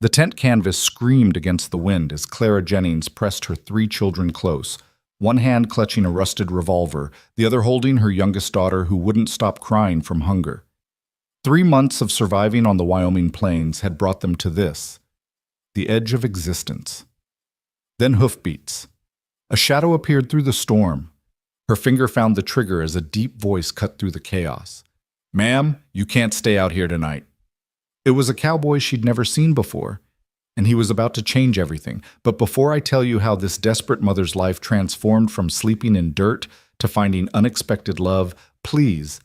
The tent canvas screamed against the wind as Clara Jennings pressed her three children close, one hand clutching a rusted revolver, the other holding her youngest daughter who wouldn't stop crying from hunger. 3 months of surviving on the Wyoming plains had brought them to this, the edge of existence. Then hoofbeats. A shadow appeared through the storm. Her finger found the trigger as a deep voice cut through the chaos. "Ma'am, you can't stay out here tonight." It was a cowboy she'd never seen before, and he was about to change everything. But before I tell you how this desperate mother's life transformed from sleeping in dirt to finding unexpected love, please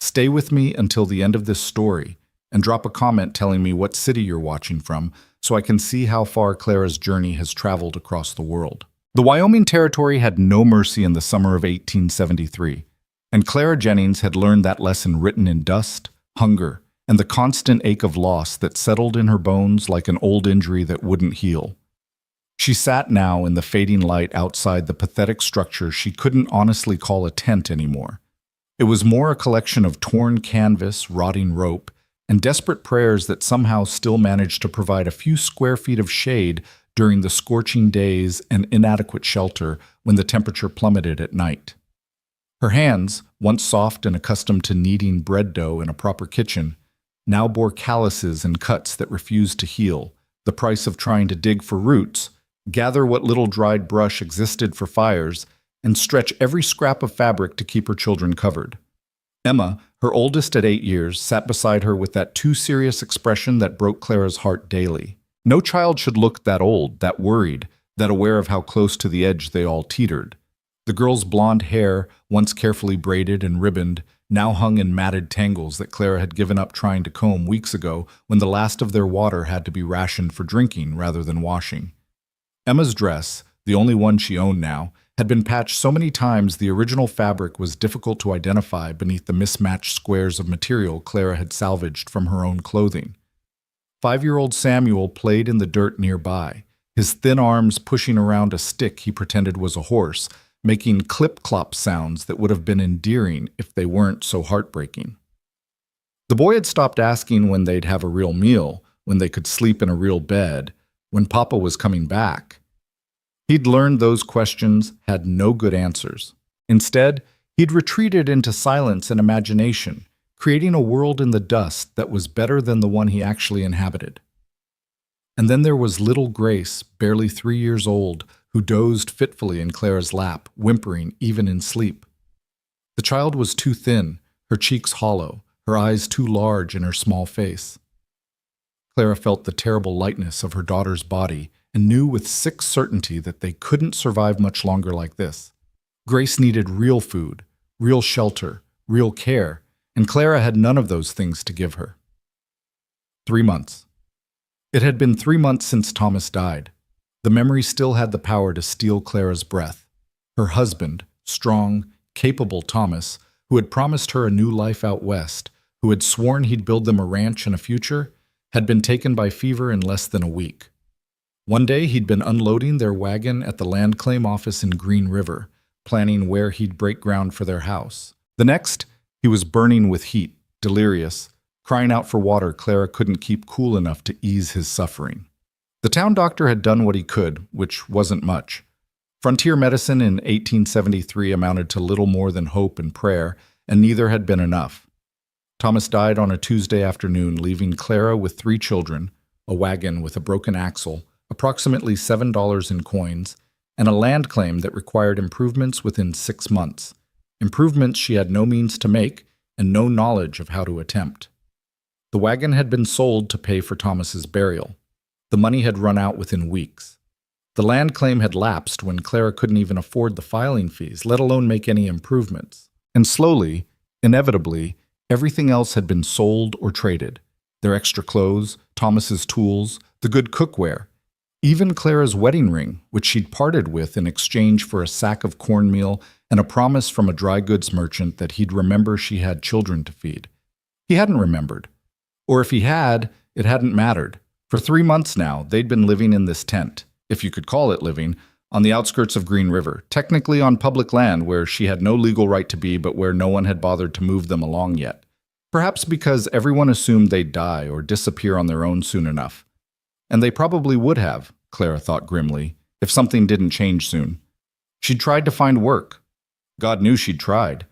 stay with me until the end of this story and drop a comment telling me what city you're watching from so I can see how far Clara's journey has traveled across the world. The Wyoming Territory had no mercy in the summer of 1873, and Clara Jennings had learned that lesson written in dust, hunger, and the constant ache of loss that settled in her bones like an old injury that wouldn't heal. She sat now in the fading light outside the pathetic structure she couldn't honestly call a tent anymore. It was more a collection of torn canvas, rotting rope, and desperate prayers that somehow still managed to provide a few square feet of shade during the scorching days and inadequate shelter when the temperature plummeted at night. Her hands, once soft and accustomed to kneading bread dough in a proper kitchen, now bore calluses and cuts that refused to heal, the price of trying to dig for roots, gather what little dried brush existed for fires, and stretch every scrap of fabric to keep her children covered. Emma, her oldest at 8 years, sat beside her with that too serious expression that broke Clara's heart daily. No child should look that old, that worried, that aware of how close to the edge they all teetered. The girl's blonde hair, once carefully braided and ribboned, now hung in matted tangles that Clara had given up trying to comb weeks ago when the last of their water had to be rationed for drinking rather than washing. Emma's dress, the only one she owned now, had been patched so many times the original fabric was difficult to identify beneath the mismatched squares of material Clara had salvaged from her own clothing. 5-year-old Samuel played in the dirt nearby, his thin arms pushing around a stick he pretended was a horse, making clip-clop sounds that would have been endearing if they weren't so heartbreaking. The boy had stopped asking when they'd have a real meal, when they could sleep in a real bed, when Papa was coming back. He'd learned those questions had no good answers. Instead, he'd retreated into silence and imagination, creating a world in the dust that was better than the one he actually inhabited. And then there was little Grace, barely 3 years old, who dozed fitfully in Clara's lap, whimpering even in sleep. The child was too thin, her cheeks hollow, her eyes too large in her small face. Clara felt the terrible lightness of her daughter's body and knew with sick certainty that they couldn't survive much longer like this. Grace needed real food, real shelter, real care, and Clara had none of those things to give her. 3 months. It had been 3 months since Thomas died. The memory still had the power to steal Clara's breath. Her husband, strong, capable Thomas, who had promised her a new life out west, who had sworn he'd build them a ranch and a future, had been taken by fever in less than a week. One day he'd been unloading their wagon at the land claim office in Green River, planning where he'd break ground for their house. The next, he was burning with heat, delirious, crying out for water Clara couldn't keep cool enough to ease his suffering. The town doctor had done what he could, which wasn't much. Frontier medicine in 1873 amounted to little more than hope and prayer, and neither had been enough. Thomas died on a Tuesday afternoon, leaving Clara with 3 children, a wagon with a broken axle, approximately $7 in coins, and a land claim that required improvements within 6 months, improvements she had no means to make and no knowledge of how to attempt. The wagon had been sold to pay for Thomas's burial. The money had run out within weeks. The land claim had lapsed when Clara couldn't even afford the filing fees, let alone make any improvements. And slowly, inevitably, everything else had been sold or traded. Their extra clothes, Thomas's tools, the good cookware, even Clara's wedding ring, which she'd parted with in exchange for a sack of cornmeal and a promise from a dry goods merchant that he'd remember she had children to feed. He hadn't remembered. Or if he had, it hadn't mattered. For 3 months now, they'd been living in this tent, if you could call it living, on the outskirts of Green River, technically on public land where she had no legal right to be but where no one had bothered to move them along yet. Perhaps because everyone assumed they'd die or disappear on their own soon enough. And they probably would have, Clara thought grimly, if something didn't change soon. She'd tried to find work. God knew she'd tried.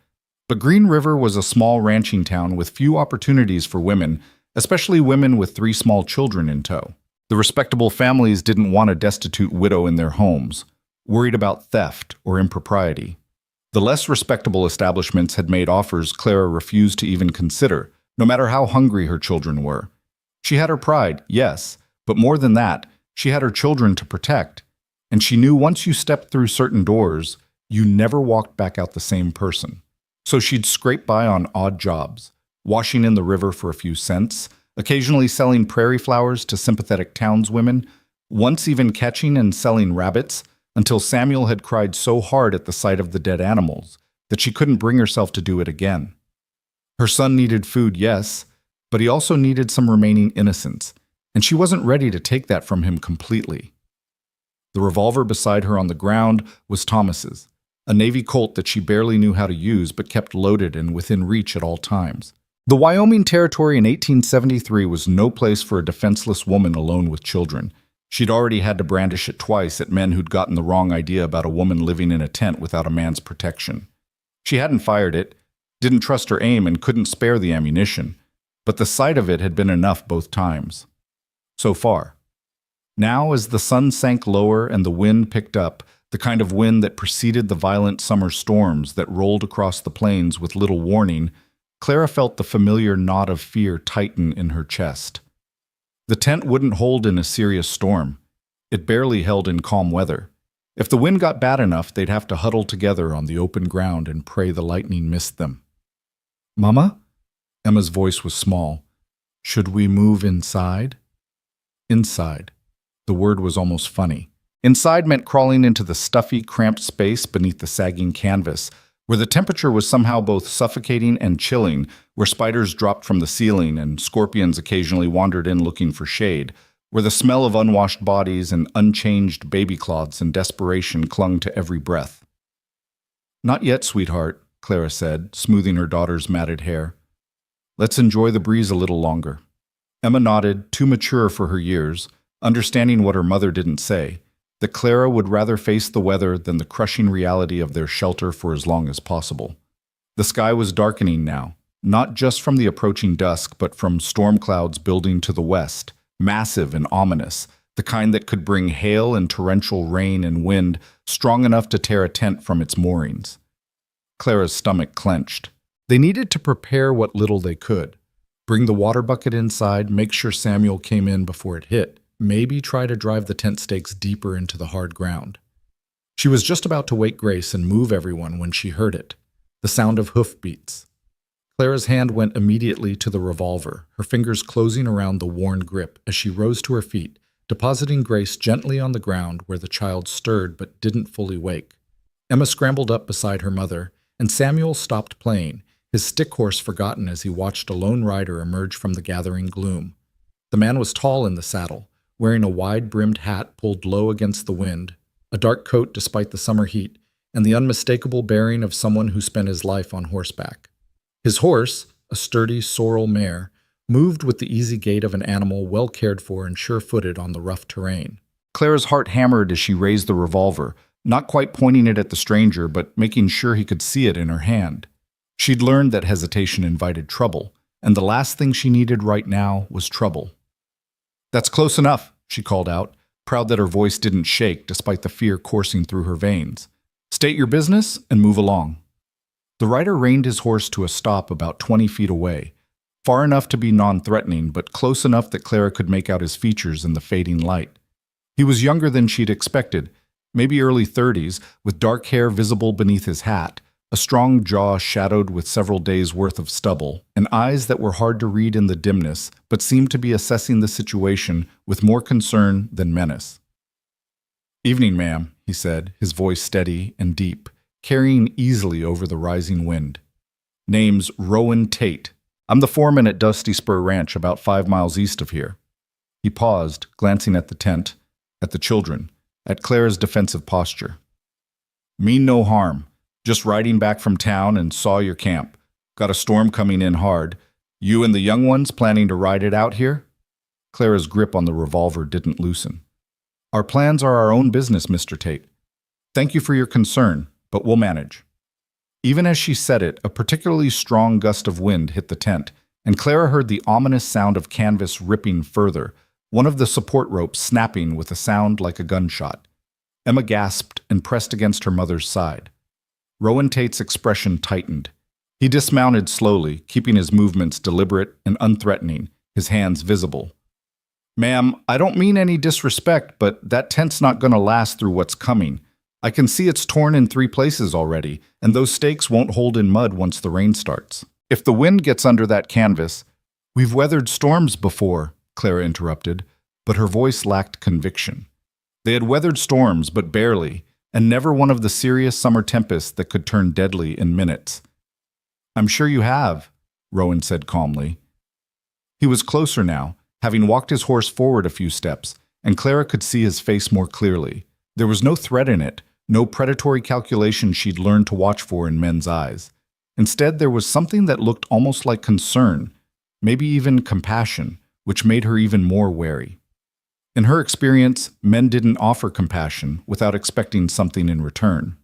But Green River was a small ranching town with few opportunities for women, especially women with 3 small children in tow. The respectable families didn't want a destitute widow in their homes, worried about theft or impropriety. The less respectable establishments had made offers Clara refused to even consider, no matter how hungry her children were. She had her pride, yes, but more than that, she had her children to protect. And she knew once you stepped through certain doors, you never walked back out the same person. So she'd scrape by on odd jobs, washing in the river for a few cents, occasionally selling prairie flowers to sympathetic townswomen, once even catching and selling rabbits, until Samuel had cried so hard at the sight of the dead animals that she couldn't bring herself to do it again. Her son needed food, yes, but he also needed some remaining innocence, and she wasn't ready to take that from him completely. The revolver beside her on the ground was Thomas's, a Navy Colt that she barely knew how to use but kept loaded and within reach at all times. The Wyoming Territory in 1873 was no place for a defenseless woman alone with children. She'd already had to brandish it twice at men who'd gotten the wrong idea about a woman living in a tent without a man's protection. She hadn't fired it, didn't trust her aim, and couldn't spare the ammunition, but the sight of it had been enough both times. So far. Now, as the sun sank lower and the wind picked up, the kind of wind that preceded the violent summer storms that rolled across the plains with little warning, Clara felt the familiar knot of fear tighten in her chest. The tent wouldn't hold in a serious storm. It barely held in calm weather. If the wind got bad enough, they'd have to huddle together on the open ground and pray the lightning missed them. "Mama?" Emma's voice was small. "Should we move inside?" Inside. The word was almost funny. Inside meant crawling into the stuffy, cramped space beneath the sagging canvas, where the temperature was somehow both suffocating and chilling, where spiders dropped from the ceiling and scorpions occasionally wandered in looking for shade, where the smell of unwashed bodies and unchanged baby cloths and desperation clung to every breath. "Not yet, sweetheart," Clara said, smoothing her daughter's matted hair. "Let's enjoy the breeze a little longer." Emma nodded, too mature for her years, understanding what her mother didn't say, that Clara would rather face the weather than the crushing reality of their shelter for as long as possible. The sky was darkening now, not just from the approaching dusk, but from storm clouds building to the west, massive and ominous, the kind that could bring hail and torrential rain and wind strong enough to tear a tent from its moorings. Clara's stomach clenched. They needed to prepare what little they could. Bring the water bucket inside, make sure Samuel came in before it hit, maybe try to drive the tent stakes deeper into the hard ground. She was just about to wake Grace and move everyone when she heard it, the sound of hoofbeats. Clara's hand went immediately to the revolver, her fingers closing around the worn grip as she rose to her feet, depositing Grace gently on the ground where the child stirred but didn't fully wake. Emma scrambled up beside her mother, and Samuel stopped playing, his stick horse forgotten as he watched a lone rider emerge from the gathering gloom. The man was tall in the saddle, wearing a wide-brimmed hat pulled low against the wind, a dark coat despite the summer heat, and the unmistakable bearing of someone who spent his life on horseback. His horse, a sturdy sorrel mare, moved with the easy gait of an animal well cared for and sure-footed on the rough terrain. Clara's heart hammered as she raised the revolver, not quite pointing it at the stranger, but making sure he could see it in her hand. She'd learned that hesitation invited trouble, and the last thing she needed right now was trouble. "That's close enough," she called out, proud that her voice didn't shake despite the fear coursing through her veins. "State your business and move along." The rider reined his horse to a stop about 20 feet away, far enough to be non-threatening, but close enough that Clara could make out his features in the fading light. He was younger than she'd expected, maybe early 30s, with dark hair visible beneath his hat, a strong jaw shadowed with several days' worth of stubble, and eyes that were hard to read in the dimness, but seemed to be assessing the situation with more concern than menace. "Evening, ma'am," he said, his voice steady and deep, carrying easily over the rising wind. "Name's Rowan Tate. I'm the foreman at Dusty Spur Ranch about 5 miles east of here." He paused, glancing at the tent, at the children, at Clara's defensive posture. "Mean no harm. Just riding back from town and saw your camp. Got a storm coming in hard. You and the young ones planning to ride it out here?" Clara's grip on the revolver didn't loosen. Our plans are our own business, Mr. Tate. Thank you for your concern, but we'll manage. Even as she said it, a particularly strong gust of wind hit the tent, and Clara heard the ominous sound of canvas ripping further, one of the support ropes snapping with a sound like a gunshot. Emma gasped and pressed against her mother's side. Rowan Tate's expression tightened. He dismounted slowly, keeping his movements deliberate and unthreatening, his hands visible. Ma'am, I don't mean any disrespect, but that tent's not going to last through what's coming. I can see it's torn in 3 places already, and those stakes won't hold in mud once the rain starts. If the wind gets under that canvas— We've weathered storms before, Clara interrupted, but her voice lacked conviction. They had weathered storms, but barely, and never one of the serious summer tempests that could turn deadly in minutes. I'm sure you have, Rowan said calmly. He was closer now, having walked his horse forward a few steps, and Clara could see his face more clearly. There was no threat in it, no predatory calculation she'd learned to watch for in men's eyes. Instead, there was something that looked almost like concern, maybe even compassion, which made her even more wary. In her experience, men didn't offer compassion without expecting something in return.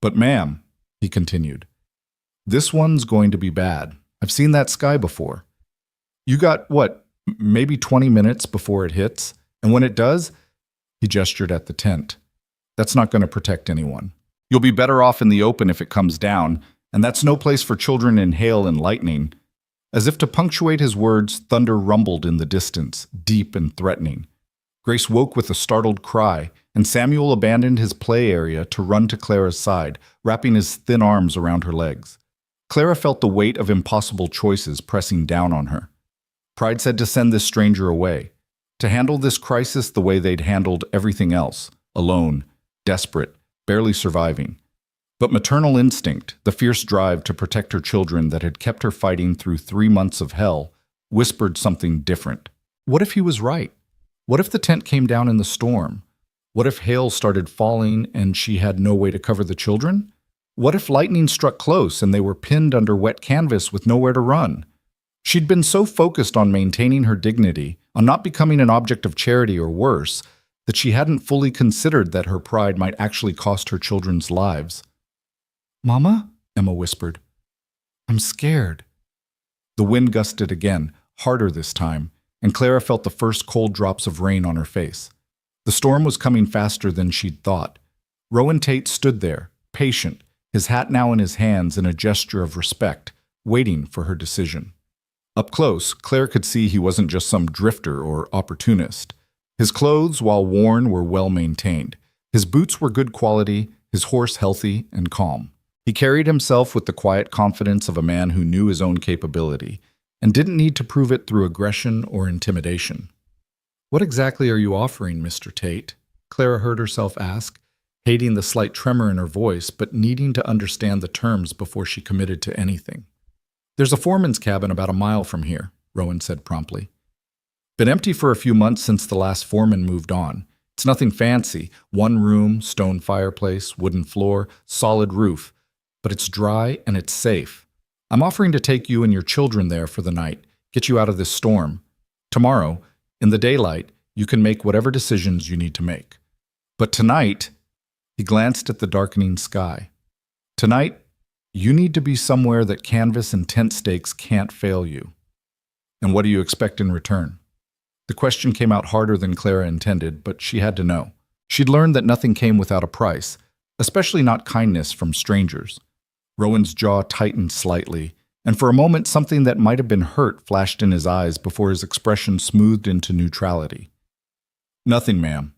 But ma'am, he continued, this one's going to be bad. I've seen that sky before. You got, maybe 20 minutes before it hits, and when it does, he gestured at the tent. That's not going to protect anyone. You'll be better off in the open if it comes down, and that's no place for children in hail and lightning. As if to punctuate his words, thunder rumbled in the distance, deep and threatening. Grace woke with a startled cry, and Samuel abandoned his play area to run to Clara's side, wrapping his thin arms around her legs. Clara felt the weight of impossible choices pressing down on her. Pride said to send this stranger away, to handle this crisis the way they'd handled everything else, alone, desperate, barely surviving. But maternal instinct, the fierce drive to protect her children that had kept her fighting through 3 months of hell, whispered something different. What if he was right? What if the tent came down in the storm? What if hail started falling and she had no way to cover the children? What if lightning struck close and they were pinned under wet canvas with nowhere to run? She'd been so focused on maintaining her dignity, on not becoming an object of charity or worse, that she hadn't fully considered that her pride might actually cost her children's lives. Mama? Emma whispered. I'm scared. The wind gusted again, harder this time, and Clara felt the first cold drops of rain on her face. The storm was coming faster than she'd thought. Rowan Tate stood there, patient, his hat now in his hands in a gesture of respect, waiting for her decision. Up close, Claire could see he wasn't just some drifter or opportunist. His clothes, while worn, were well maintained. His boots were good quality, his horse healthy and calm. He carried himself with the quiet confidence of a man who knew his own capability and didn't need to prove it through aggression or intimidation. What exactly are you offering, Mr. Tate? Clara heard herself ask, hating the slight tremor in her voice, but needing to understand the terms before she committed to anything. There's a foreman's cabin about a mile from here, Rowan said promptly. Been empty for a few months since the last foreman moved on. It's nothing fancy, 1 room, stone fireplace, wooden floor, solid roof, but it's dry and it's safe. I'm offering to take you and your children there for the night, get you out of this storm. Tomorrow, in the daylight, you can make whatever decisions you need to make. But tonight, he glanced at the darkening sky. Tonight, you need to be somewhere that canvas and tent stakes can't fail you. And what do you expect in return? The question came out harder than Clara intended, but she had to know. She'd learned that nothing came without a price, especially not kindness from strangers. Rowan's jaw tightened slightly, and for a moment something that might have been hurt flashed in his eyes before his expression smoothed into neutrality. Nothing, ma'am.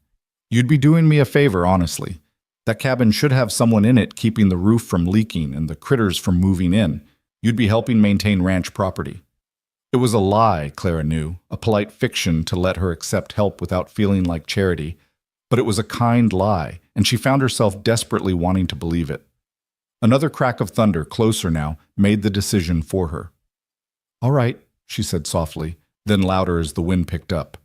You'd be doing me a favor, honestly. That cabin should have someone in it keeping the roof from leaking and the critters from moving in. You'd be helping maintain ranch property. It was a lie, Clara knew, a polite fiction to let her accept help without feeling like charity, but it was a kind lie, and she found herself desperately wanting to believe it. Another crack of thunder, closer now, made the decision for her. All right, she said softly, then louder as the wind picked up.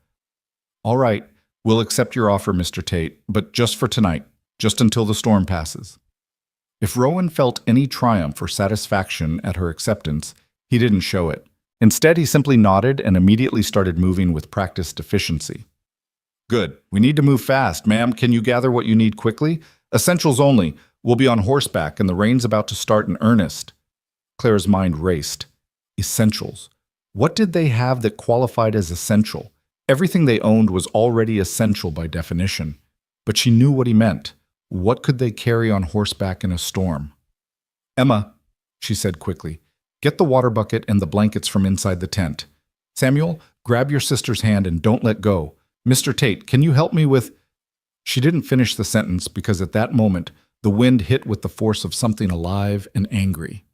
All right, we'll accept your offer, Mr. Tate, but just for tonight, just until the storm passes. If Rowan felt any triumph or satisfaction at her acceptance, he didn't show it. Instead, he simply nodded and immediately started moving with practiced efficiency. Good. We need to move fast. Ma'am, can you gather what you need quickly? Essentials only. We'll be on horseback and the rain's about to start in earnest. Clara's mind raced. Essentials. What did they have that qualified as essential? Everything they owned was already essential by definition. But she knew what he meant. What could they carry on horseback in a storm? Emma, she said quickly, get the water bucket and the blankets from inside the tent. Samuel, grab your sister's hand and don't let go. Mr. Tate, can you help me with… She didn't finish the sentence because at that moment, the wind hit with the force of something alive and angry.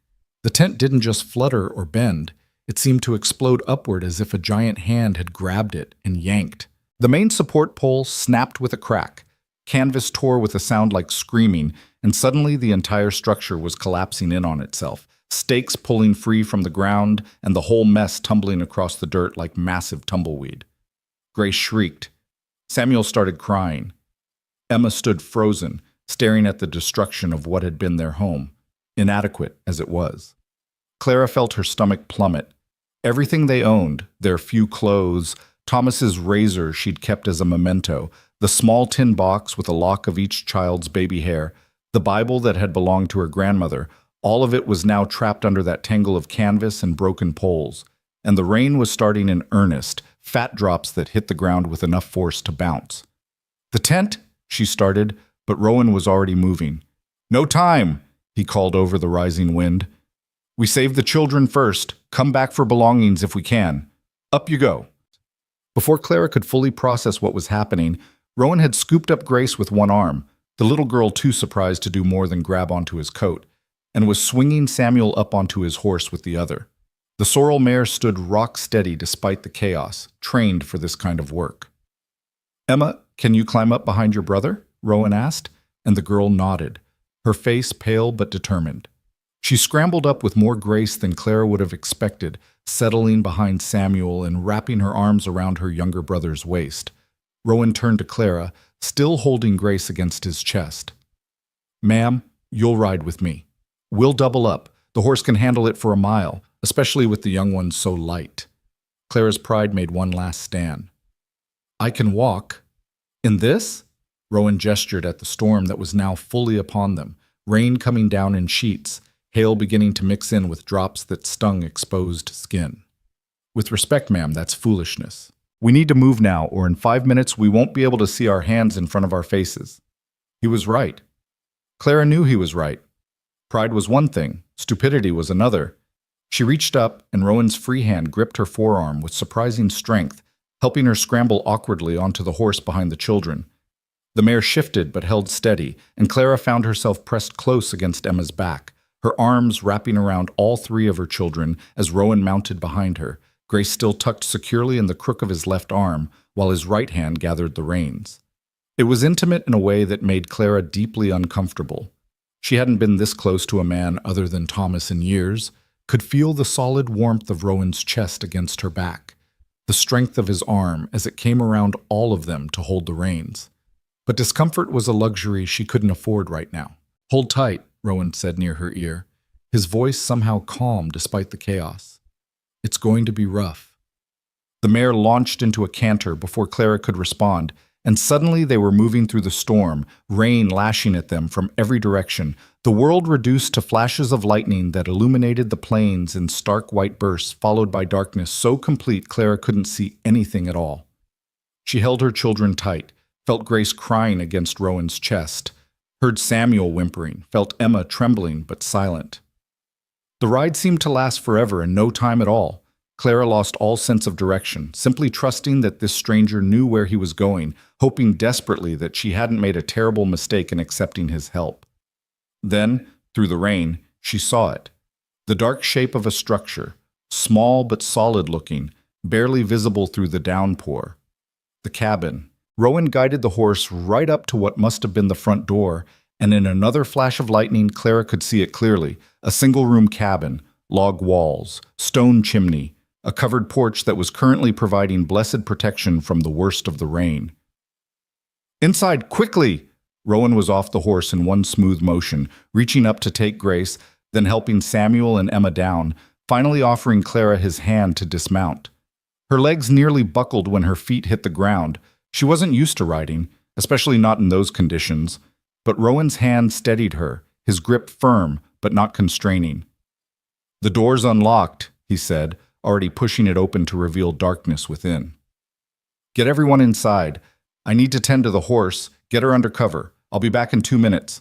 The tent didn't just flutter or bend. It seemed to explode upward as if a giant hand had grabbed it and yanked. The main support pole snapped with a crack. Canvas tore with a sound like screaming, and suddenly the entire structure was collapsing in on itself, stakes pulling free from the ground and the whole mess tumbling across the dirt like massive tumbleweed. Grace shrieked. Samuel started crying. Emma stood frozen, staring at the destruction of what had been their home, inadequate as it was. Clara felt her stomach plummet. Everything they owned, their few clothes, Thomas's razor she'd kept as a memento, the small tin box with a lock of each child's baby hair, the Bible that had belonged to her grandmother, all of it was now trapped under that tangle of canvas and broken poles. And the rain was starting in earnest, fat drops that hit the ground with enough force to bounce. The tent, she started, but Rowan was already moving. No time, he called over the rising wind. We saved the children first. Come back for belongings if we can. Up you go. Before Clara could fully process what was happening, Rowan had scooped up Grace with one arm, the little girl too surprised to do more than grab onto his coat, and was swinging Samuel up onto his horse with the other. The sorrel mare stood rock steady despite the chaos, trained for this kind of work. Emma, can you climb up behind your brother? Rowan asked, and the girl nodded, her face pale but determined. She scrambled up with more grace than Clara would have expected, settling behind Samuel and wrapping her arms around her younger brother's waist. Rowan turned to Clara, still holding Grace against his chest. Ma'am, you'll ride with me. We'll double up. The horse can handle it for a mile, especially with the young ones so light. Clara's pride made one last stand. I can walk. In this? Rowan gestured at the storm that was now fully upon them, rain coming down in sheets, hail beginning to mix in with drops that stung exposed skin. With respect, ma'am, that's foolishness. We need to move now, or in 5 minutes we won't be able to see our hands in front of our faces. He was right. Clara knew he was right. Pride was one thing, stupidity was another. She reached up, and Rowan's free hand gripped her forearm with surprising strength, helping her scramble awkwardly onto the horse behind the children. The mare shifted but held steady, and Clara found herself pressed close against Emma's back, her arms wrapping around all three of her children as Rowan mounted behind her, Grace still tucked securely in the crook of his left arm, while his right hand gathered the reins. It was intimate in a way that made Clara deeply uncomfortable. She hadn't been this close to a man other than Thomas in years, could feel the solid warmth of Rowan's chest against her back, the strength of his arm as it came around all of them to hold the reins. But discomfort was a luxury she couldn't afford right now. Hold tight, Rowan said near her ear, his voice somehow calm despite the chaos. It's going to be rough. The mare launched into a canter before Clara could respond, and suddenly they were moving through the storm, rain lashing at them from every direction, the world reduced to flashes of lightning that illuminated the plains in stark white bursts, followed by darkness so complete Clara couldn't see anything at all. She held her children tight, felt Grace crying against Rowan's chest, heard Samuel whimpering, felt Emma trembling but silent. The ride seemed to last forever and no time at all. Clara lost all sense of direction, simply trusting that this stranger knew where he was going, hoping desperately that she hadn't made a terrible mistake in accepting his help. Then, through the rain, she saw it. The dark shape of a structure, small but solid-looking, barely visible through the downpour. The cabin. Rowan guided the horse right up to what must have been the front door, and in another flash of lightning, Clara could see it clearly. A single-room cabin, log walls, stone chimney, a covered porch that was currently providing blessed protection from the worst of the rain. Inside, quickly! Rowan was off the horse in one smooth motion, reaching up to take Grace, then helping Samuel and Emma down, finally offering Clara his hand to dismount. Her legs nearly buckled when her feet hit the ground. She wasn't used to riding, especially not in those conditions, but Rowan's hand steadied her, his grip firm but not constraining. "The door's unlocked," he said, already pushing it open to reveal darkness within. "Get everyone inside. I need to tend to the horse. Get her under cover. I'll be back in 2 minutes."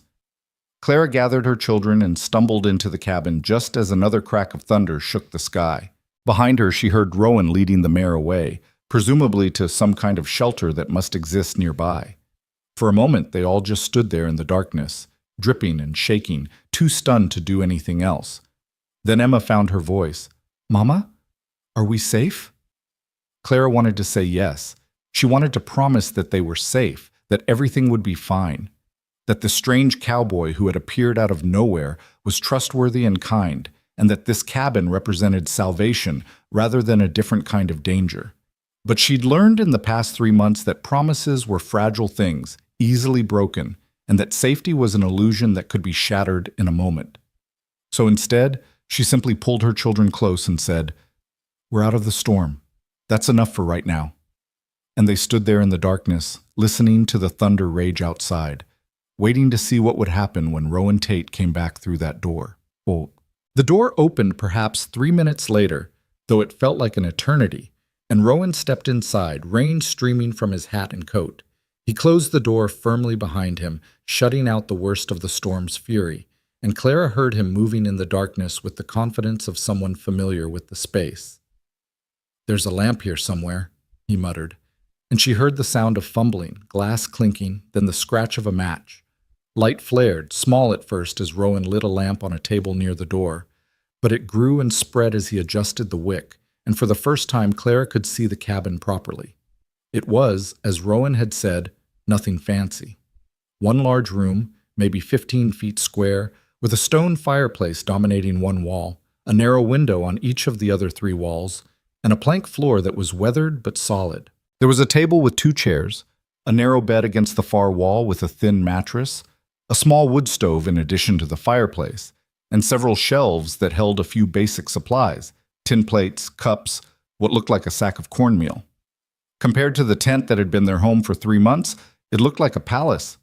Clara gathered her children and stumbled into the cabin just as another crack of thunder shook the sky. Behind her, she heard Rowan leading the mare away, presumably to some kind of shelter that must exist nearby. For a moment, they all just stood there in the darkness, dripping and shaking, too stunned to do anything else. Then Emma found her voice. "Mama, are we safe?" Clara wanted to say yes. She wanted to promise that they were safe, that everything would be fine, that the strange cowboy who had appeared out of nowhere was trustworthy and kind, and that this cabin represented salvation rather than a different kind of danger. But she'd learned in the past 3 months that promises were fragile things, easily broken, and that safety was an illusion that could be shattered in a moment. So instead, she simply pulled her children close and said, "We're out of the storm. That's enough for right now." And they stood there in the darkness, listening to the thunder rage outside, waiting to see what would happen when Rowan Tate came back through that door. Well, the door opened perhaps 3 minutes later, though it felt like an eternity, and Rowan stepped inside, rain streaming from his hat and coat. He closed the door firmly behind him, shutting out the worst of the storm's fury, and Clara heard him moving in the darkness with the confidence of someone familiar with the space. "There's a lamp here somewhere," he muttered, and she heard the sound of fumbling, glass clinking, then the scratch of a match. Light flared, small at first as Rowan lit a lamp on a table near the door, but it grew and spread as he adjusted the wick, and for the first time Clara could see the cabin properly. It was, as Rowan had said, nothing fancy. One large room, maybe 15 feet square, with a stone fireplace dominating one wall, a narrow window on each of the other 3 walls, and a plank floor that was weathered but solid. There was a table with 2 chairs, a narrow bed against the far wall with a thin mattress, a small wood stove in addition to the fireplace, and several shelves that held a few basic supplies, tin plates, cups, what looked like a sack of cornmeal. Compared to the tent that had been their home for 3 months, it looked like a palace.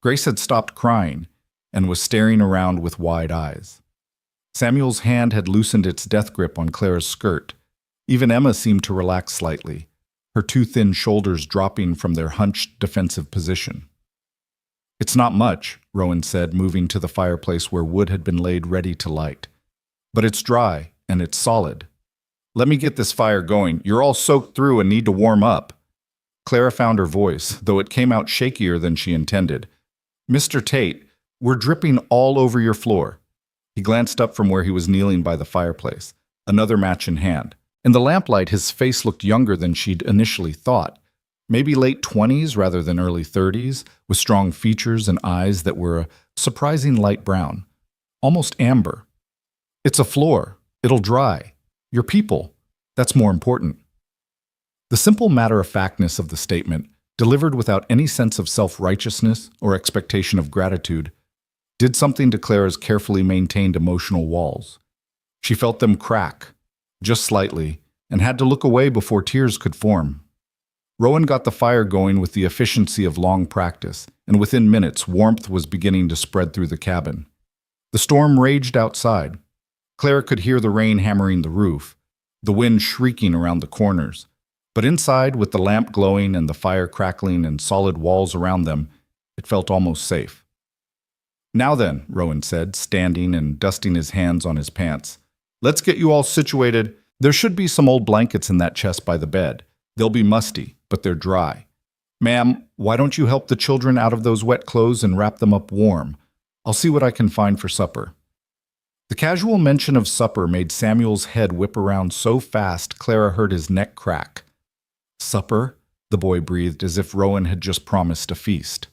Grace had stopped crying and was staring around with wide eyes. Samuel's hand had loosened its death grip on Clara's skirt. Even Emma seemed to relax slightly, her 2 thin shoulders dropping from their hunched defensive position. "It's not much," Rowan said, moving to the fireplace where wood had been laid ready to light. "But it's dry, and it's solid. Let me get this fire going. You're all soaked through and need to warm up." Clara found her voice, though it came out shakier than she intended. "Mr. Tate, we're dripping all over your floor." He glanced up from where he was kneeling by the fireplace, another match in hand. In the lamplight, his face looked younger than she'd initially thought. Maybe late 20s rather than early 30s, with strong features and eyes that were a surprising light brown, almost amber. "It's a floor. It'll dry. Your people. That's more important." The simple matter-of-factness of the statement, delivered without any sense of self-righteousness or expectation of gratitude, did something to Clara's carefully maintained emotional walls. She felt them crack, just slightly, and had to look away before tears could form. Rowan got the fire going with the efficiency of long practice, and within minutes warmth was beginning to spread through the cabin. The storm raged outside. Clara could hear the rain hammering the roof, the wind shrieking around the corners. But inside, with the lamp glowing and the fire crackling and solid walls around them, it felt almost safe. "Now then," Rowan said, standing and dusting his hands on his pants. "Let's get you all situated. There should be some old blankets in that chest by the bed. They'll be musty, but they're dry. Ma'am, why don't you help the children out of those wet clothes and wrap them up warm? I'll see what I can find for supper." The casual mention of supper made Samuel's head whip around so fast Clara heard his neck crack. "Supper?" the boy breathed as if Rowan had just promised a feast.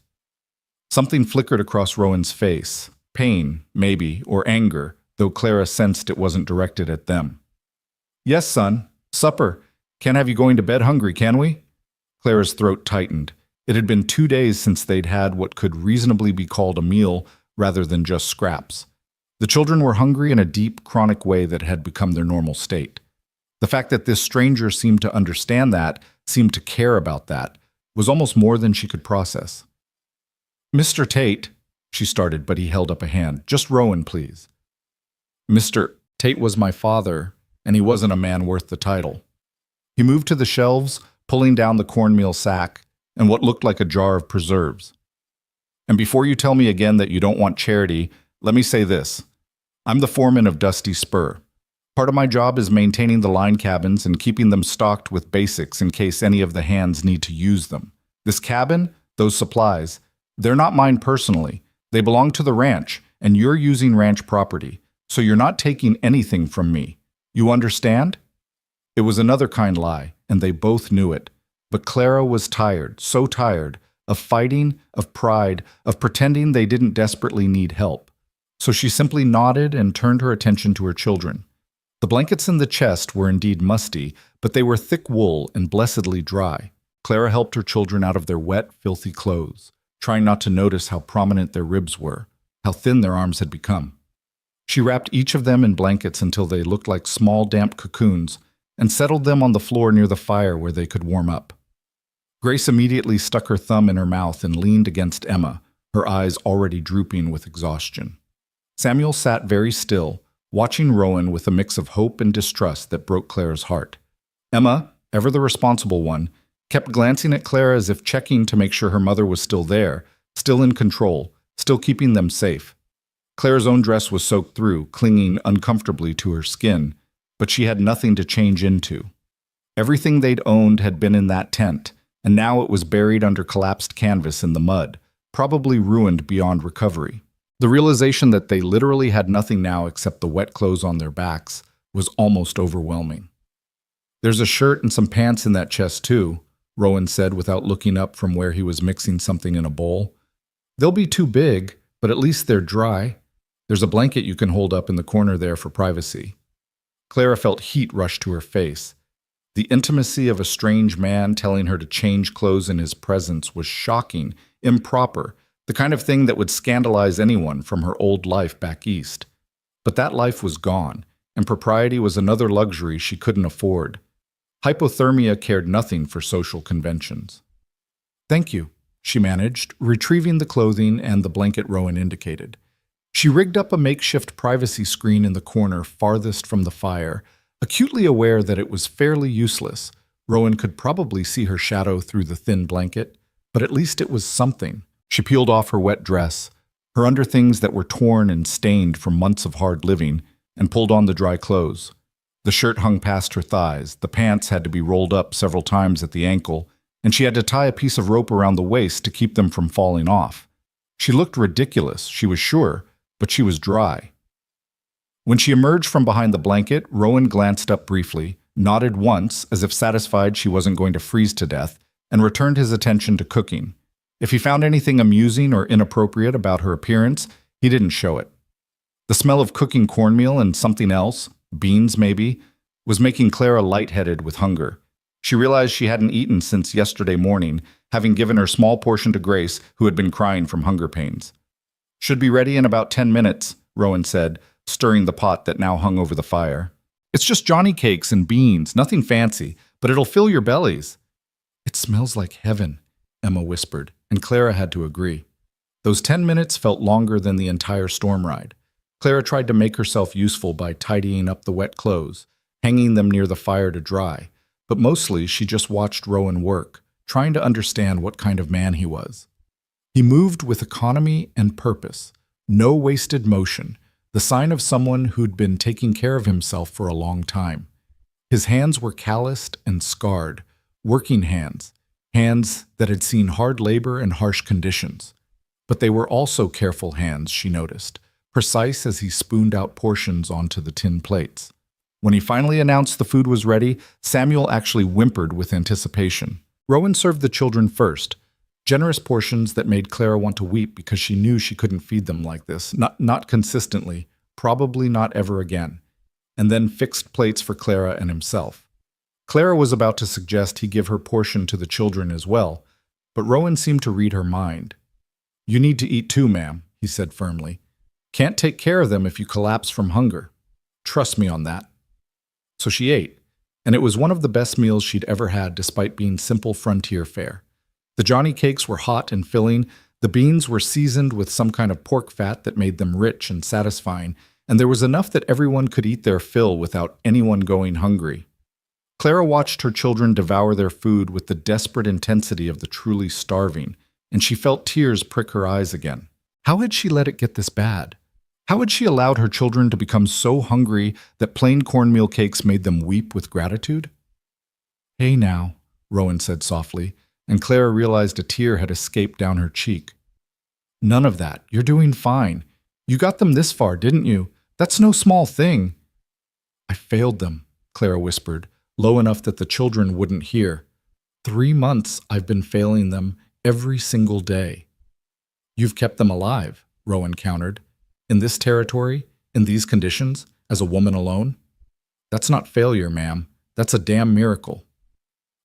Something flickered across Rowan's face. Pain, maybe, or anger, though Clara sensed it wasn't directed at them. "Yes, son. Supper. Can't have you going to bed hungry, can we?" Clara's throat tightened. It had been 2 days since they'd had what could reasonably be called a meal rather than just scraps. The children were hungry in a deep, chronic way that had become their normal state. The fact that this stranger seemed to understand that, seemed to care about that, was almost more than she could process. "Mr. Tate," she started, but he held up a hand. "Just Rowan, please." Mr. Tate was my father, and he wasn't a man worth the title. He moved to the shelves, pulling down the cornmeal sack and what looked like a jar of preserves. "And before you tell me again that you don't want charity, let me say this. I'm the foreman of Dusty Spur. Part of my job is maintaining the line cabins and keeping them stocked with basics in case any of the hands need to use them. This cabin, those supplies, they're not mine personally. They belong to the ranch, and you're using ranch property, so you're not taking anything from me. You understand?" It was another kind lie, and they both knew it. But Clara was tired, so tired, of fighting, of pride, of pretending they didn't desperately need help. So she simply nodded and turned her attention to her children. The blankets in the chest were indeed musty, but they were thick wool and blessedly dry. Clara helped her children out of their wet, filthy clothes, trying not to notice how prominent their ribs were, how thin their arms had become. She wrapped each of them in blankets until they looked like small, damp cocoons, and settled them on the floor near the fire where they could warm up. Grace immediately stuck her thumb in her mouth and leaned against Emma, her eyes already drooping with exhaustion. Samuel sat very still, watching Rowan with a mix of hope and distrust that broke Clara's heart. Emma, ever the responsible one, kept glancing at Clara as if checking to make sure her mother was still there, still in control, still keeping them safe. Clara's own dress was soaked through, clinging uncomfortably to her skin, but she had nothing to change into. Everything they'd owned had been in that tent, and now it was buried under collapsed canvas in the mud, probably ruined beyond recovery. The realization that they literally had nothing now except the wet clothes on their backs was almost overwhelming. "There's a shirt and some pants in that chest too," Rowan said without looking up from where he was mixing something in a bowl. "They'll be too big, but at least they're dry. There's a blanket you can hold up in the corner there for privacy." Clara felt heat rush to her face. The intimacy of a strange man telling her to change clothes in his presence was shocking, improper, the kind of thing that would scandalize anyone from her old life back east. But that life was gone, and propriety was another luxury she couldn't afford. Hypothermia cared nothing for social conventions. "Thank you," she managed, retrieving the clothing and the blanket Rowan indicated. She rigged up a makeshift privacy screen in the corner farthest from the fire, acutely aware that it was fairly useless. Rowan could probably see her shadow through the thin blanket, but at least it was something. She peeled off her wet dress, her underthings that were torn and stained from months of hard living, and pulled on the dry clothes. The shirt hung past her thighs, the pants had to be rolled up several times at the ankle, and she had to tie a piece of rope around the waist to keep them from falling off. She looked ridiculous, she was sure, but she was dry. When she emerged from behind the blanket, Rowan glanced up briefly, nodded once as if satisfied she wasn't going to freeze to death, and returned his attention to cooking. If he found anything amusing or inappropriate about her appearance, he didn't show it. The smell of cooking cornmeal and something else, beans maybe, was making Clara lightheaded with hunger. She realized she hadn't eaten since yesterday morning, having given her small portion to Grace, who had been crying from hunger pains. "Should be ready in about 10 minutes, Rowan said, stirring the pot that now hung over the fire. "It's just Johnny cakes and beans, nothing fancy, but it'll fill your bellies." "It smells like heaven," Emma whispered, and Clara had to agree. Those 10 minutes felt longer than the entire storm ride. Clara tried to make herself useful by tidying up the wet clothes, hanging them near the fire to dry, but mostly she just watched Rowan work, trying to understand what kind of man he was. He moved with economy and purpose, no wasted motion, the sign of someone who'd been taking care of himself for a long time. His hands were calloused and scarred, working hands, hands that had seen hard labor and harsh conditions. But they were also careful hands, she noticed, precise as he spooned out portions onto the tin plates. When he finally announced the food was ready, Samuel actually whimpered with anticipation. Rowan served the children first, generous portions that made Clara want to weep because she knew she couldn't feed them like this, not consistently, probably not ever again, and then fixed plates for Clara and himself. Clara was about to suggest he give her portion to the children as well, but Rowan seemed to read her mind. "You need to eat too, ma'am," he said firmly. Can't take care of them if you collapse from hunger. Trust me on that." So she ate, and it was one of the best meals she'd ever had despite being simple frontier fare. The Johnny cakes were hot and filling, the beans were seasoned with some kind of pork fat that made them rich and satisfying, and there was enough that everyone could eat their fill without anyone going hungry. Clara watched her children devour their food with the desperate intensity of the truly starving, and she felt tears prick her eyes again. How had she let it get this bad? How had she allowed her children to become so hungry that plain cornmeal cakes made them weep with gratitude? "Hey now," Rowan said softly, and Clara realized a tear had escaped down her cheek. "None of that. You're doing fine. You got them this far, didn't you? That's no small thing." "I failed them," Clara whispered, low enough that the children wouldn't hear. 3 months I've been failing them every single day." "You've kept them alive," Rowan countered. "In this territory, in these conditions, as a woman alone? That's not failure, ma'am. That's a damn miracle."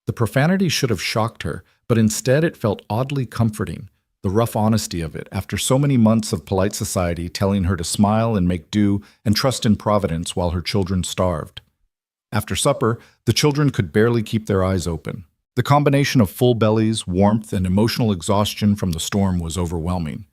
The profanity should have shocked her, but instead it felt oddly comforting, the rough honesty of it, after so many months of polite society telling her to smile and make do and trust in Providence while her children starved. After supper, the children could barely keep their eyes open. The combination of full bellies, warmth, and emotional exhaustion from the storm was overwhelming.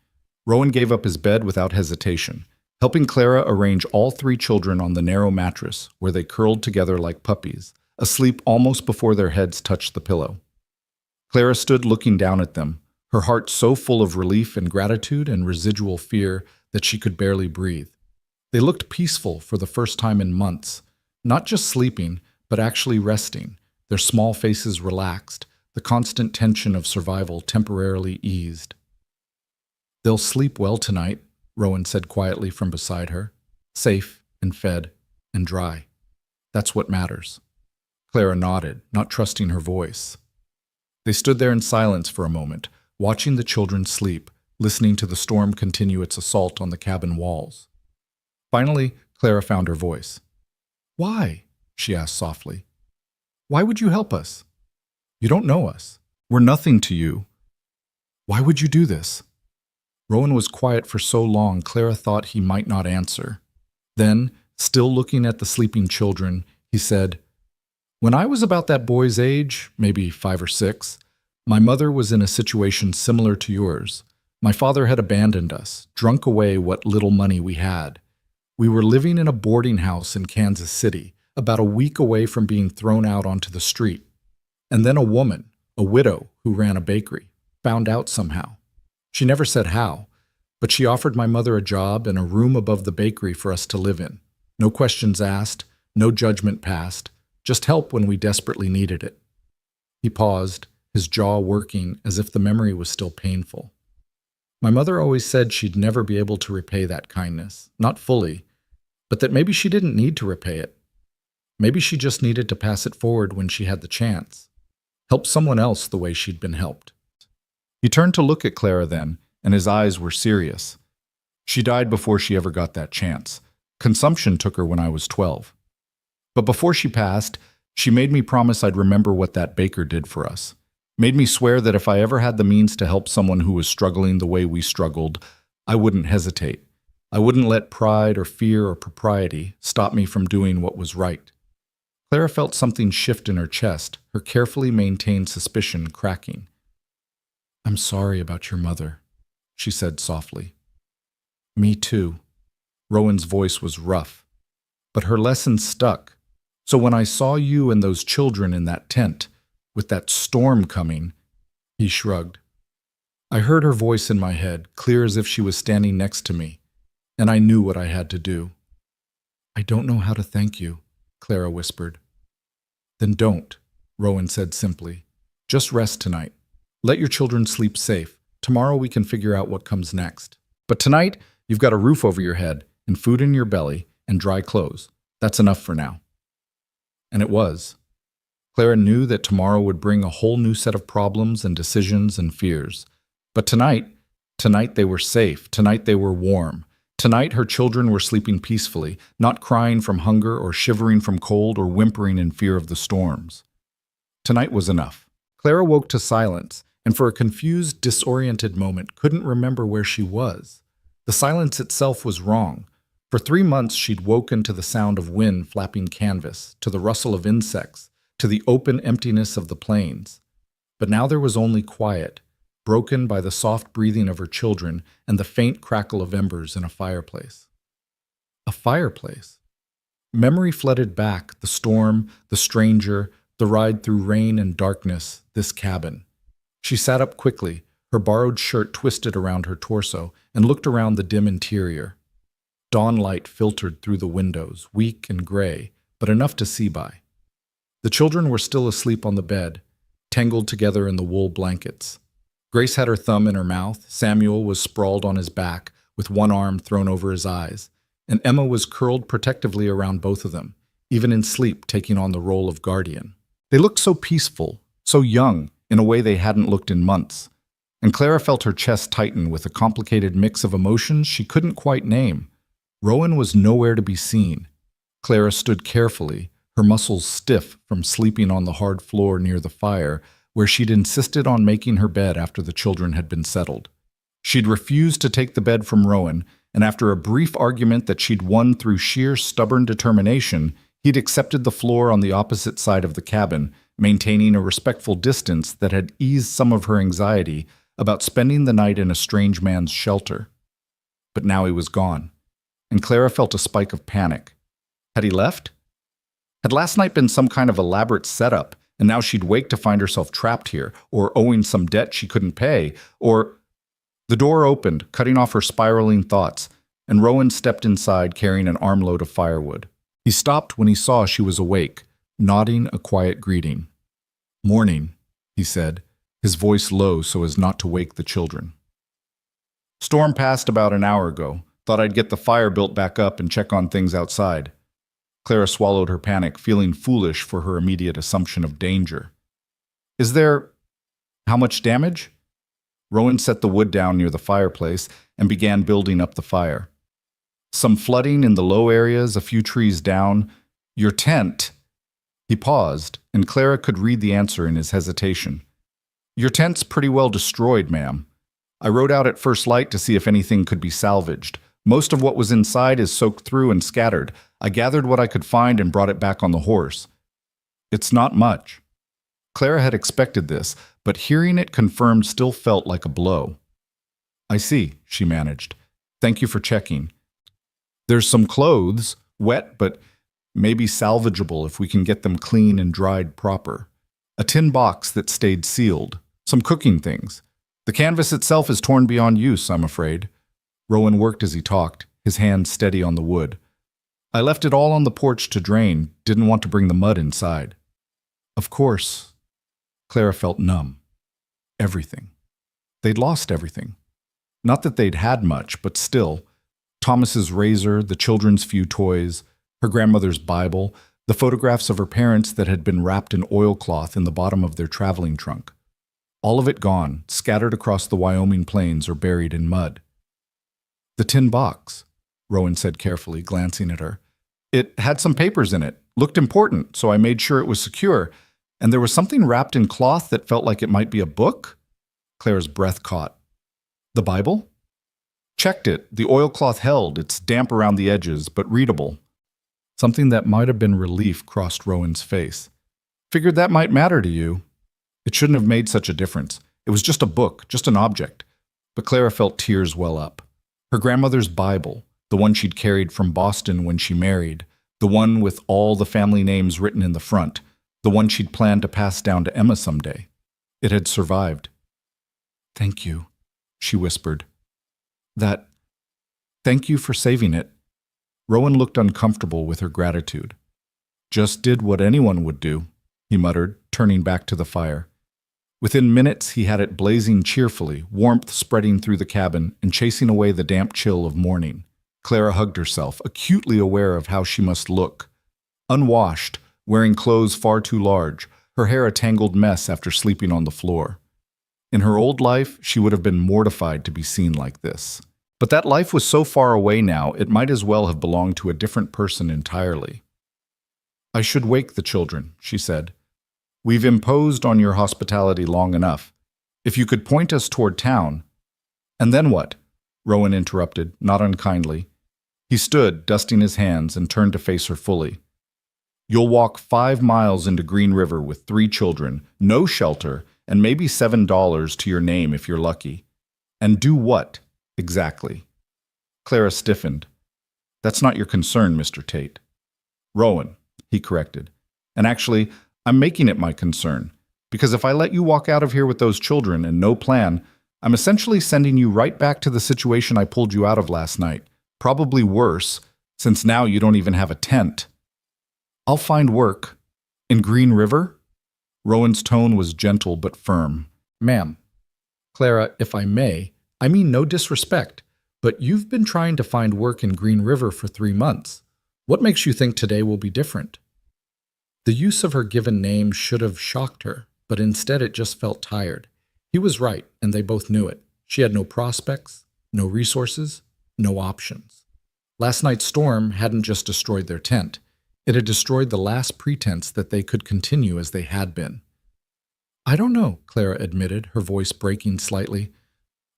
Rowan gave up his bed without hesitation, helping Clara arrange all 3 children on the narrow mattress, where they curled together like puppies, asleep almost before their heads touched the pillow. Clara stood looking down at them, her heart so full of relief and gratitude and residual fear that she could barely breathe. They looked peaceful for the first time in months, not just sleeping, but actually resting, their small faces relaxed, the constant tension of survival temporarily eased. "They'll sleep well tonight," Rowan said quietly from beside her. "Safe and fed and dry. That's what matters." Clara nodded, not trusting her voice. They stood there in silence for a moment, watching the children sleep, listening to the storm continue its assault on the cabin walls. Finally, Clara found her voice. "Why?" she asked softly. "Why would you help us? You don't know us. We're nothing to you. Why would you do this?" Rowan was quiet for so long Clara thought he might not answer. Then, still looking at the sleeping children, he said, "When I was about that boy's age, maybe 5 or 6, my mother was in a situation similar to yours. My father had abandoned us, drunk away what little money we had. We were living in a boarding house in Kansas City, about a week away from being thrown out onto the street. And then a woman, a widow who ran a bakery, found out somehow. She never said how, but she offered my mother a job and a room above the bakery for us to live in. No questions asked, no judgment passed, just help when we desperately needed it." He paused, his jaw working as if the memory was still painful. "My mother always said she'd never be able to repay that kindness, not fully, but that maybe she didn't need to repay it. Maybe she just needed to pass it forward when she had the chance. Help someone else the way she'd been helped." He turned to look at Clara then, and his eyes were serious. "She died before she ever got that chance. Consumption took her when I was 12. But before she passed, she made me promise I'd remember what that baker did for us. Made me swear that if I ever had the means to help someone who was struggling the way we struggled, I wouldn't hesitate. I wouldn't let pride or fear or propriety stop me from doing what was right." Clara felt something shift in her chest, her carefully maintained suspicion cracking. "I'm sorry about your mother," she said softly. "Me too." Rowan's voice was rough. "But her lesson stuck. So when I saw you and those children in that tent, with that storm coming," he shrugged. "I heard her voice in my head, clear as if she was standing next to me, and I knew what I had to do." "I don't know how to thank you," Clara whispered. "Then don't," Rowan said simply. "Just rest tonight. Let your children sleep safe. Tomorrow we can figure out what comes next. But tonight, you've got a roof over your head, and food in your belly, and dry clothes. That's enough for now." And it was. Clara knew that tomorrow would bring a whole new set of problems and decisions and fears. But tonight they were safe. Tonight they were warm. Tonight her children were sleeping peacefully, not crying from hunger or shivering from cold or whimpering in fear of the storms. Tonight was enough. Clara woke to silence, and for a confused, disoriented moment couldn't remember where she was. The The silence itself was wrong. For 3 months she'd woken to the sound of wind flapping canvas, to the rustle of insects, to the open emptiness of the plains. But now there was only quiet, broken by the soft breathing of her children and the faint crackle of embers in a fireplace. A fireplace. Memory flooded back, the storm, the stranger, the ride through rain and darkness, this cabin. She sat up quickly, her borrowed shirt twisted around her torso, and looked around the dim interior. Dawn light filtered through the windows, weak and gray, but enough to see by. The children were still asleep on the bed, tangled together in the wool blankets. Grace had her thumb in her mouth, Samuel was sprawled on his back, with one arm thrown over his eyes, and Emma was curled protectively around both of them, even in sleep taking on the role of guardian. They looked so peaceful, so young, in a way they hadn't looked in months, and Clara felt her chest tighten with a complicated mix of emotions she couldn't quite name. Rowan was nowhere to be seen. Clara stood carefully, her muscles stiff from sleeping on the hard floor near the fire, where she'd insisted on making her bed after the children had been settled. She'd refused to take the bed from Rowan, and after a brief argument that she'd won through sheer stubborn determination, he'd accepted the floor on the opposite side of the cabin, maintaining a respectful distance that had eased some of her anxiety about spending the night in a strange man's shelter. But now he was gone, and Clara felt a spike of panic. Had he left? Had last night been some kind of elaborate setup, and now she'd wake to find herself trapped here, or owing some debt she couldn't pay, or... The door opened, cutting off her spiraling thoughts, and Rowan stepped inside carrying an armload of firewood. He stopped when he saw she was awake, nodding a quiet greeting. "Morning," he said, his voice low so as not to wake the children. "Storm passed about an hour ago. Thought I'd get the fire built back up and check on things outside." Clara swallowed her panic, feeling foolish for her immediate assumption of danger. "Is there... how much damage?" Rowan set the wood down near the fireplace and began building up the fire. "Some flooding in the low areas, a few trees down. Your tent..." He paused, and Clara could read the answer in his hesitation. "Your tent's pretty well destroyed, ma'am. I rode out at first light to see if anything could be salvaged. Most of what was inside is soaked through and scattered. I gathered what I could find and brought it back on the horse. It's not much." Clara had expected this, but hearing it confirmed still felt like a blow. "I see," she managed. "Thank you for checking. There's some clothes, wet but maybe salvageable if we can get them clean and dried proper. A tin box that stayed sealed. Some cooking things. The canvas itself is torn beyond use, I'm afraid." Rowan worked as he talked, his hand steady on the wood. "I left it all on the porch to drain, didn't want to bring the mud inside." "Of course." Clara felt numb. Everything. They'd lost everything. Not that they'd had much, but still. Thomas's razor, the children's few toys, her grandmother's Bible, the photographs of her parents that had been wrapped in oilcloth in the bottom of their traveling trunk. All of it gone, scattered across the Wyoming plains or buried in mud. "The tin box," Rowan said carefully, glancing at her. "It had some papers in it. Looked important, so I made sure it was secure. And there was something wrapped in cloth that felt like it might be a book?" Clara's breath caught. "The Bible?" "Checked it. The oilcloth held. It's damp around the edges, but readable." Something that might have been relief crossed Rowan's face. "Figured that might matter to you." It shouldn't have made such a difference. It was just a book, just an object. But Clara felt tears well up. Her grandmother's Bible, the one she'd carried from Boston when she married, the one with all the family names written in the front, the one she'd planned to pass down to Emma someday. It had survived. "Thank you," she whispered. Thank you for saving it." Rowan looked uncomfortable with her gratitude. "Just did what anyone would do," he muttered, turning back to the fire. Within minutes he had it blazing cheerfully, warmth spreading through the cabin and chasing away the damp chill of morning. Clara hugged herself, acutely aware of how she must look. Unwashed, wearing clothes far too large, her hair a tangled mess after sleeping on the floor. In her old life, she would have been mortified to be seen like this. But that life was so far away now, it might as well have belonged to a different person entirely. "I should wake the children," she said. "We've imposed on your hospitality long enough. If you could point us toward town..." "And then what?" Rowan interrupted, not unkindly. He stood, dusting his hands, and turned to face her fully. You'll walk 5 miles into Green River with 3 children, no shelter, and maybe $7 to your name if you're lucky. And do what, exactly? Clara stiffened. That's not your concern, Mr. Tate. Rowan, he corrected. And actually, I'm making it my concern. Because if I let you walk out of here with those children and no plan, I'm essentially sending you right back to the situation I pulled you out of last night. Probably worse, since now you don't even have a tent. I'll find work. In Green River? Rowan's tone was gentle but firm. Ma'am. Clara, if I may, I mean no disrespect, but you've been trying to find work in Green River for 3 months. What makes you think today will be different? The use of her given name should have shocked her, but instead it just felt tired. He was right, and they both knew it. She had no prospects, no resources, no options. Last night's storm hadn't just destroyed their tent. It had destroyed the last pretense that they could continue as they had been. I don't know, Clara admitted, her voice breaking slightly.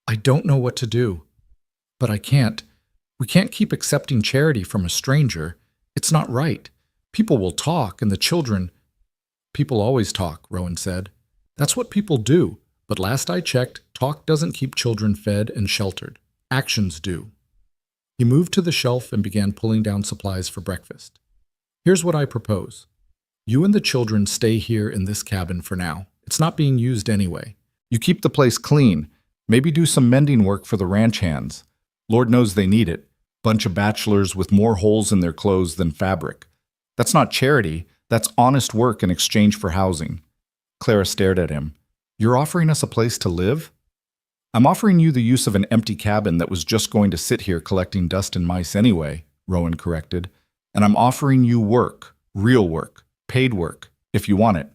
I don't know what to do. But I can't. We can't keep accepting charity from a stranger. It's not right. People will talk, and the children... People always talk, Rowan said. That's what people do. But last I checked, talk doesn't keep children fed and sheltered. Actions do. He moved to the shelf and began pulling down supplies for breakfast. Here's what I propose. You and the children stay here in this cabin for now. It's not being used anyway. You keep the place clean. Maybe do some mending work for the ranch hands. Lord knows they need it. Bunch of bachelors with more holes in their clothes than fabric. That's not charity. That's honest work in exchange for housing. Clara stared at him. You're offering us a place to live? I'm offering you the use of an empty cabin that was just going to sit here collecting dust and mice anyway, Rowan corrected. And I'm offering you work, real work, paid work, if you want it.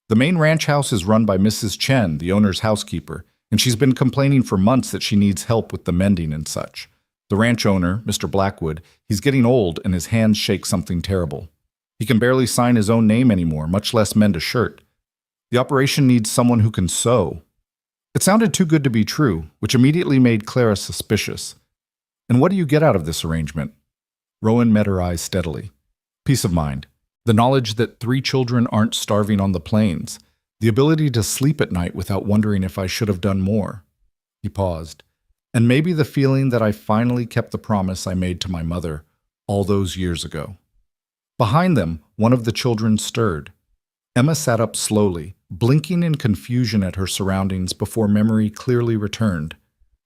The main ranch house is run by Mrs. Chen, the owner's housekeeper, and she's been complaining for months that she needs help with the mending and such. The ranch owner, Mr. Blackwood, he's getting old and his hands shake something terrible. He can barely sign his own name anymore, much less mend a shirt. The operation needs someone who can sew. It sounded too good to be true, which immediately made Clara suspicious. And what do you get out of this arrangement? Rowan met her eyes steadily. Peace of mind. The knowledge that 3 children aren't starving on the plains. The ability to sleep at night without wondering if I should have done more. He paused. And maybe the feeling that I finally kept the promise I made to my mother all those years ago. Behind them, one of the children stirred. Emma sat up slowly, blinking in confusion at her surroundings before memory clearly returned.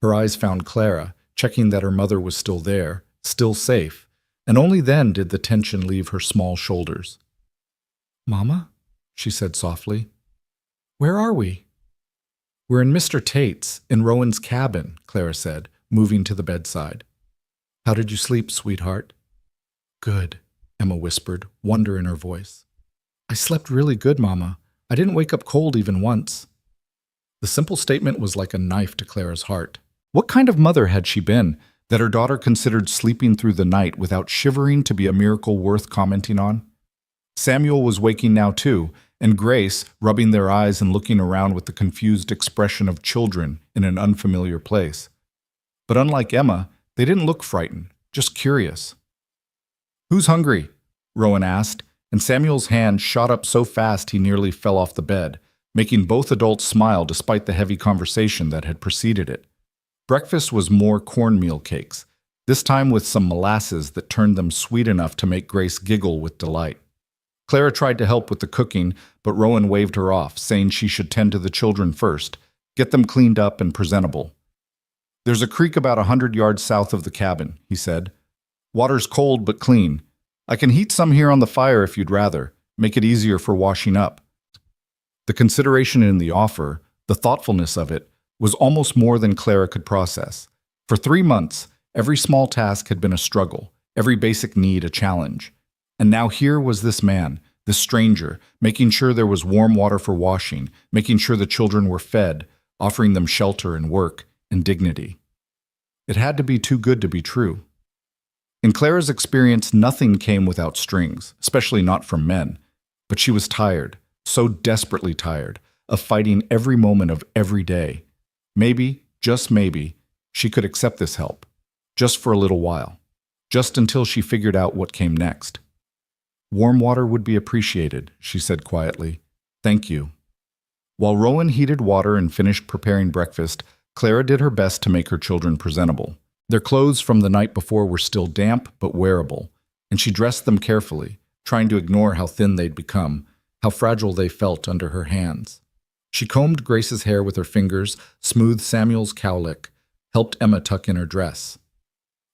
Her eyes found Clara, checking that her mother was still there, still safe, and only then did the tension leave her small shoulders. "Mama?" she said softly. "Where are we?" "We're in Mr. Tate's, in Rowan's cabin," Clara said, moving to the bedside. "How did you sleep, sweetheart?" "Good," Emma whispered, wonder in her voice. "I slept really good, Mama. I didn't wake up cold even once." The simple statement was like a knife to Clara's heart. What kind of mother had she been that her daughter considered sleeping through the night without shivering to be a miracle worth commenting on? Samuel was waking now too, and Grace, rubbing their eyes and looking around with the confused expression of children in an unfamiliar place. But unlike Emma, they didn't look frightened, just curious. "Who's hungry?" Rowan asked, and Samuel's hand shot up so fast he nearly fell off the bed, making both adults smile despite the heavy conversation that had preceded it. Breakfast was more cornmeal cakes, this time with some molasses that turned them sweet enough to make Grace giggle with delight. Clara tried to help with the cooking, but Rowan waved her off, saying she should tend to the children first, get them cleaned up and presentable. "There's a creek about 100 yards south of the cabin," he said. "Water's cold but clean. I can heat some here on the fire if you'd rather, make it easier for washing up." The consideration in the offer, the thoughtfulness of it, was almost more than Clara could process. For 3 months, every small task had been a struggle, every basic need a challenge. And now here was this man, this stranger, making sure there was warm water for washing, making sure the children were fed, offering them shelter and work and dignity. It had to be too good to be true. In Clara's experience, nothing came without strings, especially not from men. But she was tired, so desperately tired, of fighting every moment of every day. Maybe, just maybe, She could accept this help, just for a little while, just until she figured out what came next. Warm water would be appreciated, she said quietly. Thank you. While Rowan heated water and finished preparing breakfast, Clara did her best to make her children presentable. Their clothes from the night before were still damp but wearable, and she dressed them carefully, trying to ignore how thin they'd become, how fragile they felt under her hands. She combed Grace's hair with her fingers, smoothed Samuel's cowlick, helped Emma tuck in her dress.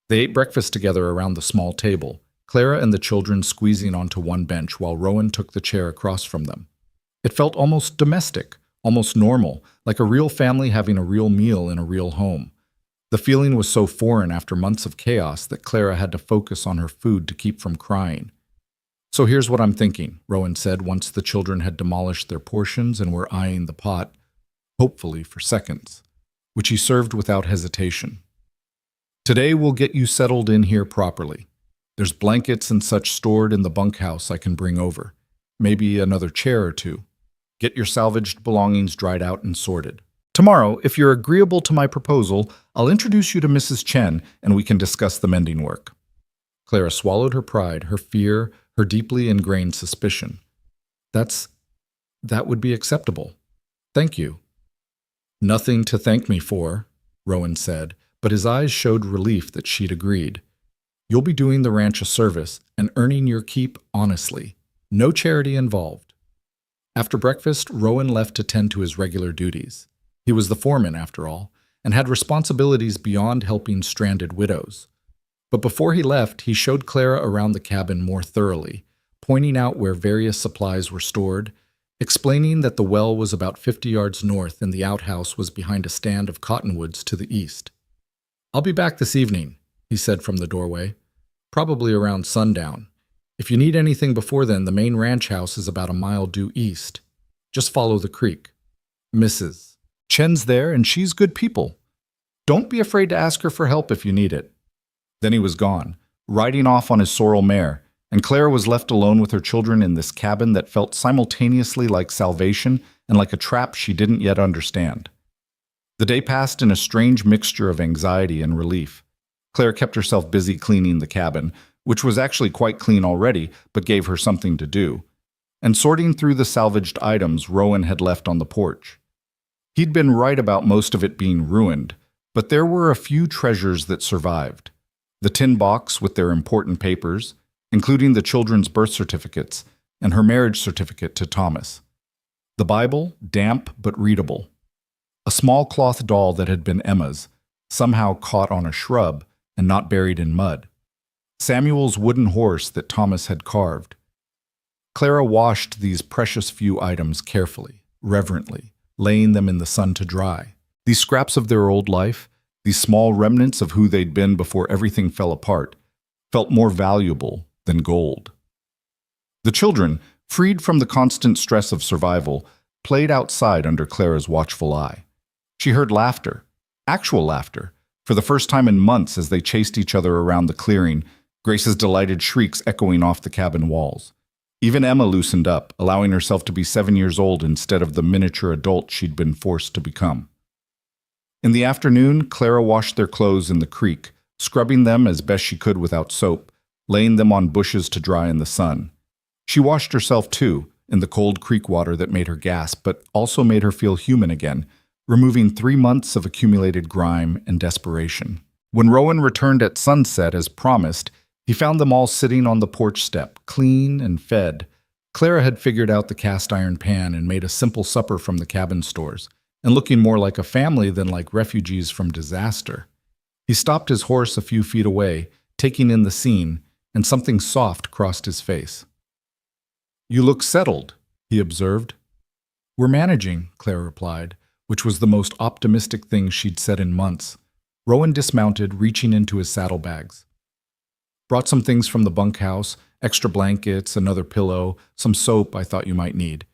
They ate breakfast together around the small table, Clara and the children squeezing onto one bench while Rowan took the chair across from them. It felt almost domestic, almost normal, like a real family having a real meal in a real home. The feeling was so foreign after months of chaos that Clara had to focus on her food to keep from crying. So here's what I'm thinking, Rowan said once the children had demolished their portions and were eyeing the pot, hopefully for seconds, which he served without hesitation. Today we'll get you settled in here properly. There's blankets and such stored in the bunkhouse I can bring over. Maybe another chair or two. Get your salvaged belongings dried out and sorted. Tomorrow, if you're agreeable to my proposal, I'll introduce you to Mrs. Chen and we can discuss the mending work. Clara swallowed her pride, her fear, her deeply ingrained suspicion. That would be acceptable. Thank you. Nothing to thank me for, Rowan said, but his eyes showed relief that she'd agreed. You'll be doing the ranch a service and earning your keep honestly. No charity involved. After breakfast, Rowan left to tend to his regular duties. He was the foreman, after all, and had responsibilities beyond helping stranded widows. But before he left, he showed Clara around the cabin more thoroughly, pointing out where various supplies were stored, explaining that the well was about 50 yards north and the outhouse was behind a stand of cottonwoods to the east. I'll be back this evening, he said from the doorway, probably around sundown. If you need anything before then, the main ranch house is about a mile due east. Just follow the creek. Mrs. Chen's there and she's good people. Don't be afraid to ask her for help if you need it. Then he was gone, riding off on his sorrel mare, and Clara was left alone with her children in this cabin that felt simultaneously like salvation and like a trap she didn't yet understand. The day passed in a strange mixture of anxiety and relief. Clara kept herself busy cleaning the cabin, which was actually quite clean already, but gave her something to do, and sorting through the salvaged items Rowan had left on the porch. He'd been right about most of it being ruined, but there were a few treasures that survived. The tin box with their important papers, including the children's birth certificates and her marriage certificate to Thomas. The Bible, damp but readable. A small cloth doll that had been Emma's, somehow caught on a shrub and not buried in mud. Samuel's wooden horse that Thomas had carved. Clara washed these precious few items carefully, reverently, laying them in the sun to dry. These scraps of their old life, these small remnants of who they'd been before everything fell apart, felt more valuable than gold. The children, freed from the constant stress of survival, played outside under Clara's watchful eye. She heard laughter, actual laughter, for the first time in months as they chased each other around the clearing, Grace's delighted shrieks echoing off the cabin walls. Even Emma loosened up, allowing herself to be 7 years old instead of the miniature adult she'd been forced to become. In the afternoon, Clara washed their clothes in the creek, scrubbing them as best she could without soap, laying them on bushes to dry in the sun. She washed herself too, in the cold creek water that made her gasp, but also made her feel human again, removing 3 months of accumulated grime and desperation. When Rowan returned at sunset as promised, he found them all sitting on the porch step, clean and fed. Clara had figured out the cast iron pan and made a simple supper from the cabin stores, and looking more like a family than like refugees from disaster. He stopped his horse a few feet away, taking in the scene, and something soft crossed his face. "You look settled," he observed. "We're managing," Clara replied, which was the most optimistic thing she'd said in months. Rowan dismounted, reaching into his saddlebags. "Brought some things from the bunkhouse, extra blankets, another pillow, some soap I thought you might need.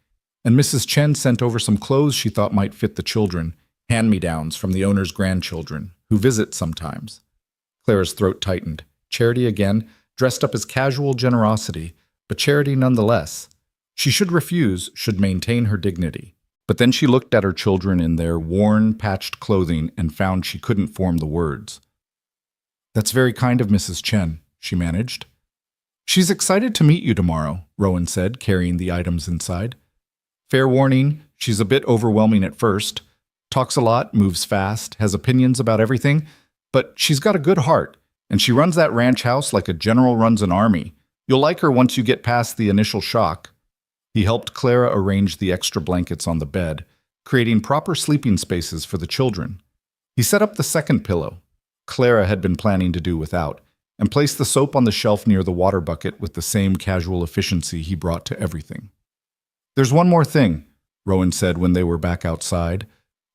And Mrs. Chen sent over some clothes she thought might fit the children, hand-me-downs from the owner's grandchildren, who visit sometimes." Clara's throat tightened. Charity again, dressed up as casual generosity, but charity nonetheless. She should refuse, should maintain her dignity. But then she looked at her children in their worn, patched clothing and found she couldn't form the words. "That's very kind of Mrs. Chen," she managed. "She's excited to meet you tomorrow," Rowan said, carrying the items inside. "Fair warning, she's a bit overwhelming at first. Talks a lot, moves fast, has opinions about everything, but she's got a good heart, and she runs that ranch house like a general runs an army. You'll like her once you get past the initial shock." He helped Clara arrange the extra blankets on the bed, creating proper sleeping spaces for the children. He set up the second pillow, Clara had been planning to do without, and placed the soap on the shelf near the water bucket with the same casual efficiency he brought to everything. "There's one more thing," Rowan said when they were back outside,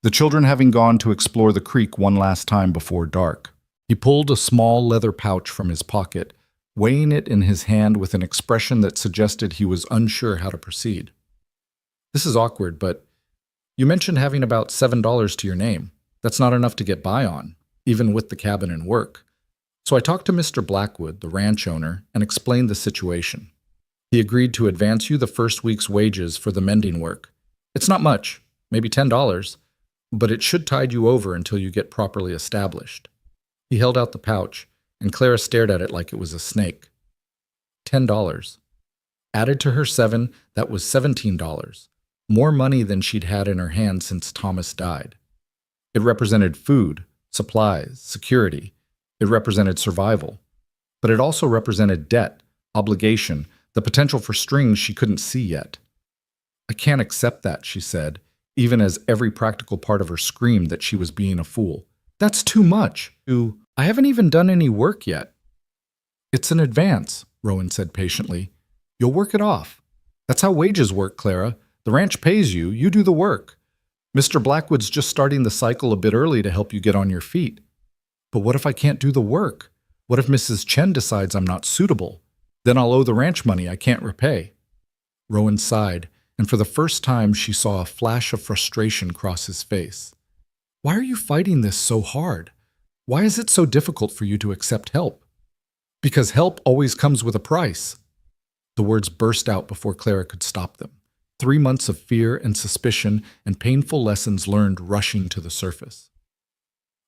the children having gone to explore the creek one last time before dark. He pulled a small leather pouch from his pocket, weighing it in his hand with an expression that suggested he was unsure how to proceed. "This is awkward, but you mentioned having about $7 to your name. That's not enough to get by on, even with the cabin and work. So I talked to Mr. Blackwood, the ranch owner, and explained the situation. He agreed to advance you the first week's wages for the mending work. It's not much, maybe $10, but it should tide you over until you get properly established." He held out the pouch, and Clara stared at it like it was a snake. $10. Added to her 7, that was $17. More money than she'd had in her hand since Thomas died. It represented food, supplies, security. It represented survival. But it also represented debt, obligation, the potential for strings she couldn't see yet. "I can't accept that," she said, even as every practical part of her screamed that she was being a fool. "That's too much. I haven't even done any work yet." "It's an advance," Rowan said patiently. "You'll work it off. That's how wages work, Clara. The ranch pays you, you do the work. Mr. Blackwood's just starting the cycle a bit early to help you get on your feet." "But what if I can't do the work? What if Mrs. Chen decides I'm not suitable? Then I'll owe the ranch money I can't repay." Rowan sighed, and for the first time she saw a flash of frustration cross his face. "Why are you fighting this so hard? Why is it so difficult for you to accept help?" "Because help always comes with a price." The words burst out before Clara could stop them. 3 months of fear and suspicion and painful lessons learned rushing to the surface.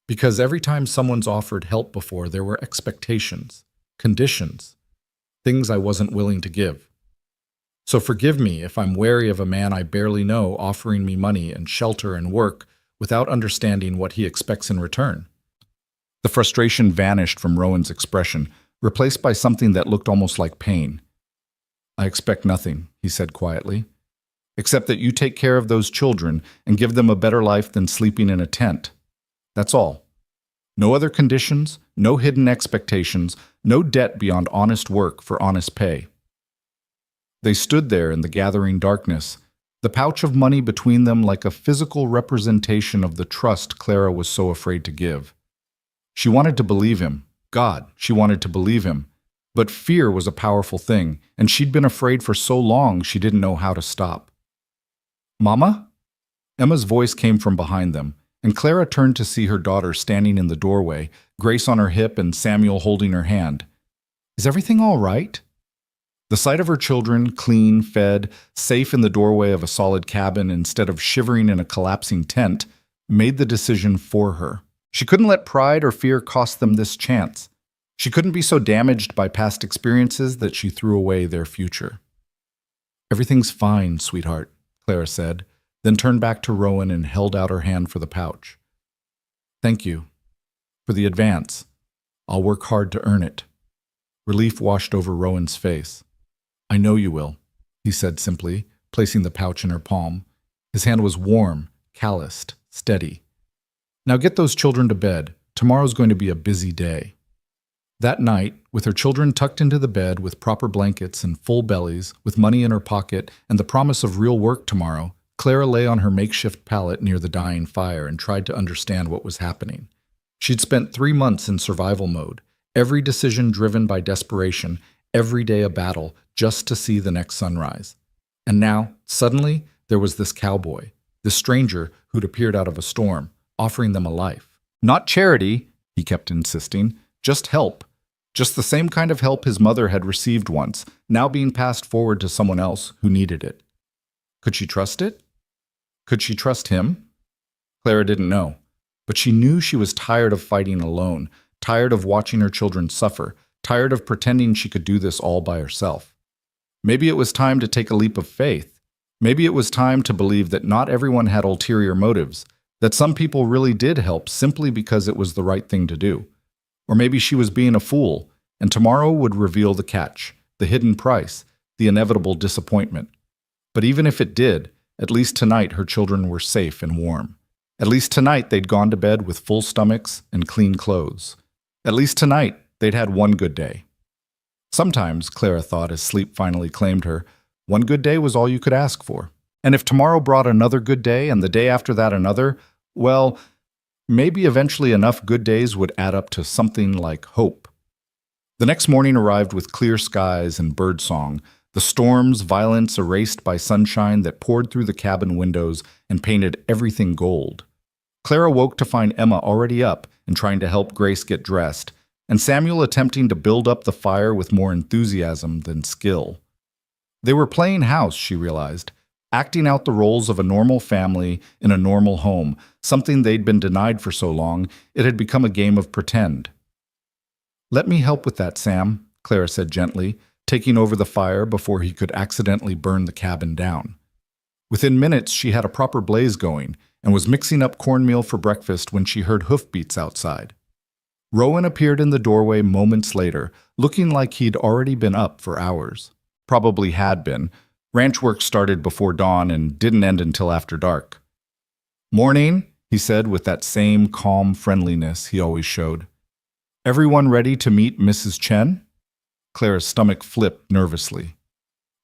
"Because every time someone's offered help before, there were expectations, conditions, things I wasn't willing to give. So forgive me if I'm wary of a man I barely know offering me money and shelter and work without understanding what he expects in return." The frustration vanished from Rowan's expression, replaced by something that looked almost like pain. "I expect nothing," he said quietly, "except that you take care of those children and give them a better life than sleeping in a tent. That's all. No other conditions, no hidden expectations, no debt beyond honest work for honest pay." They stood there in the gathering darkness, the pouch of money between them like a physical representation of the trust Clara was so afraid to give. She wanted to believe him. God, she wanted to believe him. But fear was a powerful thing, and she'd been afraid for so long she didn't know how to stop. "Mama?" Emma's voice came from behind them, and Clara turned to see her daughter standing in the doorway, Grace on her hip and Samuel holding her hand. "Is everything all right?" The sight of her children, clean, fed, safe in the doorway of a solid cabin instead of shivering in a collapsing tent, made the decision for her. She couldn't let pride or fear cost them this chance. She couldn't be so damaged by past experiences that she threw away their future. "Everything's fine, sweetheart," Clara said, then turned back to Rowan and held out her hand for the pouch. "Thank you. For the advance. I'll work hard to earn it." Relief washed over Rowan's face. "I know you will," he said simply, placing the pouch in her palm. His hand was warm, calloused, steady. "Now get those children to bed. Tomorrow's going to be a busy day." That night, with her children tucked into the bed with proper blankets and full bellies, with money in her pocket and the promise of real work tomorrow, Clara lay on her makeshift pallet near the dying fire and tried to understand what was happening. She'd spent 3 months in survival mode, every decision driven by desperation, every day a battle, just to see the next sunrise. And now, suddenly, there was this cowboy, this stranger who'd appeared out of a storm, offering them a life. Not charity, he kept insisting, just help. Just the same kind of help his mother had received once, now being passed forward to someone else who needed it. Could she trust it? Could she trust him? Clara didn't know, but she knew she was tired of fighting alone, tired of watching her children suffer, tired of pretending she could do this all by herself. Maybe it was time to take a leap of faith. Maybe it was time to believe that not everyone had ulterior motives, that some people really did help simply because it was the right thing to do. Or maybe she was being a fool, and tomorrow would reveal the catch, the hidden price, the inevitable disappointment. But even if it did, at least tonight her children were safe and warm. At least tonight they'd gone to bed with full stomachs and clean clothes. At least tonight they'd had one good day. Sometimes, Clara thought as sleep finally claimed her, one good day was all you could ask for. And if tomorrow brought another good day and the day after that another, well, maybe eventually enough good days would add up to something like hope. The next morning arrived with clear skies and birdsong, the storm's violence erased by sunshine that poured through the cabin windows and painted everything gold. Clara woke to find Emma already up and trying to help Grace get dressed, and Samuel attempting to build up the fire with more enthusiasm than skill. They were playing house, she realized, acting out the roles of a normal family in a normal home, something they'd been denied for so long it had become a game of pretend. "Let me help with that, Sam," Clara said gently, taking over the fire before he could accidentally burn the cabin down. Within minutes, she had a proper blaze going and was mixing up cornmeal for breakfast when she heard hoofbeats outside. Rowan appeared in the doorway moments later, looking like he'd already been up for hours. Probably had been. Ranch work started before dawn and didn't end until after dark. "Morning," he said with that same calm friendliness he always showed. "Everyone ready to meet Mrs. Chen?" Clara's stomach flipped nervously.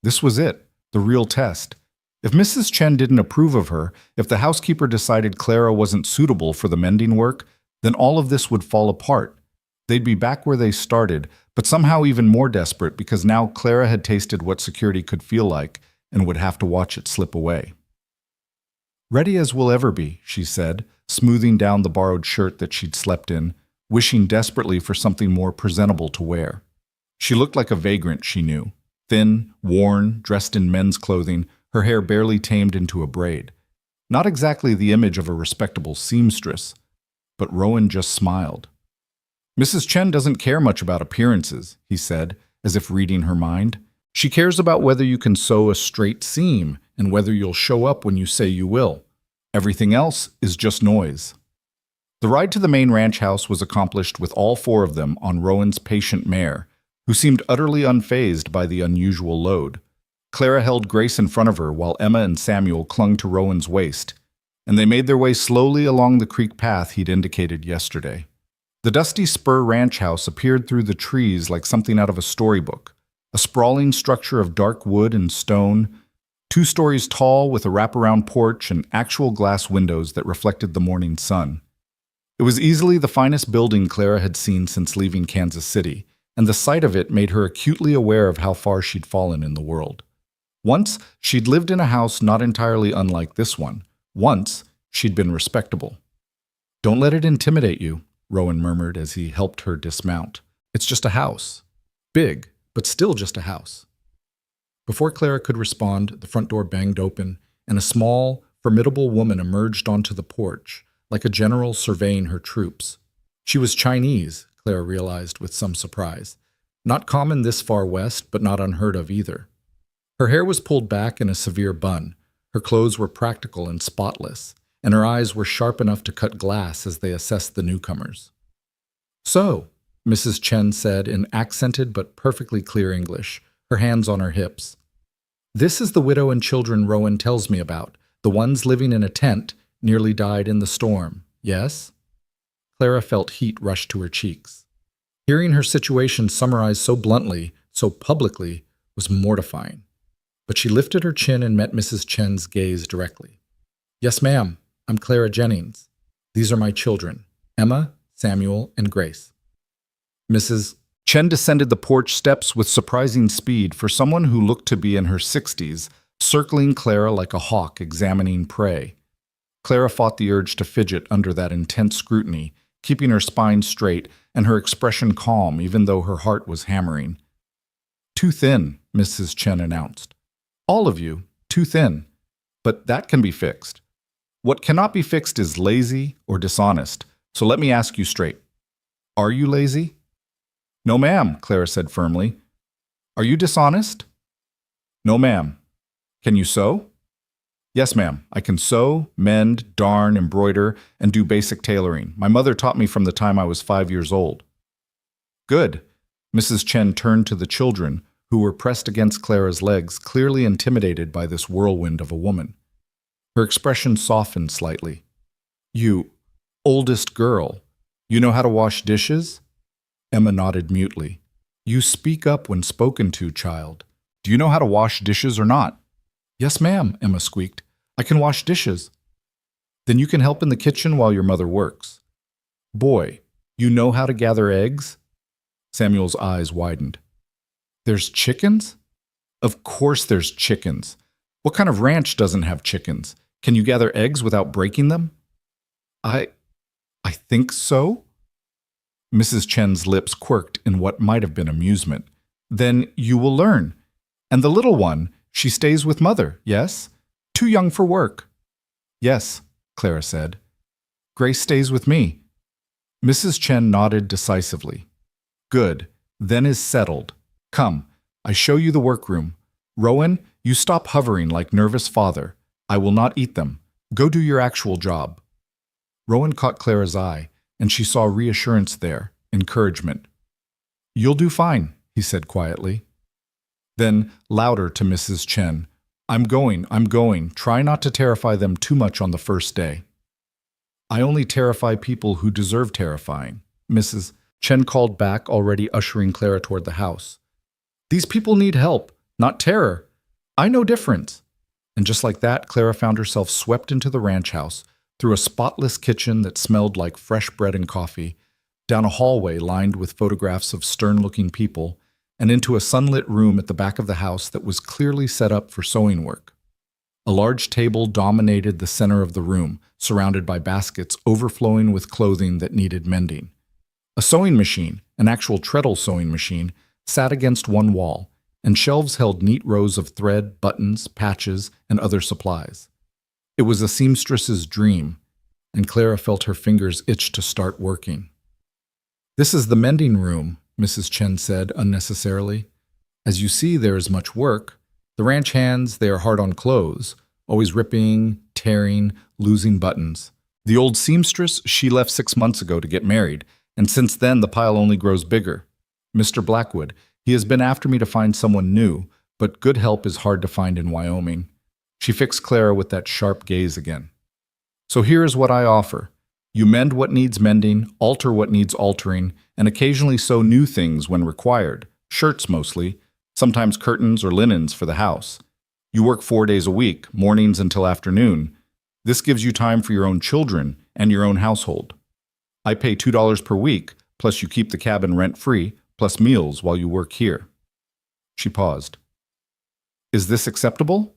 This was it, the real test. If Mrs. Chen didn't approve of her, if the housekeeper decided Clara wasn't suitable for the mending work, then all of this would fall apart. They'd be back where they started, but somehow even more desperate because now Clara had tasted what security could feel like and would have to watch it slip away. "Ready as we'll ever be," she said, smoothing down the borrowed shirt that she'd slept in, wishing desperately for something more presentable to wear. She looked like a vagrant, she knew. Thin, worn, dressed in men's clothing, her hair barely tamed into a braid. Not exactly the image of a respectable seamstress. But Rowan just smiled. "Mrs. Chen doesn't care much about appearances," he said, as if reading her mind. "She cares about whether you can sew a straight seam and whether you'll show up when you say you will. Everything else is just noise." The ride to the main ranch house was accomplished with all four of them on Rowan's patient mare, who seemed utterly unfazed by the unusual load. Clara held Grace in front of her while Emma and Samuel clung to Rowan's waist, and they made their way slowly along the creek path he'd indicated yesterday. The dusty spur ranch house appeared through the trees like something out of a storybook, a sprawling structure of dark wood and stone, 2 stories tall with a wraparound porch and actual glass windows that reflected the morning sun. It was easily the finest building Clara had seen since leaving Kansas City, and the sight of it made her acutely aware of how far she'd fallen in the world. Once, she'd lived in a house not entirely unlike this one. Once, she'd been respectable. "Don't let it intimidate you," Rowan murmured as he helped her dismount. "It's just a house. Big, but still just a house." Before Clara could respond, the front door banged open, and a small, formidable woman emerged onto the porch, like a general surveying her troops. She was Chinese, Clara realized with some surprise. Not common this far west, but not unheard of either. Her hair was pulled back in a severe bun. Her clothes were practical and spotless, and her eyes were sharp enough to cut glass as they assessed the newcomers. "So," Mrs. Chen said in accented but perfectly clear English, her hands on her hips. "This is the widow and children Rowan tells me about, the ones living in a tent, nearly died in the storm, yes?" Clara felt heat rush to her cheeks. Hearing her situation summarized so bluntly, so publicly, was mortifying. But she lifted her chin and met Mrs. Chen's gaze directly. "Yes, ma'am. I'm Clara Jennings. These are my children, Emma, Samuel, and Grace." Mrs. Chen descended the porch steps with surprising speed for someone who looked to be in her 60s, circling Clara like a hawk examining prey. Clara fought the urge to fidget under that intense scrutiny, keeping her spine straight and her expression calm even though her heart was hammering. "Too thin," Mrs. Chen announced. "All of you, too thin. But that can be fixed. What cannot be fixed is lazy or dishonest. So let me ask you straight. Are you lazy? No, ma'am, Clara said firmly. Are you dishonest? No, ma'am. Can you sew? Yes, ma'am. I can sew, mend, darn, embroider, and do basic tailoring. My mother taught me from the time I was 5 years old. Good. Mrs. Chen turned to the children, who were pressed against Clara's legs, clearly intimidated by this whirlwind of a woman. Her expression softened slightly. You, oldest girl, you know how to wash dishes? Emma nodded mutely. You speak up when spoken to, child. Do you know how to wash dishes or not? Yes, ma'am, Emma squeaked. I can wash dishes. Then you can help in the kitchen while your mother works. Boy, you know how to gather eggs? Samuel's eyes widened. There's chickens? Of course there's chickens. What kind of ranch doesn't have chickens? Can you gather eggs without breaking them? I think so. Mrs. Chen's lips quirked in what might have been amusement. Then you will learn. And the little one, she stays with mother, yes? Too young for work. Yes, Clara said. Grace stays with me. Mrs. Chen nodded decisively. Good, then is settled. Come, I show you the workroom. Rowan, you stop hovering like nervous father. I will not eat them. Go do your actual job. Rowan caught Clara's eye, and she saw reassurance there, encouragement. You'll do fine, he said quietly. Then, louder to Mrs. Chen, I'm going. Try not to terrify them too much on the first day. I only terrify people who deserve terrifying, Mrs. Chen called back, already ushering Clara toward the house. These people need help, not terror. I know difference. And just like that, Clara found herself swept into the ranch house, through a spotless kitchen that smelled like fresh bread and coffee, down a hallway lined with photographs of stern-looking people, and into a sunlit room at the back of the house that was clearly set up for sewing work. A large table dominated the center of the room, surrounded by baskets overflowing with clothing that needed mending. A sewing machine, an actual treadle sewing machine, sat against one wall, and shelves held neat rows of thread, buttons, patches, and other supplies. It was a seamstress's dream, and Clara felt her fingers itch to start working. This is the mending room, Mrs. Chen said unnecessarily. As you see, there is much work. The ranch hands, they are hard on clothes, always ripping, tearing, losing buttons. The old seamstress, she left 6 months ago to get married, and since then the pile only grows bigger. Mr. Blackwood, he has been after me to find someone new, but good help is hard to find in Wyoming. She fixed Clara with that sharp gaze again. So here is what I offer. You mend what needs mending, alter what needs altering, and occasionally sew new things when required, shirts mostly, sometimes curtains or linens for the house. You work 4 days a week, mornings until afternoon. This gives you time for your own children and your own household. I pay $2 per week, plus you keep the cabin rent-free, plus meals while you work here. She paused. Is this acceptable?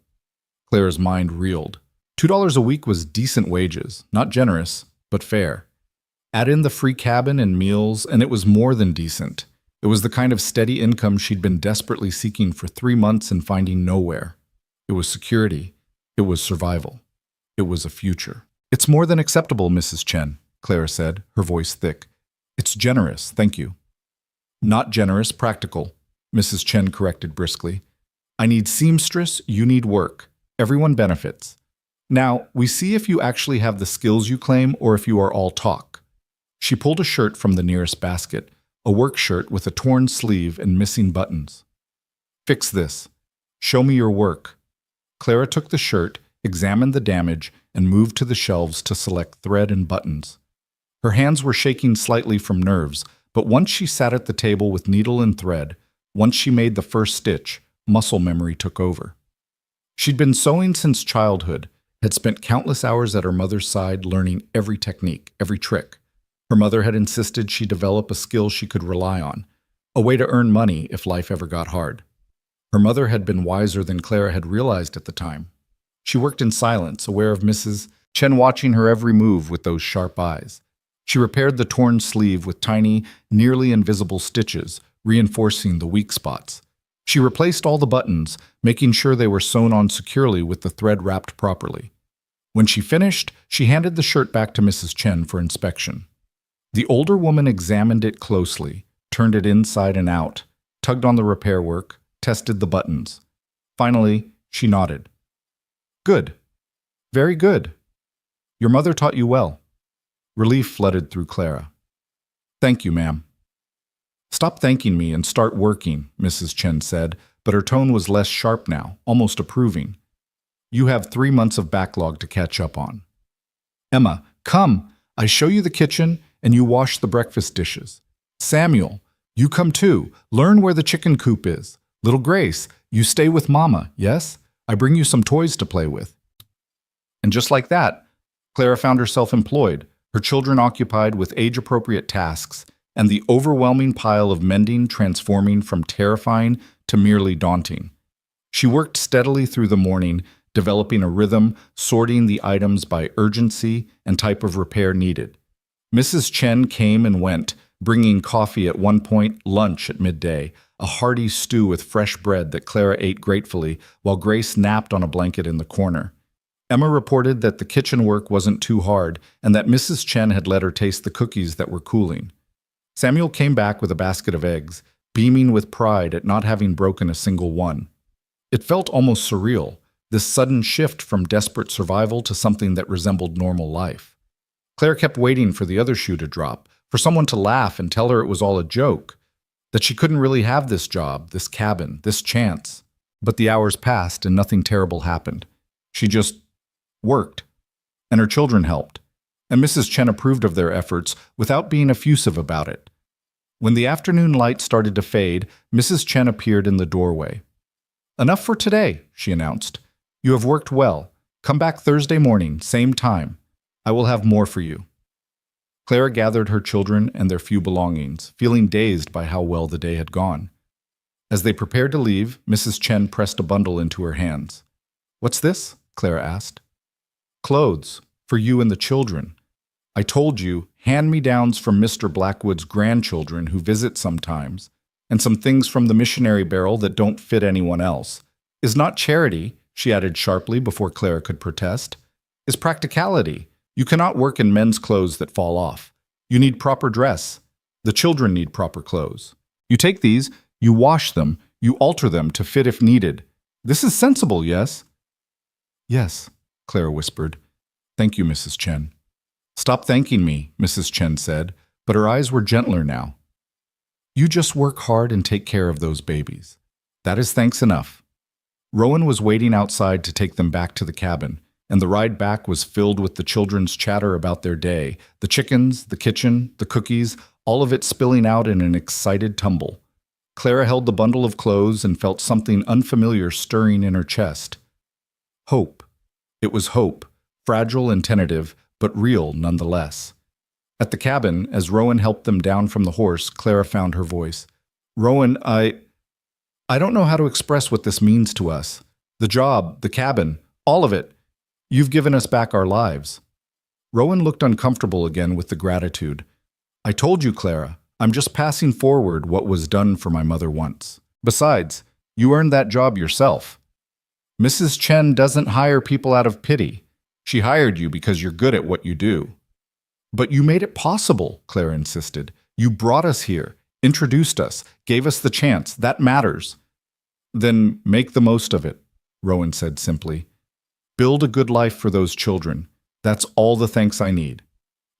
Clara's mind reeled. $2 a week was decent wages, not generous, but fair. Add in the free cabin and meals, and it was more than decent. It was the kind of steady income she'd been desperately seeking for 3 months and finding nowhere. It was security. It was survival. It was a future. It's more than acceptable, Mrs. Chen, Clara said, her voice thick. It's generous, thank you. Not generous, practical, Mrs. Chen corrected briskly. I need seamstress, you need work. Everyone benefits. Now, we see if you actually have the skills you claim or if you are all talk. She pulled a shirt from the nearest basket, a work shirt with a torn sleeve and missing buttons. Fix this. Show me your work. Clara took the shirt, examined the damage, and moved to the shelves to select thread and buttons. Her hands were shaking slightly from nerves, but once she sat at the table with needle and thread, once she made the first stitch, muscle memory took over. She'd been sewing since childhood, had spent countless hours at her mother's side learning every technique, every trick. Her mother had insisted she develop a skill she could rely on, a way to earn money if life ever got hard. Her mother had been wiser than Clara had realized at the time. She worked in silence, aware of Mrs. Chen watching her every move with those sharp eyes. She repaired the torn sleeve with tiny, nearly invisible stitches, reinforcing the weak spots. She replaced all the buttons, making sure they were sewn on securely with the thread wrapped properly. When she finished, she handed the shirt back to Mrs. Chen for inspection. The older woman examined it closely, turned it inside and out, tugged on the repair work, tested the buttons. Finally, she nodded. Good. Very good. Your mother taught you well. Relief flooded through Clara. Thank you, ma'am. Stop thanking me and start working, Mrs. Chen said, but her tone was less sharp now, almost approving. You have 3 months of backlog to catch up on. Emma, come. I show you the kitchen and you wash the breakfast dishes. Samuel, you come too. Learn where the chicken coop is. Little Grace, you stay with Mama, yes? I bring you some toys to play with. And just like that, Clara found herself employed, her children occupied with age-appropriate tasks, and the overwhelming pile of mending transforming from terrifying to merely daunting. She worked steadily through the morning, developing a rhythm, sorting the items by urgency and type of repair needed. Mrs. Chen came and went, bringing coffee at one point, lunch at midday, a hearty stew with fresh bread that Clara ate gratefully while Grace napped on a blanket in the corner. Emma reported that the kitchen work wasn't too hard and that Mrs. Chen had let her taste the cookies that were cooling. Samuel came back with a basket of eggs, beaming with pride at not having broken a single one. It felt almost surreal, this sudden shift from desperate survival to something that resembled normal life. Claire kept waiting for the other shoe to drop, for someone to laugh and tell her it was all a joke, that she couldn't really have this job, this cabin, this chance. But the hours passed and nothing terrible happened. She just worked, and her children helped, and Mrs. Chen approved of their efforts without being effusive about it. When the afternoon light started to fade, Mrs. Chen appeared in the doorway. Enough for today, she announced. You have worked well. Come back Thursday morning, same time. I will have more for you. Clara gathered her children and their few belongings, feeling dazed by how well the day had gone. As they prepared to leave, Mrs. Chen pressed a bundle into her hands. What's this? Clara asked. Clothes, for you and the children. I told you, hand-me-downs from Mr. Blackwood's grandchildren who visit sometimes, and some things from the missionary barrel that don't fit anyone else. Is not charity, she added sharply before Clara could protest, is practicality. You cannot work in men's clothes that fall off. You need proper dress. The children need proper clothes. You take these, you wash them, you alter them to fit if needed. This is sensible, yes? Yes, Clara whispered. Thank you, Mrs. Chen. Stop thanking me, Mrs. Chen said, but her eyes were gentler now. You just work hard and take care of those babies. That is thanks enough. Rowan was waiting outside to take them back to the cabin, and the ride back was filled with the children's chatter about their day, the chickens, the kitchen, the cookies, all of it spilling out in an excited tumble. Clara held the bundle of clothes and felt something unfamiliar stirring in her chest. Hope. It was hope, fragile and tentative, but real nonetheless. At the cabin, as Rowan helped them down from the horse, Clara found her voice. Rowan, I don't know how to express what this means to us. The job, the cabin, all of it. You've given us back our lives. Rowan looked uncomfortable again with the gratitude. I told you, Clara, I'm just passing forward what was done for my mother once. Besides, you earned that job yourself. Mrs. Chen doesn't hire people out of pity. She hired you because you're good at what you do. But you made it possible, Clara insisted. You brought us here, introduced us, gave us the chance. That matters. Then make the most of it, Rowan said simply. Build a good life for those children. That's all the thanks I need.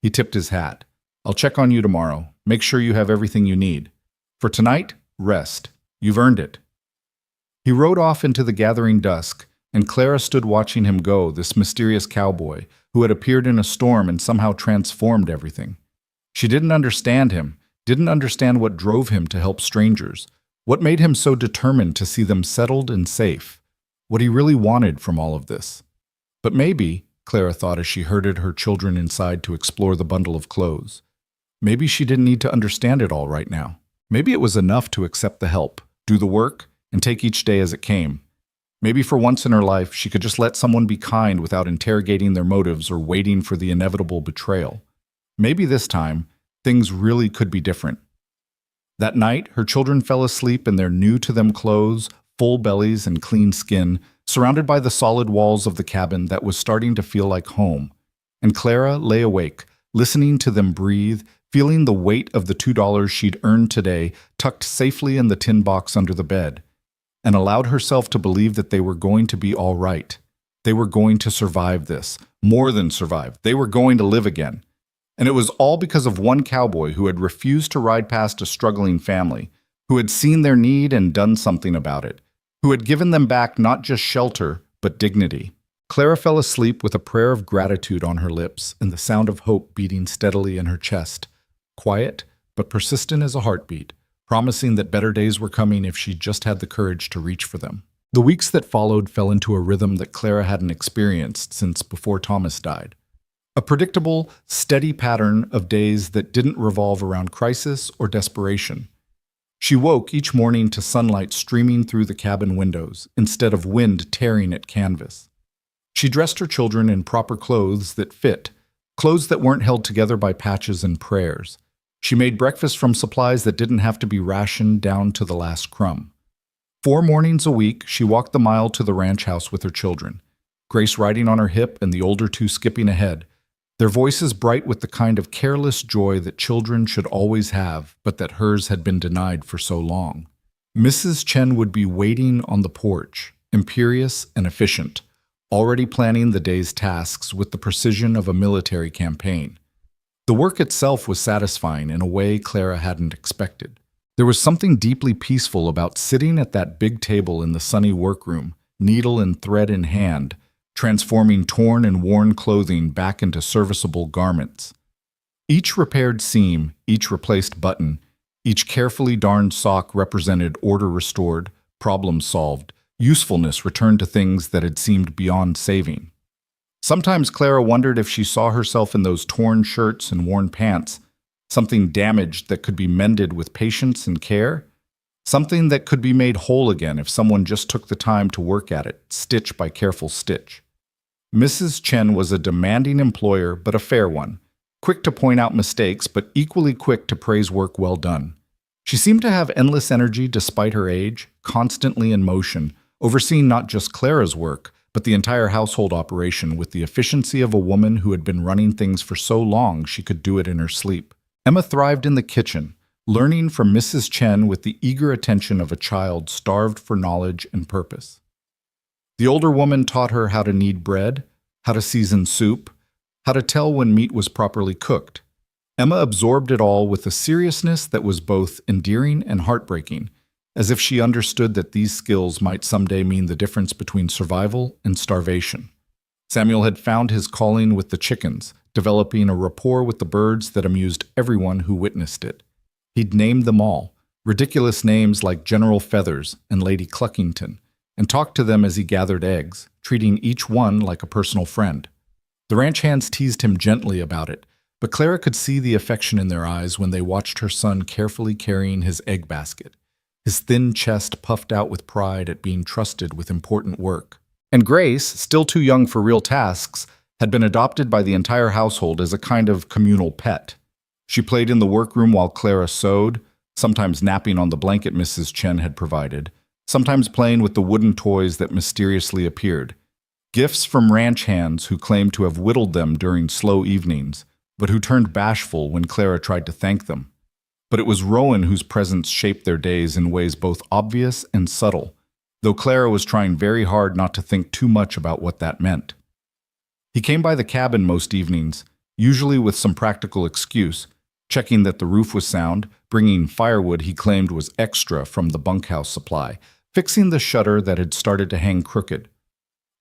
He tipped his hat. I'll check on you tomorrow. Make sure you have everything you need. For tonight, rest. You've earned it. He rode off into the gathering dusk, and Clara stood watching him go, this mysterious cowboy who had appeared in a storm and somehow transformed everything. She didn't understand him, didn't understand what drove him to help strangers, what made him so determined to see them settled and safe, what he really wanted from all of this. But maybe, Clara thought as she herded her children inside to explore the bundle of clothes, maybe she didn't need to understand it all right now. Maybe it was enough to accept the help, do the work, and take each day as it came. Maybe for once in her life, she could just let someone be kind without interrogating their motives or waiting for the inevitable betrayal. Maybe this time, things really could be different. That night, her children fell asleep in their new-to-them clothes, full bellies and clean skin, surrounded by the solid walls of the cabin that was starting to feel like home. And Clara lay awake, listening to them breathe, feeling the weight of the $2 she'd earned today tucked safely in the tin box under the bed, and allowed herself to believe that they were going to be all right. They were going to survive this. More than survive. They were going to live again. And it was all because of one cowboy who had refused to ride past a struggling family, who had seen their need and done something about it, who had given them back not just shelter, but dignity. Clara fell asleep with a prayer of gratitude on her lips and the sound of hope beating steadily in her chest, quiet but persistent as a heartbeat, promising that better days were coming if she just had the courage to reach for them. The weeks that followed fell into a rhythm that Clara hadn't experienced since before Thomas died. A predictable, steady pattern of days that didn't revolve around crisis or desperation. She woke each morning to sunlight streaming through the cabin windows instead of wind tearing at canvas. She dressed her children in proper clothes that fit, clothes that weren't held together by patches and prayers. She made breakfast from supplies that didn't have to be rationed down to the last crumb. 4 mornings a week, she walked the mile to the ranch house with her children, Grace riding on her hip and the older two skipping ahead, their voices bright with the kind of careless joy that children should always have, but that hers had been denied for so long. Mrs. Chen would be waiting on the porch, imperious and efficient, already planning the day's tasks with the precision of a military campaign. The work itself was satisfying in a way Clara hadn't expected. There was something deeply peaceful about sitting at that big table in the sunny workroom, needle and thread in hand, transforming torn and worn clothing back into serviceable garments. Each repaired seam, each replaced button, each carefully darned sock represented order restored, problem solved, usefulness returned to things that had seemed beyond saving. Sometimes Clara wondered if she saw herself in those torn shirts and worn pants, something damaged that could be mended with patience and care, something that could be made whole again if someone just took the time to work at it, stitch by careful stitch. Mrs. Chen was a demanding employer, but a fair one, quick to point out mistakes, but equally quick to praise work well done. She seemed to have endless energy despite her age, constantly in motion, overseeing not just Clara's work, but the entire household operation with the efficiency of a woman who had been running things for so long she could do it in her sleep. Emma thrived in the kitchen, learning from Mrs. Chen with the eager attention of a child starved for knowledge and purpose. The older woman taught her how to knead bread, how to season soup, how to tell when meat was properly cooked. Emma absorbed it all with a seriousness that was both endearing and heartbreaking, as if she understood that these skills might someday mean the difference between survival and starvation. Samuel had found his calling with the chickens, developing a rapport with the birds that amused everyone who witnessed it. He'd named them all, ridiculous names like General Feathers and Lady Cluckington, and talked to them as he gathered eggs, treating each one like a personal friend. The ranch hands teased him gently about it, but Clara could see the affection in their eyes when they watched her son carefully carrying his egg basket, his thin chest puffed out with pride at being trusted with important work. And Grace, still too young for real tasks, had been adopted by the entire household as a kind of communal pet. She played in the workroom while Clara sewed, sometimes napping on the blanket Mrs. Chen had provided, sometimes playing with the wooden toys that mysteriously appeared. Gifts from ranch hands who claimed to have whittled them during slow evenings, but who turned bashful when Clara tried to thank them. But it was Rowan whose presence shaped their days in ways both obvious and subtle, though Clara was trying very hard not to think too much about what that meant. He came by the cabin most evenings, usually with some practical excuse, checking that the roof was sound, bringing firewood he claimed was extra from the bunkhouse supply, fixing the shutter that had started to hang crooked.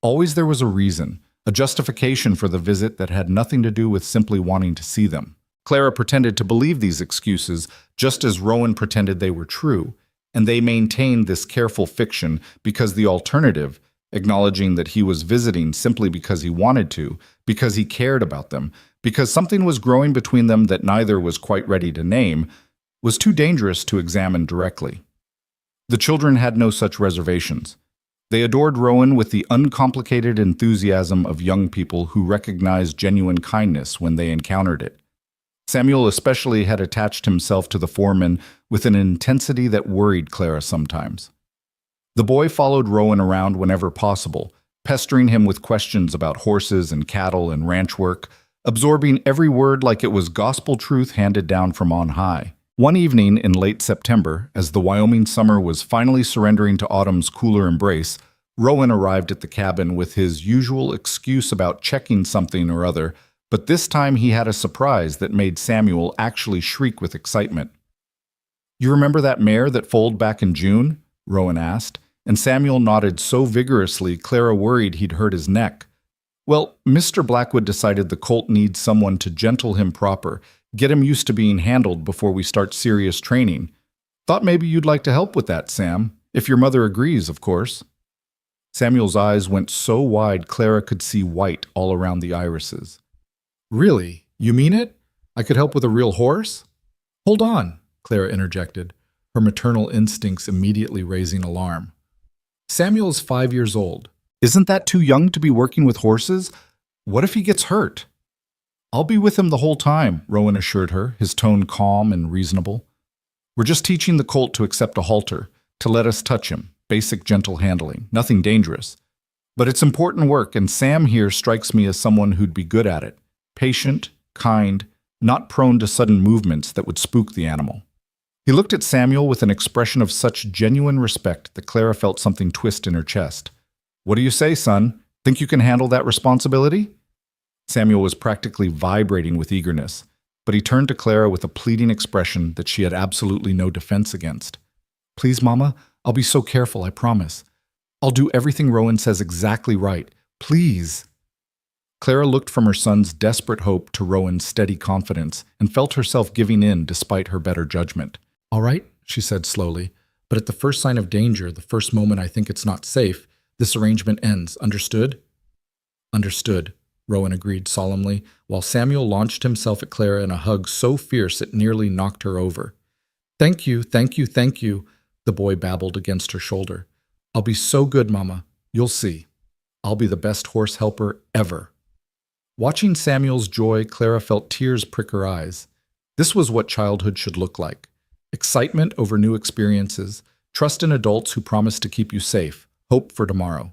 Always there was a reason, a justification for the visit that had nothing to do with simply wanting to see them. Clara pretended to believe these excuses, just as Rowan pretended they were true, and they maintained this careful fiction because the alternative, acknowledging that he was visiting simply because he wanted to, because he cared about them, because something was growing between them that neither was quite ready to name, was too dangerous to examine directly. The children had no such reservations. They adored Rowan with the uncomplicated enthusiasm of young people who recognize genuine kindness when they encountered it. Samuel especially had attached himself to the foreman with an intensity that worried Clara sometimes. The boy followed Rowan around whenever possible, pestering him with questions about horses and cattle and ranch work, absorbing every word like it was gospel truth handed down from on high. One evening in late September, as the Wyoming summer was finally surrendering to autumn's cooler embrace, Rowan arrived at the cabin with his usual excuse about checking something or other, but this time he had a surprise that made Samuel actually shriek with excitement. "You remember that mare that foaled back in June?" Rowan asked, and Samuel nodded so vigorously Clara worried he'd hurt his neck. "Well, Mr. Blackwood decided the colt needs someone to gentle him proper, get him used to being handled before we start serious training. Thought maybe you'd like to help with that, Sam, if your mother agrees, of course." Samuel's eyes went so wide Clara could see white all around the irises. "Really? You mean it? I could help with a real horse?" "Hold on," Clara interjected, her maternal instincts immediately raising alarm. "Samuel's 5 years old. Isn't that too young to be working with horses? What if he gets hurt?" "I'll be with him the whole time," Rowan assured her, his tone calm and reasonable. "We're just teaching the colt to accept a halter, to let us touch him, basic gentle handling, nothing dangerous. But it's important work, and Sam here strikes me as someone who'd be good at it. Patient, kind, not prone to sudden movements that would spook the animal." He looked at Samuel with an expression of such genuine respect that Clara felt something twist in her chest. "What do you say, son? Think you can handle that responsibility?" Samuel was practically vibrating with eagerness, but he turned to Clara with a pleading expression that she had absolutely no defense against. "Please, Mama, I'll be so careful, I promise. I'll do everything Rowan says exactly right. Please." Clara looked from her son's desperate hope to Rowan's steady confidence and felt herself giving in despite her better judgment. "All right," she said slowly, "but at the first sign of danger, the first moment I think it's not safe, this arrangement ends. Understood?" "Understood," Rowan agreed solemnly, while Samuel launched himself at Clara in a hug so fierce it nearly knocked her over. "Thank you, thank you, thank you," the boy babbled against her shoulder. "I'll be so good, Mama. You'll see. I'll be the best horse helper ever." Watching Samuel's joy, Clara felt tears prick her eyes. This was what childhood should look like. Excitement over new experiences, trust in adults who promise to keep you safe, hope for tomorrow.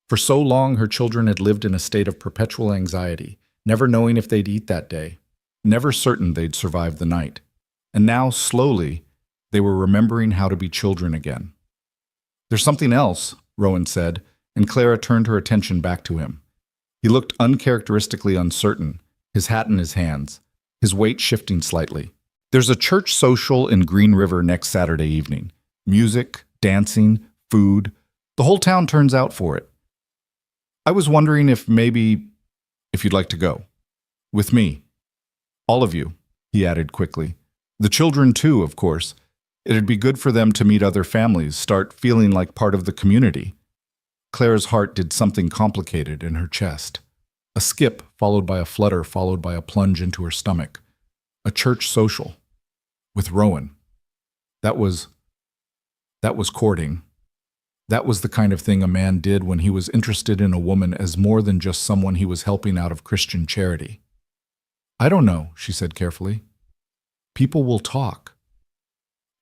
For so long, her children had lived in a state of perpetual anxiety, never knowing if they'd eat that day, never certain they'd survive the night. And now, slowly, they were remembering how to be children again. "There's something else," Rowan said, and Clara turned her attention back to him. He looked uncharacteristically uncertain, his hat in his hands, his weight shifting slightly. "There's a church social in Green River next Saturday evening. Music, dancing, food. The whole town turns out for it. I was wondering if you'd like to go. With me. All of you," he added quickly. "The children too, of course. It'd be good for them to meet other families, start feeling like part of the community." Clara's heart did something complicated in her chest. A skip, followed by a flutter, followed by a plunge into her stomach. A church social. With Rowan. That was courting. That was the kind of thing a man did when he was interested in a woman as more than just someone he was helping out of Christian charity. "I don't know," she said carefully. "People will talk."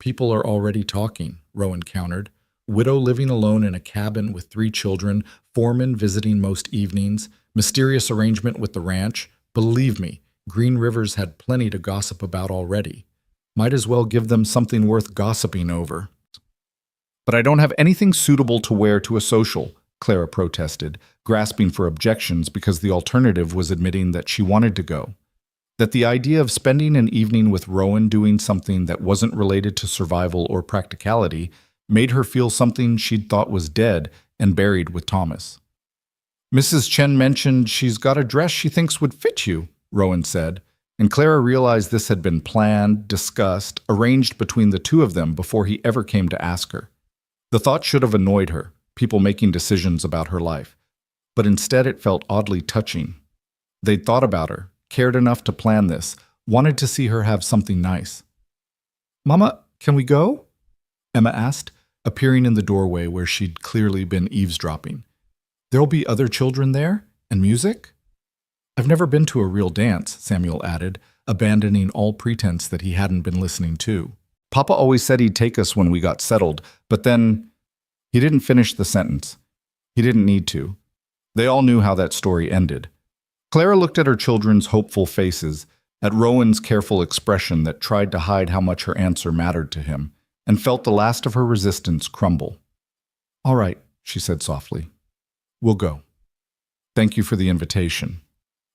"People are already talking," Rowan countered. "Widow living alone in a cabin with 3 children, foreman visiting most evenings, mysterious arrangement with the ranch. Believe me, Green River's had plenty to gossip about already. Might as well give them something worth gossiping over." "But I don't have anything suitable to wear to a social," Clara protested, grasping for objections because the alternative was admitting that she wanted to go. That the idea of spending an evening with Rowan doing something that wasn't related to survival or practicality made her feel something she'd thought was dead and buried with Thomas. "Mrs. Chen mentioned she's got a dress she thinks would fit you," Rowan said, and Clara realized this had been planned, discussed, arranged between the two of them before he ever came to ask her. The thought should have annoyed her, people making decisions about her life, but instead it felt oddly touching. They'd thought about her, cared enough to plan this, wanted to see her have something nice. "Mama, can we go?" Emma asked, appearing in the doorway where she'd clearly been eavesdropping. "There'll be other children there? And music?" "I've never been to a real dance," Samuel added, abandoning all pretense that he hadn't been listening to. "Papa always said he'd take us when we got settled, but then..." He He didn't finish the sentence. He didn't need to. They all knew how that story ended. Clara looked at her children's hopeful faces, at Rowan's careful expression that tried to hide how much her answer mattered to him, and felt the last of her resistance crumble. "All right," she said softly. "We'll go. Thank you for the invitation."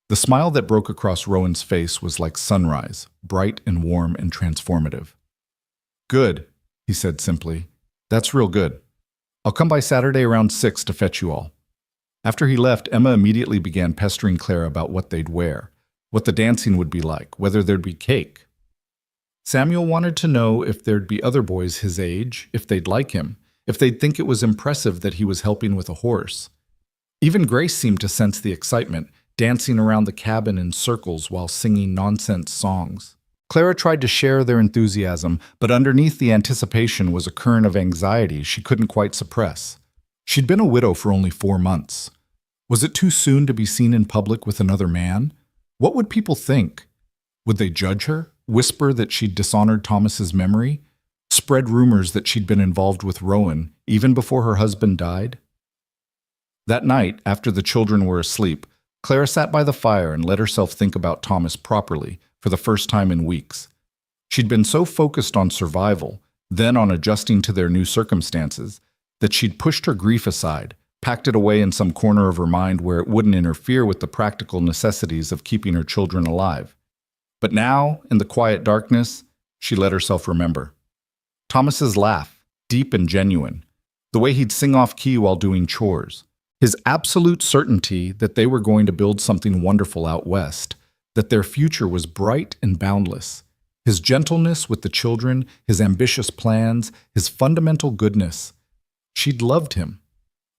The smile that broke across Rowan's face was like sunrise, bright and warm and transformative. "Good," he said simply. "That's real good. I'll come by Saturday around 6 to fetch you all." After he left, Emma immediately began pestering Clara about what they'd wear, what the dancing would be like, whether there'd be cake. Samuel wanted to know if there'd be other boys his age, if they'd like him, if they'd think it was impressive that he was helping with a horse. Even Grace seemed to sense the excitement, dancing around the cabin in circles while singing nonsense songs. Clara tried to share their enthusiasm, but underneath the anticipation was a current of anxiety she couldn't quite suppress. She'd been a widow for only 4 months. Was it too soon to be seen in public with another man? What would people think? Would they judge her, whisper that she'd dishonored Thomas's memory, spread rumors that she'd been involved with Rowan even before her husband died? That night, after the children were asleep, Clara sat by the fire and let herself think about Thomas properly for the first time in weeks. She'd been so focused on survival, then on adjusting to their new circumstances, that she'd pushed her grief aside, packed it away in some corner of her mind where it wouldn't interfere with the practical necessities of keeping her children alive. But now, in the quiet darkness, she let herself remember. Thomas's laugh, deep and genuine, the way he'd sing off key while doing chores, his absolute certainty that they were going to build something wonderful out west, that their future was bright and boundless, his gentleness with the children, his ambitious plans, his fundamental goodness. She'd loved him.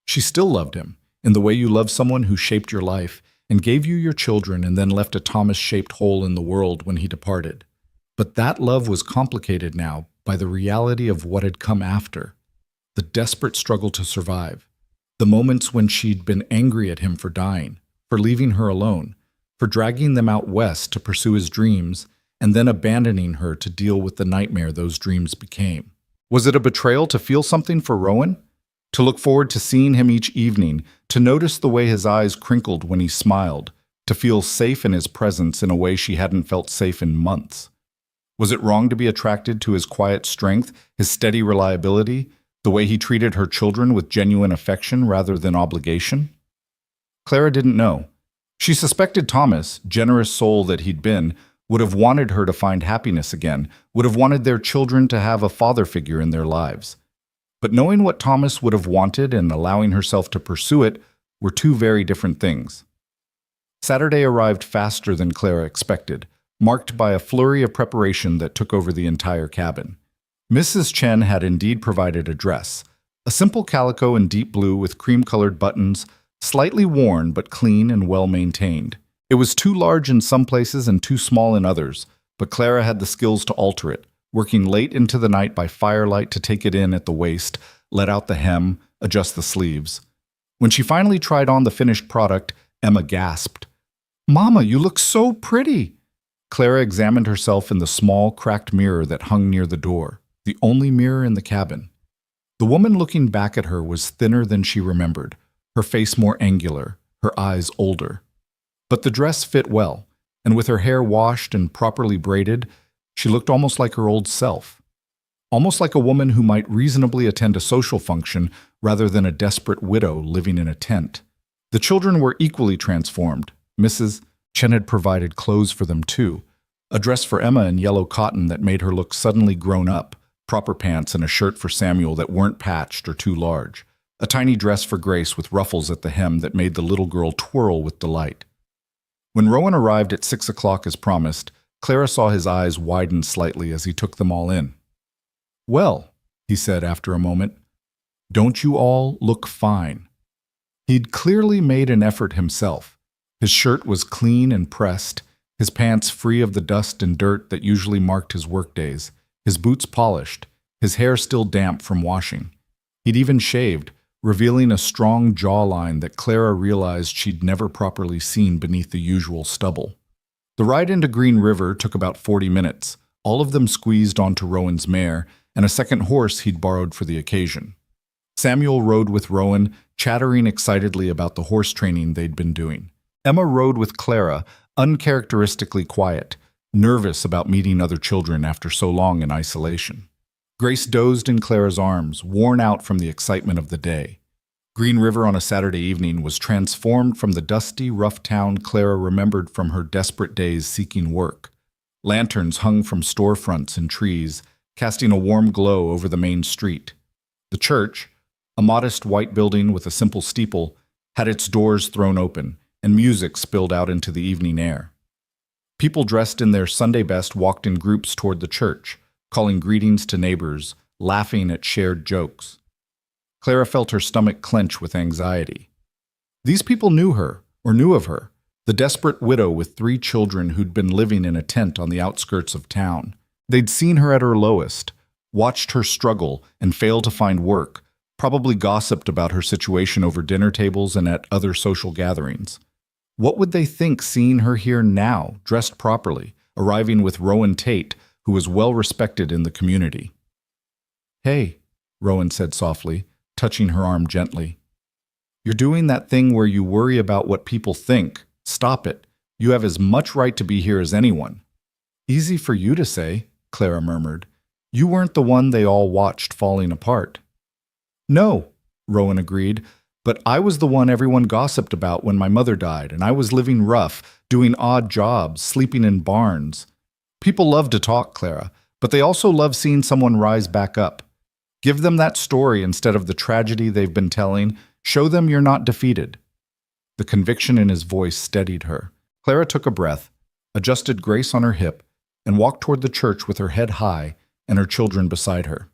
She still loved him, in the way you love someone who shaped your life and gave you your children and then left a Thomas-shaped hole in the world when he departed. But that love was complicated now by the reality of what had come after, the desperate struggle to survive, the moments when she'd been angry at him for dying, for leaving her alone, for dragging them out west to pursue his dreams, and then abandoning her to deal with the nightmare those dreams became. Was it a betrayal to feel something for Rowan? To look forward to seeing him each evening, to notice the way his eyes crinkled when he smiled, to feel safe in his presence in a way she hadn't felt safe in months? Was it wrong to be attracted to his quiet strength, his steady reliability, the way he treated her children with genuine affection rather than obligation? Clara didn't know. She suspected Thomas, generous soul that he'd been, would have wanted her to find happiness again, would have wanted their children to have a father figure in their lives. But knowing what Thomas would have wanted and allowing herself to pursue it were two very different things. Saturday arrived faster than Clara expected, marked by a flurry of preparation that took over the entire cabin. Mrs. Chen had indeed provided a dress, a simple calico in deep blue with cream-colored buttons, slightly worn but clean and well-maintained. It was too large in some places and too small in others, but Clara had the skills to alter it, working late into the night by firelight to take it in at the waist, let out the hem, adjust the sleeves. When she finally tried on the finished product, Emma gasped. "Mama, you look so pretty!" Clara examined herself in the small, cracked mirror that hung near the door, the only mirror in the cabin. The woman looking back at her was thinner than she remembered, her face more angular, her eyes older. But the dress fit well, and with her hair washed and properly braided, she looked almost like her old self. Almost like a woman who might reasonably attend a social function rather than a desperate widow living in a tent. The children were equally transformed. Mrs. Chen had provided clothes for them too, a dress for Emma in yellow cotton that made her look suddenly grown up, proper pants and a shirt for Samuel that weren't patched or too large, a tiny dress for Grace with ruffles at the hem that made the little girl twirl with delight. When Rowan arrived at 6 o'clock as promised, Clara saw his eyes widen slightly as he took them all in. "Well," he said after a moment, "don't you all look fine?" He'd clearly made an effort himself. His shirt was clean and pressed, his pants free of the dust and dirt that usually marked his workdays, his boots polished, his hair still damp from washing. He'd even shaved, revealing a strong jawline that Clara realized she'd never properly seen beneath the usual stubble. The ride into Green River took about 40 minutes, all of them squeezed onto Rowan's mare and a second horse he'd borrowed for the occasion. Samuel rode with Rowan, chattering excitedly about the horse training they'd been doing. Emma rode with Clara, uncharacteristically quiet, nervous about meeting other children after so long in isolation. Grace dozed in Clara's arms, worn out from the excitement of the day. Green River on a Saturday evening was transformed from the dusty, rough town Clara remembered from her desperate days seeking work. Lanterns hung from storefronts and trees, casting a warm glow over the main street. The church, a modest white building with a simple steeple, had its doors thrown open, and music spilled out into the evening air. People dressed in their Sunday best walked in groups toward the church, calling greetings to neighbors, laughing at shared jokes. Clara felt her stomach clench with anxiety. These people knew her, or knew of her, the desperate widow with 3 children who'd been living in a tent on the outskirts of town. They'd seen her at her lowest, watched her struggle and fail to find work, probably gossiped about her situation over dinner tables and at other social gatherings. What would they think seeing her here now, dressed properly, arriving with Rowan Tate, who was well respected in the community? "Hey," Rowan said softly, touching her arm gently. "You're doing that thing where you worry about what people think. Stop it. You have as much right to be here as anyone." "Easy for you to say," Clara murmured. "You weren't the one they all watched falling apart." "No," Rowan agreed, "but I was the one everyone gossiped about when my mother died, and I was living rough, doing odd jobs, sleeping in barns. People love to talk, Clara, but they also love seeing someone rise back up. Give them that story instead of the tragedy they've been telling. Show them you're not defeated." The conviction in his voice steadied her. Clara took a breath, adjusted Grace on her hip, and walked toward the church with her head high and her children beside her.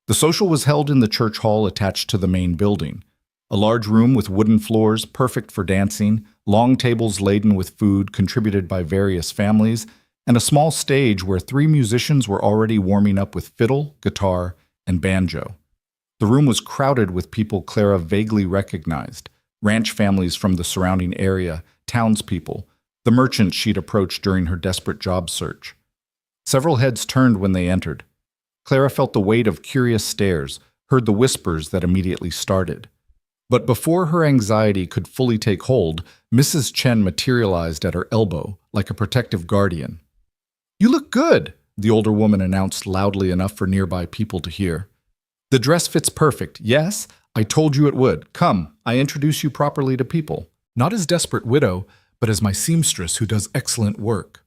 The social was held in the church hall attached to the main building, a large room with wooden floors perfect for dancing, long tables laden with food contributed by various families, and a small stage where 3 musicians were already warming up with fiddle, guitar, and banjo. The room was crowded with people Clara vaguely recognized, ranch families from the surrounding area, townspeople, the merchants she'd approached during her desperate job search. Several heads turned when they entered. Clara felt the weight of curious stares, heard the whispers that immediately started. But before her anxiety could fully take hold, Mrs. Chen materialized at her elbow, like a protective guardian. "You look good," the older woman announced loudly enough for nearby people to hear. "The dress fits perfect. Yes, I told you it would. Come, I introduce you properly to people. Not as desperate widow, but as my seamstress who does excellent work."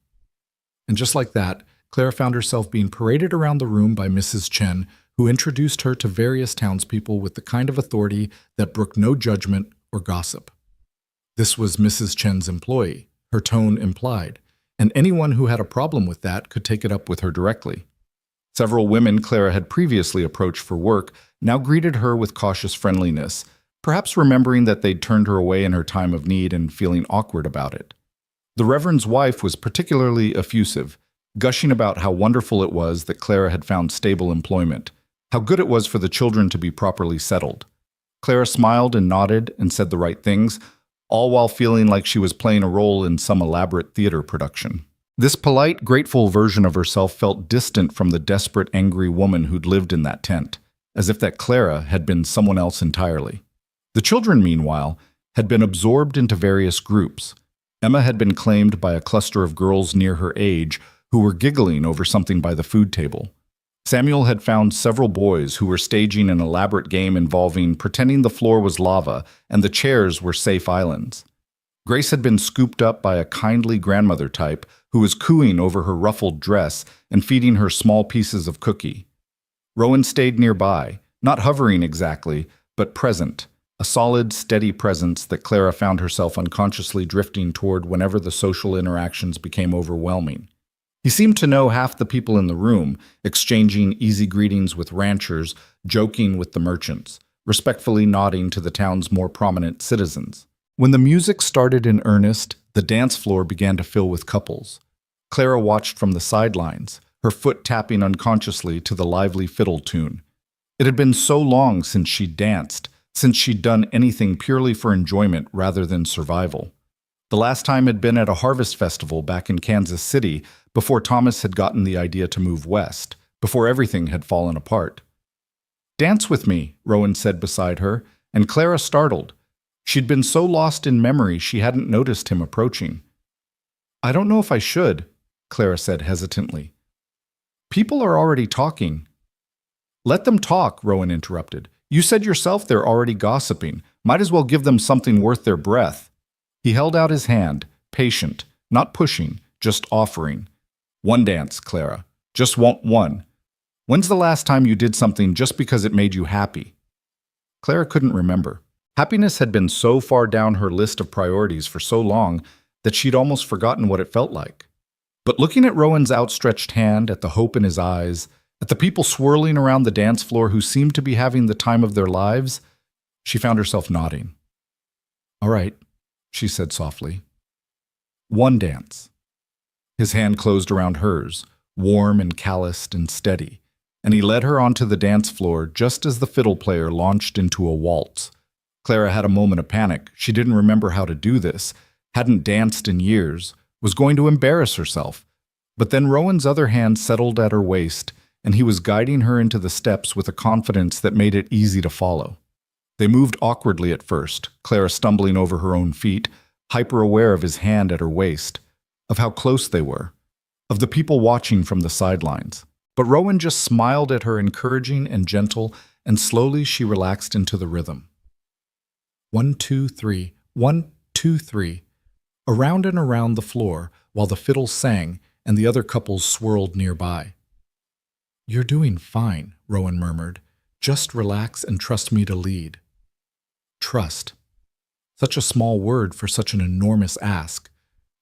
And just like that, Clara found herself being paraded around the room by Mrs. Chen, who introduced her to various townspeople with the kind of authority that brooked no judgment or gossip. This was Mrs. Chen's employee, her tone implied, and anyone who had a problem with that could take it up with her directly. Several women Clara had previously approached for work now greeted her with cautious friendliness, perhaps remembering that they'd turned her away in her time of need and feeling awkward about it. The Reverend's wife was particularly effusive, gushing about how wonderful it was that Clara had found stable employment, how good it was for the children to be properly settled. Clara smiled and nodded and said the right things, all while feeling like she was playing a role in some elaborate theater production. This polite, grateful version of herself felt distant from the desperate, angry woman who'd lived in that tent, as if that Clara had been someone else entirely. The children, meanwhile, had been absorbed into various groups. Emma had been claimed by a cluster of girls near her age who were giggling over something by the food table. Samuel had found several boys who were staging an elaborate game involving pretending the floor was lava and the chairs were safe islands. Grace had been scooped up by a kindly grandmother type who was cooing over her ruffled dress and feeding her small pieces of cookie. Rowan stayed nearby, not hovering exactly, but present, a solid, steady presence that Clara found herself unconsciously drifting toward whenever the social interactions became overwhelming. He seemed to know half the people in the room, exchanging easy greetings with ranchers, joking with the merchants, respectfully nodding to the town's more prominent citizens. When the music started in earnest, the dance floor began to fill with couples. Clara watched from the sidelines, her foot tapping unconsciously to the lively fiddle tune. It had been so long since she'd danced, since she'd done anything purely for enjoyment rather than survival. The last time had been at a harvest festival back in Kansas City, before Thomas had gotten the idea to move west, before everything had fallen apart. Dance with me, Rowan said beside her, and Clara startled. She'd been so lost in memory she hadn't noticed him approaching. I don't know if I should, Clara said hesitantly. People are already talking. Let them talk, Rowan interrupted. You said yourself they're already gossiping. Might as well give them something worth their breath. He held out his hand, patient, not pushing, just offering. One dance, Clara. Just want one. When's the last time you did something just because it made you happy? Clara couldn't remember. Happiness had been so far down her list of priorities for so long that she'd almost forgotten what it felt like. But looking at Rowan's outstretched hand, at the hope in his eyes, at the people swirling around the dance floor who seemed to be having the time of their lives, she found herself nodding. All right, she said softly. One dance. His hand closed around hers, warm and calloused and steady, and he led her onto the dance floor just as the fiddle player launched into a waltz. Clara had a moment of panic. She didn't remember how to do this, hadn't danced in years, was going to embarrass herself. But then Rowan's other hand settled at her waist, and he was guiding her into the steps with a confidence that made it easy to follow. They moved awkwardly at first, Clara stumbling over her own feet, hyper-aware of his hand at her waist, of how close they were, of the people watching from the sidelines. But Rowan just smiled at her, encouraging and gentle, and slowly she relaxed into the rhythm. 1, 2, 3, 1, 2, 3. Around and around the floor, while the fiddle sang and the other couples swirled nearby. You're doing fine, Rowan murmured. Just relax and trust me to lead. Trust. Such a small word for such an enormous ask.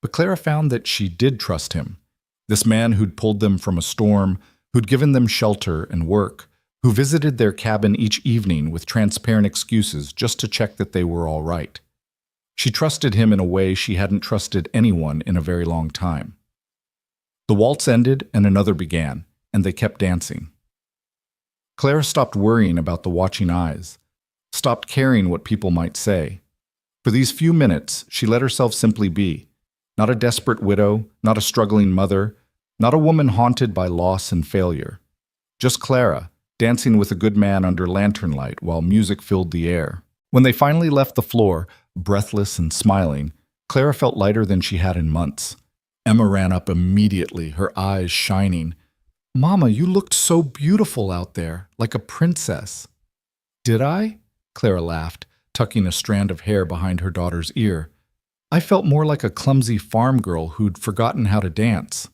But Clara found that she did trust him. This man who'd pulled them from a storm, who'd given them shelter and work, who visited their cabin each evening with transparent excuses just to check that they were all right. She trusted him in a way she hadn't trusted anyone in a very long time. The waltz ended and another began, and they kept dancing. Clara stopped worrying about the watching eyes, stopped caring what people might say. For these few minutes, she let herself simply be, not a desperate widow, not a struggling mother, not a woman haunted by loss and failure. Just Clara, dancing with a good man under lantern light while music filled the air. When they finally left the floor, breathless and smiling, Clara felt lighter than she had in months. Emma ran up immediately, her eyes shining. Mama, you looked so beautiful out there, like a princess. Did I? Clara laughed, tucking a strand of hair behind her daughter's ear. I felt more like a clumsy farm girl who'd forgotten how to dance.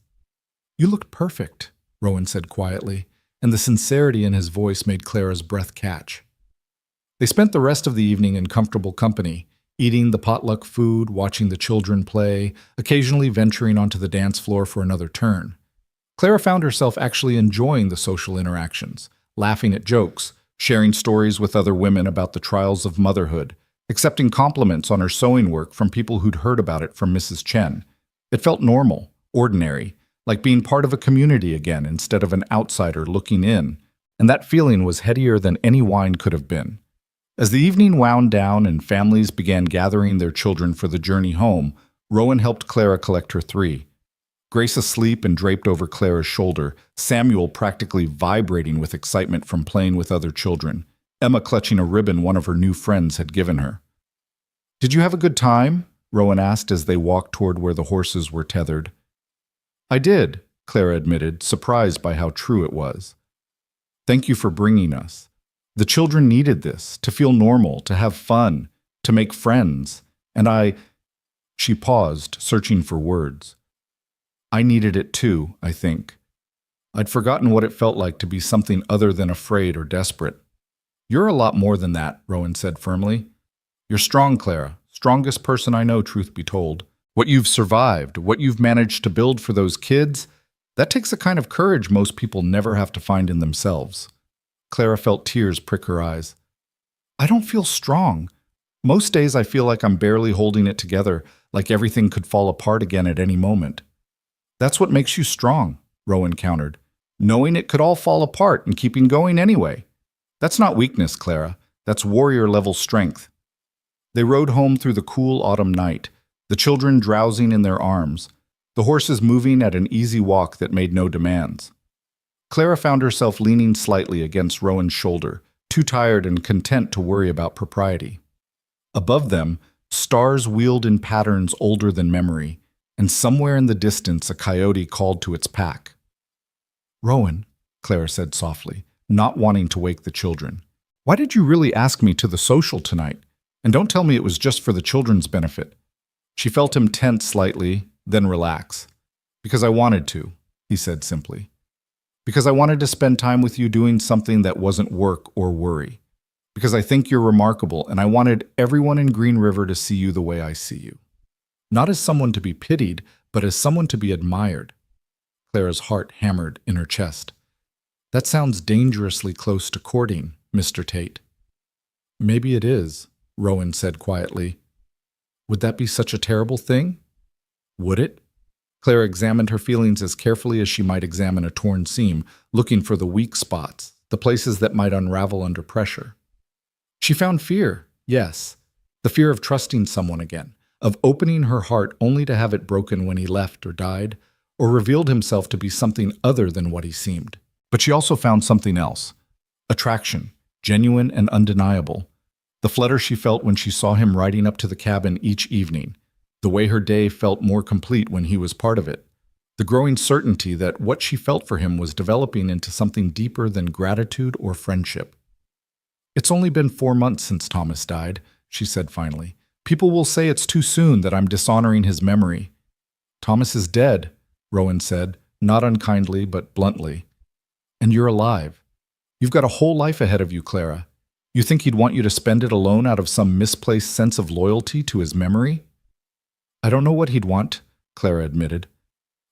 You looked perfect, Rowan said quietly, and the sincerity in his voice made Clara's breath catch. They spent the rest of the evening in comfortable company, eating the potluck food, watching the children play, occasionally venturing onto the dance floor for another turn. Clara found herself actually enjoying the social interactions, laughing at jokes, sharing stories with other women about the trials of motherhood, accepting compliments on her sewing work from people who'd heard about it from Mrs. Chen. It felt normal, ordinary, like being part of a community again instead of an outsider looking in, and that feeling was headier than any wine could have been. As the evening wound down and families began gathering their children for the journey home, Rowan helped Clara collect her three. Grace asleep and draped over Clara's shoulder, Samuel practically vibrating with excitement from playing with other children, Emma clutching a ribbon one of her new friends had given her. Did you have a good time? Rowan asked as they walked toward where the horses were tethered. I did, Clara admitted, surprised by how true it was. Thank you for bringing us. The children needed this, to feel normal, to have fun, to make friends, and She paused, searching for words. I needed it too, I think. I'd forgotten what it felt like to be something other than afraid or desperate. You're a lot more than that, Rowan said firmly. You're strong, Clara, strongest person I know, truth be told. What you've survived, what you've managed to build for those kids, that takes a kind of courage most people never have to find in themselves. Clara felt tears prick her eyes. I don't feel strong. Most days I feel like I'm barely holding it together, like everything could fall apart again at any moment. That's what makes you strong, Rowan countered, knowing it could all fall apart and keeping going anyway. That's not weakness, Clara. That's warrior-level strength. They rode home through the cool autumn night, the children drowsing in their arms, the horses moving at an easy walk that made no demands. Clara found herself leaning slightly against Rowan's shoulder, too tired and content to worry about propriety. Above them, stars wheeled in patterns older than memory, and somewhere in the distance a coyote called to its pack. "Rowan," Clara said softly, not wanting to wake the children, "why did you really ask me to the social tonight? And don't tell me it was just for the children's benefit." She felt him tense slightly, then relax. "Because I wanted to," he said simply. "Because I wanted to spend time with you doing something that wasn't work or worry. Because I think you're remarkable, and I wanted everyone in Green River to see you the way I see you. Not as someone to be pitied, but as someone to be admired." Clara's heart hammered in her chest. "That sounds dangerously close to courting, Mr. Tate." "Maybe it is," Rowan said quietly. "Would that be such a terrible thing?" "Would it?" Clara examined her feelings as carefully as she might examine a torn seam, looking for the weak spots, the places that might unravel under pressure. She found fear, yes, the fear of trusting someone again, of opening her heart only to have it broken when he left or died, or revealed himself to be something other than what he seemed. But she also found something else. Attraction, genuine and undeniable. The flutter she felt when she saw him riding up to the cabin each evening. The way her day felt more complete when he was part of it. The growing certainty that what she felt for him was developing into something deeper than gratitude or friendship. "It's only been 4 months since Thomas died," she said finally. "People will say it's too soon, that I'm dishonoring his memory." "Thomas is dead," Rowan said, not unkindly but bluntly. "And you're alive. You've got a whole life ahead of you, Clara. You think he'd want you to spend it alone out of some misplaced sense of loyalty to his memory?" "I don't know what he'd want," Clara admitted.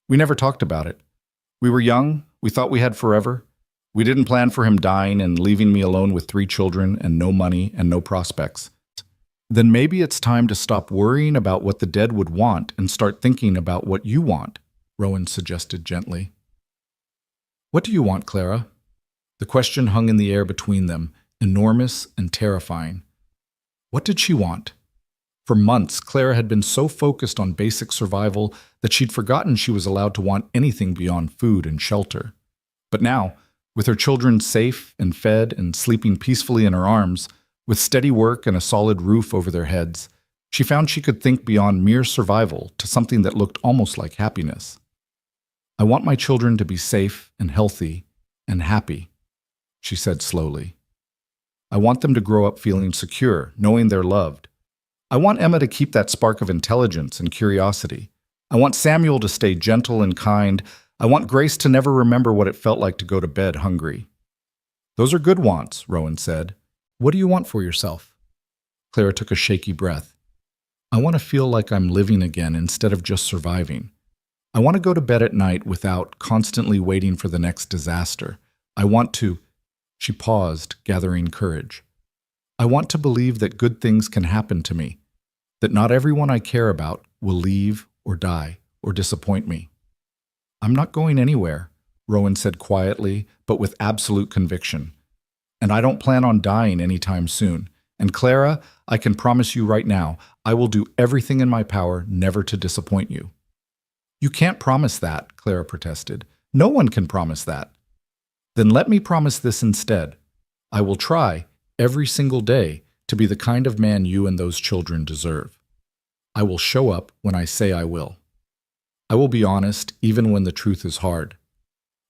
"We never talked about it. We were young, we thought we had forever. We didn't plan for him dying and leaving me alone with 3 children and no money and no prospects. Then maybe it's time to stop worrying about what the dead would want and start thinking about what you want," Rowan suggested gently. "What do you want, Clara?" The question hung in the air between them, enormous and terrifying. What did she want? For months, Clara had been so focused on basic survival that she'd forgotten she was allowed to want anything beyond food and shelter. But now, with her children safe and fed and sleeping peacefully in her arms, with steady work and a solid roof over their heads, she found she could think beyond mere survival to something that looked almost like happiness. "I want my children to be safe and healthy and happy," she said slowly. "I want them to grow up feeling secure, knowing they're loved. I want Emma to keep that spark of intelligence and curiosity. I want Samuel to stay gentle and kind. I want Grace to never remember what it felt like to go to bed hungry." "Those are good wants," Rowan said. "What do you want for yourself?" Clara took a shaky breath. "I want to feel like I'm living again instead of just surviving. I want to go to bed at night without constantly waiting for the next disaster. I want to—" She paused, gathering courage. "I want to believe that good things can happen to me, that not everyone I care about will leave or die or disappoint me." "I'm not going anywhere," Rowan said quietly, but with absolute conviction. "And I don't plan on dying anytime soon. And Clara, I can promise you right now, I will do everything in my power never to disappoint you." "You can't promise that," Clara protested. "No one can promise that." "Then let me promise this instead. I will try, every single day, to be the kind of man you and those children deserve. I will show up when I say I will. I will be honest even when the truth is hard.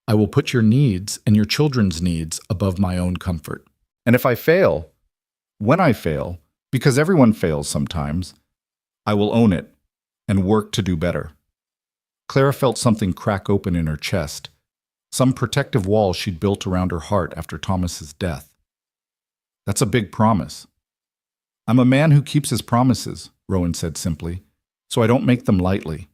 I will put your needs and your children's needs above my own comfort. And if I fail, when I fail, because everyone fails sometimes, I will own it and work to do better." Clara felt something crack open in her chest, some protective wall she'd built around her heart after Thomas's death. "That's a big promise." "I'm a man who keeps his promises," Rowan said simply, "so I don't make them lightly."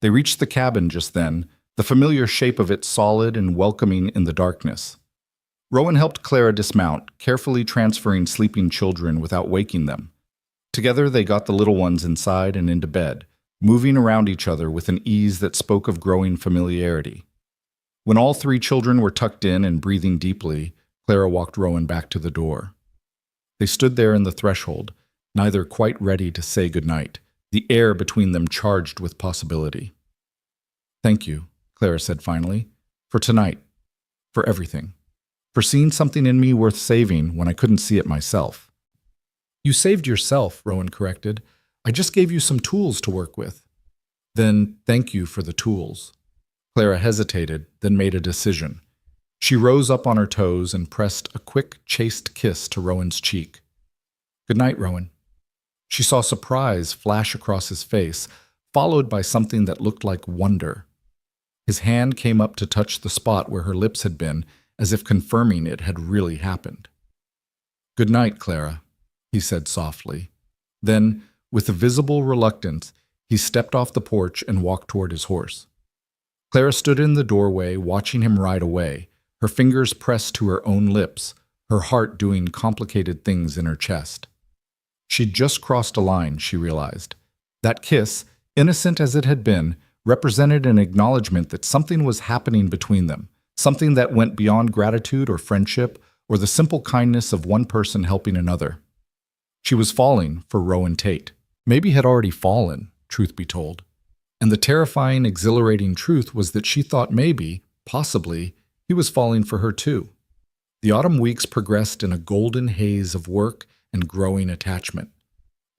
They reached the cabin just then, the familiar shape of it solid and welcoming in the darkness. Rowan helped Clara dismount, carefully transferring sleeping children without waking them. Together they got the little ones inside and into bed, moving around each other with an ease that spoke of growing familiarity. When all 3 children were tucked in and breathing deeply, Clara walked Rowan back to the door. They stood there in the threshold, neither quite ready to say goodnight, the air between them charged with possibility. "Thank you," Clara said finally, "for tonight, for everything." for seeing something in me worth saving when I couldn't see it myself. You saved yourself, Rowan corrected. I just gave you some tools to work with. Then thank you for the tools. Clara hesitated, then made a decision. She rose up on her toes and pressed a quick, chaste kiss to Rowan's cheek. Good night, Rowan. She saw surprise flash across his face, followed by something that looked like wonder. His hand came up to touch the spot where her lips had been, as if confirming it had really happened. Good night, Clara, he said softly. Then, with a visible reluctance, he stepped off the porch and walked toward his horse. Clara stood in the doorway, watching him ride away, her fingers pressed to her own lips, her heart doing complicated things in her chest. She'd just crossed a line, she realized. That kiss, innocent as it had been, represented an acknowledgement that something was happening between them, something that went beyond gratitude or friendship or the simple kindness of one person helping another. She was falling for Rowan Tate. Maybe had already fallen, truth be told. And the terrifying, exhilarating truth was that she thought maybe, possibly, he was falling for her too. The autumn weeks progressed in a golden haze of work and growing attachment.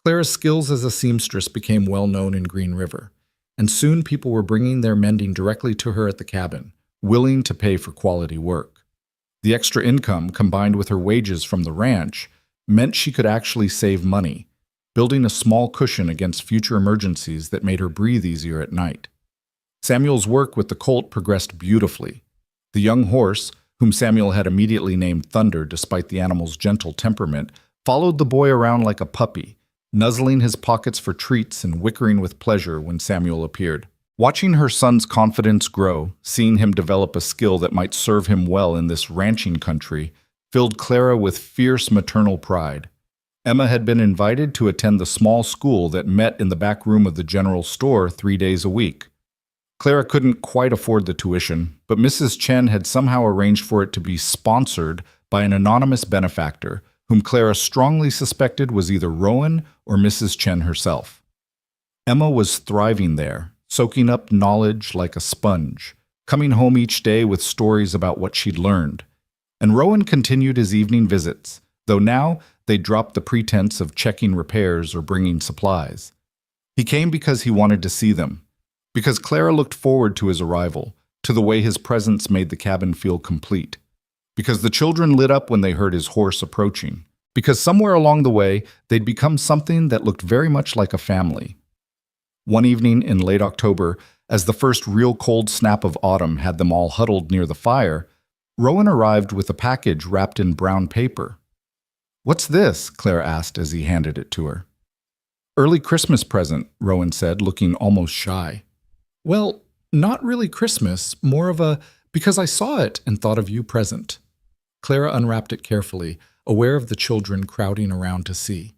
Clara's skills as a seamstress became well known in Green River, and soon people were bringing their mending directly to her at the cabin, willing to pay for quality work. The extra income, combined with her wages from the ranch, meant she could actually save money, building a small cushion against future emergencies that made her breathe easier at night. Samuel's work with the colt progressed beautifully. The young horse, whom Samuel had immediately named Thunder despite the animal's gentle temperament, followed the boy around like a puppy, nuzzling his pockets for treats and whickering with pleasure when Samuel appeared. Watching her son's confidence grow, seeing him develop a skill that might serve him well in this ranching country, filled Clara with fierce maternal pride. Emma had been invited to attend the small school that met in the back room of the general store 3 days a week. Clara couldn't quite afford the tuition, but Mrs. Chen had somehow arranged for it to be sponsored by an anonymous benefactor, whom Clara strongly suspected was either Rowan or Mrs. Chen herself. Emma was thriving there, soaking up knowledge like a sponge, coming home each day with stories about what she'd learned. And Rowan continued his evening visits, though now they dropped the pretense of checking repairs or bringing supplies. He came because he wanted to see them, because Clara looked forward to his arrival, to the way his presence made the cabin feel complete, because the children lit up when they heard his horse approaching, because somewhere along the way they'd become something that looked very much like a family. One evening in late October, as the first real cold snap of autumn had them all huddled near the fire, Rowan arrived with a package wrapped in brown paper. "What's this?" Clara asked as he handed it to her. "Early Christmas present," Rowan said, looking almost shy. "Well, not really Christmas, more of a because I saw it and thought of you present." Clara unwrapped it carefully, aware of the children crowding around to see.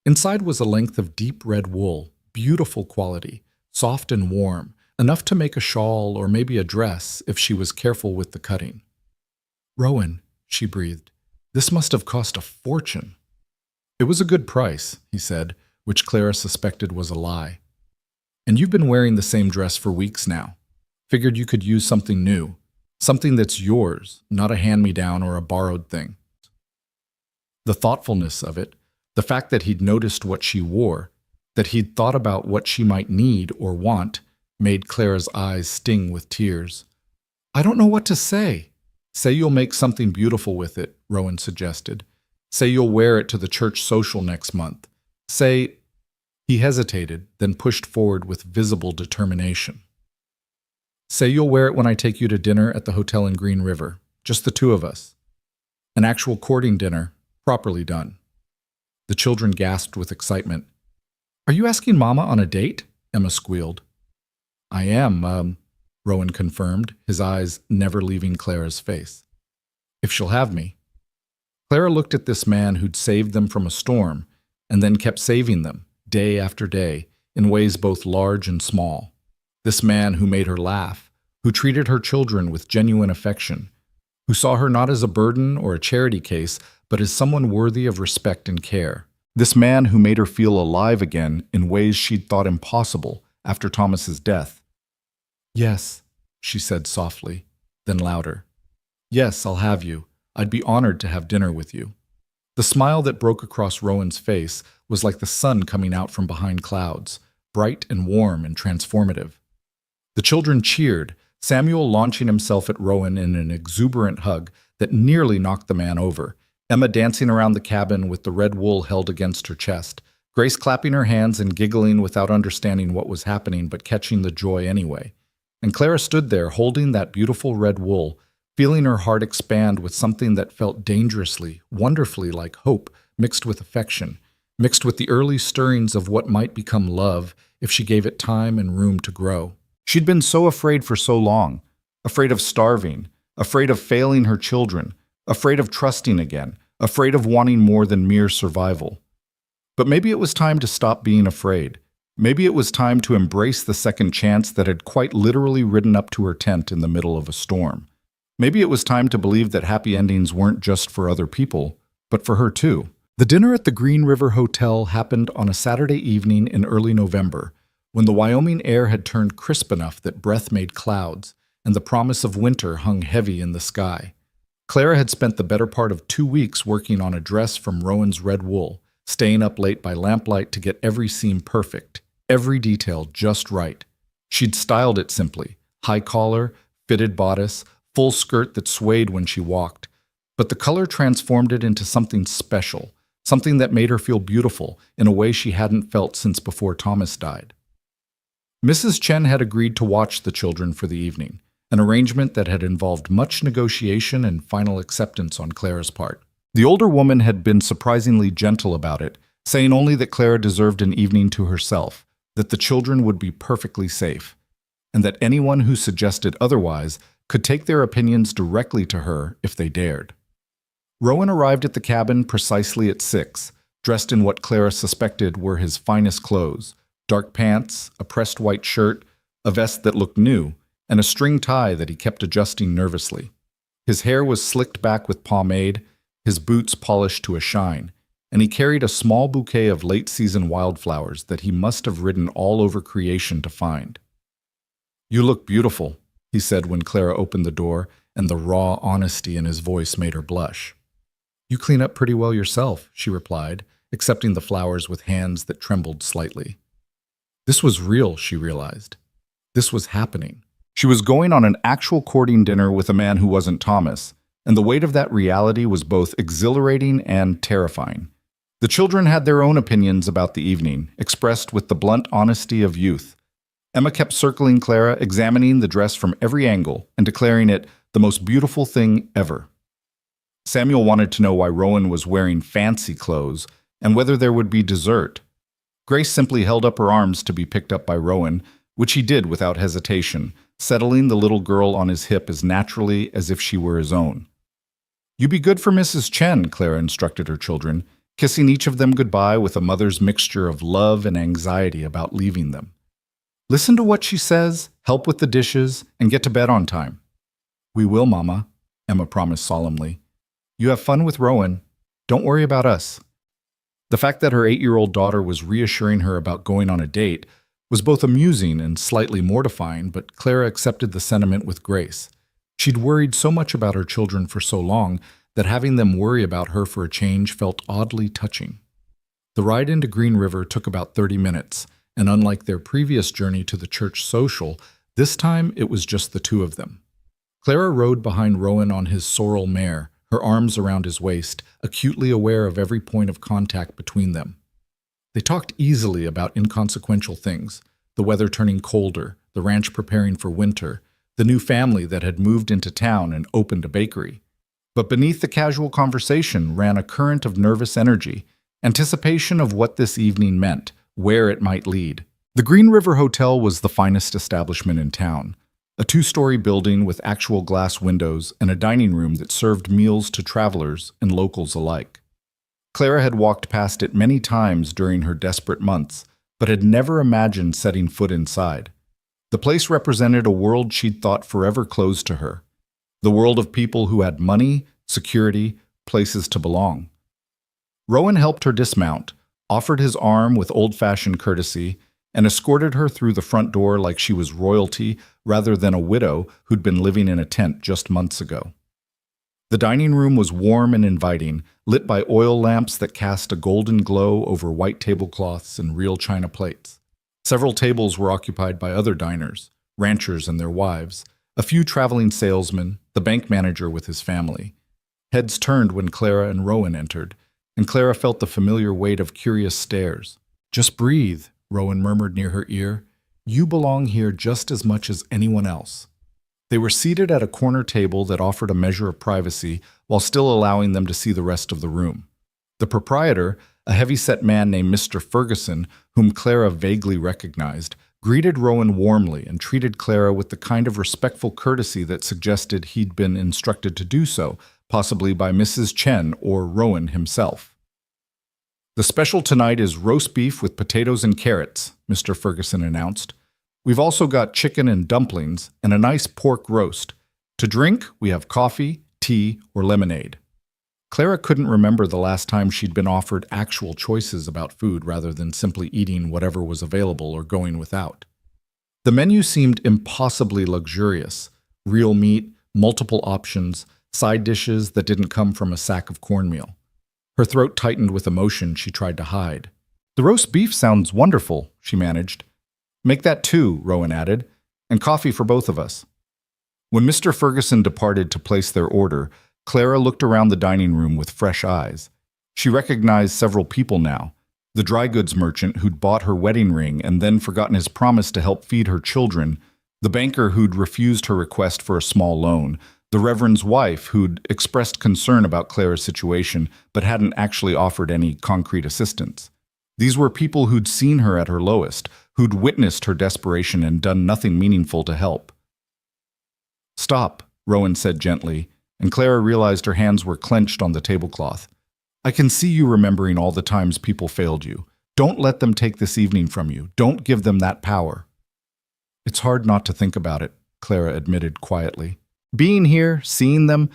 Inside was a length of deep red wool, beautiful quality, soft and warm, enough to make a shawl or maybe a dress if she was careful with the cutting. "Rowan," she breathed, "this must have cost a fortune." "It was a good price," he said, which Clara suspected was a lie. "And you've been wearing the same dress for weeks now. Figured you could use something new, something that's yours, not a hand-me-down or a borrowed thing." The thoughtfulness of it, the fact that he'd noticed what she wore, that he'd thought about what she might need or want, made Clara's eyes sting with tears. "I don't know what to say." "Say you'll make something beautiful with it," Rowan suggested. "Say you'll wear it to the church social next month. Say—" He hesitated, then pushed forward with visible determination. "Say you'll wear it when I take you to dinner at the hotel in Green River, just the two of us. An actual courting dinner, properly done." The children gasped with excitement. "Are you asking Mama on a date?" Emma squealed. "I am, Rowan confirmed, his eyes never leaving Clara's face. "If she'll have me." Clara looked at this man who'd saved them from a storm, and then kept saving them, day after day, in ways both large and small. This man who made her laugh, who treated her children with genuine affection, who saw her not as a burden or a charity case, but as someone worthy of respect and care. This man who made her feel alive again in ways she'd thought impossible after Thomas's death. "Yes," she said softly, then louder. "Yes, I'll have you. I'd be honored to have dinner with you." The smile that broke across Rowan's face was like the sun coming out from behind clouds, bright and warm and transformative. The children cheered, Samuel launching himself at Rowan in an exuberant hug that nearly knocked the man over, Emma dancing around the cabin with the red wool held against her chest, Grace clapping her hands and giggling without understanding what was happening but catching the joy anyway. And Clara stood there holding that beautiful red wool, feeling her heart expand with something that felt dangerously, wonderfully like hope, mixed with affection, mixed with the early stirrings of what might become love if she gave it time and room to grow. She'd been so afraid for so long, afraid of starving, afraid of failing her children, afraid of trusting again, afraid of wanting more than mere survival. But maybe it was time to stop being afraid. Maybe it was time to embrace the second chance that had quite literally ridden up to her tent in the middle of a storm. Maybe it was time to believe that happy endings weren't just for other people, but for her too. The dinner at the Green River Hotel happened on a Saturday evening in early November, when the Wyoming air had turned crisp enough that breath made clouds, and the promise of winter hung heavy in the sky. Clara had spent the better part of 2 weeks working on a dress from Rowan's red wool, staying up late by lamplight to get every seam perfect, every detail just right. She'd styled it simply, high collar, fitted bodice, full skirt that swayed when she walked. But the color transformed it into something special, something that made her feel beautiful in a way she hadn't felt since before Thomas died. Mrs. Chen had agreed to watch the children for the evening, an arrangement that had involved much negotiation and final acceptance on Clara's part. The older woman had been surprisingly gentle about it, saying only that Clara deserved an evening to herself, that the children would be perfectly safe, and that anyone who suggested otherwise could take their opinions directly to her if they dared. Rowan arrived at the cabin precisely at 6, dressed in what Clara suspected were his finest clothes, dark pants, a pressed white shirt, a vest that looked new, and a string tie that he kept adjusting nervously. His hair was slicked back with pomade, his boots polished to a shine, and he carried a small bouquet of late-season wildflowers that he must have ridden all over creation to find. "You look beautiful," he said when Clara opened the door, and the raw honesty in his voice made her blush. "You clean up pretty well yourself," she replied, accepting the flowers with hands that trembled slightly. This was real, she realized. This was happening. She was going on an actual courting dinner with a man who wasn't Thomas, and the weight of that reality was both exhilarating and terrifying. The children had their own opinions about the evening, expressed with the blunt honesty of youth. Emma kept circling Clara, examining the dress from every angle and declaring it the most beautiful thing ever. Samuel wanted to know why Rowan was wearing fancy clothes and whether there would be dessert. Grace simply held up her arms to be picked up by Rowan, which he did without hesitation, settling the little girl on his hip as naturally as if she were his own. "You be good for Mrs. Chen," Clara instructed her children, kissing each of them goodbye with a mother's mixture of love and anxiety about leaving them. "Listen to what she says, help with the dishes, and get to bed on time." "We will, Mama," Emma promised solemnly. "You have fun with Rowan. Don't worry about us." The fact that her 8-year-old daughter was reassuring her about going on a date was both amusing and slightly mortifying, but Clara accepted the sentiment with grace. She'd worried so much about her children for so long that having them worry about her for a change felt oddly touching. The ride into Green River took about 30 minutes, and unlike their previous journey to the church social, this time it was just the two of them. Clara rode behind Rowan on his sorrel mare, her arms around his waist, acutely aware of every point of contact between them. They talked easily about inconsequential things, the weather turning colder, the ranch preparing for winter, the new family that had moved into town and opened a bakery. But beneath the casual conversation ran a current of nervous energy, anticipation of what this evening meant, where it might lead. The Green River Hotel was the finest establishment in town, a 2-story building with actual glass windows and a dining room that served meals to travelers and locals alike. Clara had walked past it many times during her desperate months, but had never imagined setting foot inside. The place represented a world she'd thought forever closed to her, the world of people who had money, security, places to belong. Rowan helped her dismount, offered his arm with old-fashioned courtesy, and escorted her through the front door like she was royalty rather than a widow who'd been living in a tent just months ago. The dining room was warm and inviting, lit by oil lamps that cast a golden glow over white tablecloths and real china plates. Several tables were occupied by other diners, ranchers and their wives, a few traveling salesmen, the bank manager with his family. Heads turned when Clara and Rowan entered, and Clara felt the familiar weight of curious stares. "Just breathe," Rowan murmured near her ear. "You belong here just as much as anyone else." They were seated at a corner table that offered a measure of privacy while still allowing them to see the rest of the room. The proprietor, a heavy-set man named Mr. Ferguson, whom Clara vaguely recognized, greeted Rowan warmly and treated Clara with the kind of respectful courtesy that suggested he'd been instructed to do so, possibly by Mrs. Chen or Rowan himself. "The special tonight is roast beef with potatoes and carrots," Mr. Ferguson announced. "We've also got chicken and dumplings and a nice pork roast. To drink, we have coffee, tea, or lemonade." Clara couldn't remember the last time she'd been offered actual choices about food rather than simply eating whatever was available or going without. The menu seemed impossibly luxurious: real meat, multiple options, side dishes that didn't come from a sack of cornmeal. Her throat tightened with emotion she tried to hide. "The roast beef sounds wonderful," she managed. "Make that 2, Rowan added, "and coffee for both of us." When Mr. Ferguson departed to place their order, Clara looked around the dining room with fresh eyes. She recognized several people now: the dry goods merchant who'd bought her wedding ring and then forgotten his promise to help feed her children, the banker who'd refused her request for a small loan, the Reverend's wife who'd expressed concern about Clara's situation but hadn't actually offered any concrete assistance. These were people who'd seen her at her lowest, who'd witnessed her desperation and done nothing meaningful to help. "Stop," Rowan said gently, and Clara realized her hands were clenched on the tablecloth. "I can see you remembering all the times people failed you. Don't let them take this evening from you. Don't give them that power." "It's hard not to think about it," Clara admitted quietly. "Being here, seeing them,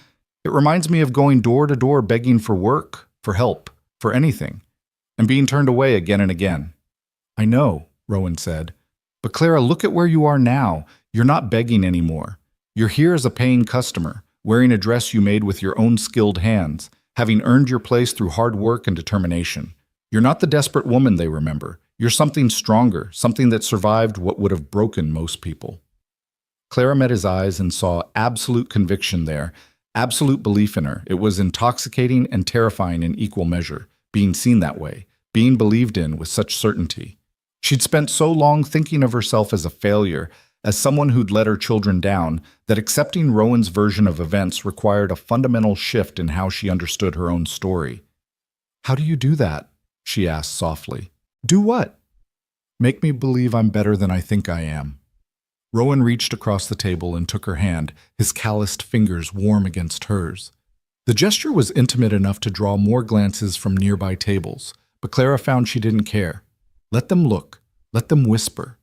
it reminds me of going door to door begging for work, for help, for anything, and being turned away again and again." "I know," Rowan said. "But Clara, look at where you are now. You're not begging anymore. You're here as a paying customer, wearing a dress you made with your own skilled hands, having earned your place through hard work and determination. You're not the desperate woman they remember. You're something stronger, something that survived what would have broken most people." Clara met his eyes and saw absolute conviction there, absolute belief in her. It was intoxicating and terrifying in equal measure, being seen that way, being believed in with such certainty. She'd spent so long thinking of herself as a failure, as someone who'd let her children down, that accepting Rowan's version of events required a fundamental shift in how she understood her own story. "How do you do that?" she asked softly. "Do what?" "Make me believe I'm better than I think I am." Rowan reached across the table and took her hand, his calloused fingers warm against hers. The gesture was intimate enough to draw more glances from nearby tables, but Clara found she didn't care. Let them look, let them whisper.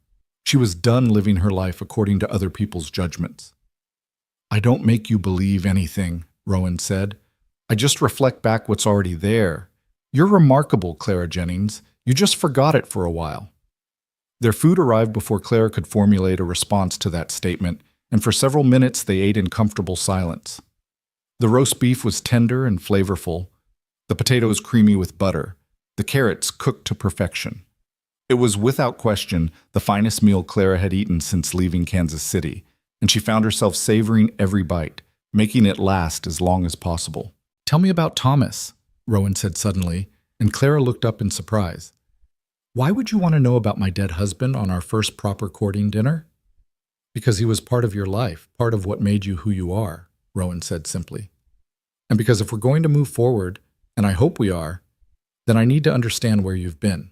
She was done living her life according to other people's judgments. "I don't make you believe anything," Rowan said. "I just reflect back what's already there. You're remarkable, Clara Jennings. You just forgot it for a while." Their food arrived before Clara could formulate a response to that statement, and for several minutes they ate in comfortable silence. The roast beef was tender and flavorful, the potatoes creamy with butter, the carrots cooked to perfection. It was without question the finest meal Clara had eaten since leaving Kansas City, and she found herself savoring every bite, making it last as long as possible. "Tell me about Thomas," Rowan said suddenly, and Clara looked up in surprise. "Why would you want to know about my dead husband on our first proper courting dinner?" "Because he was part of your life, part of what made you who you are," Rowan said simply. "And because if we're going to move forward, and I hope we are, then I need to understand where you've been.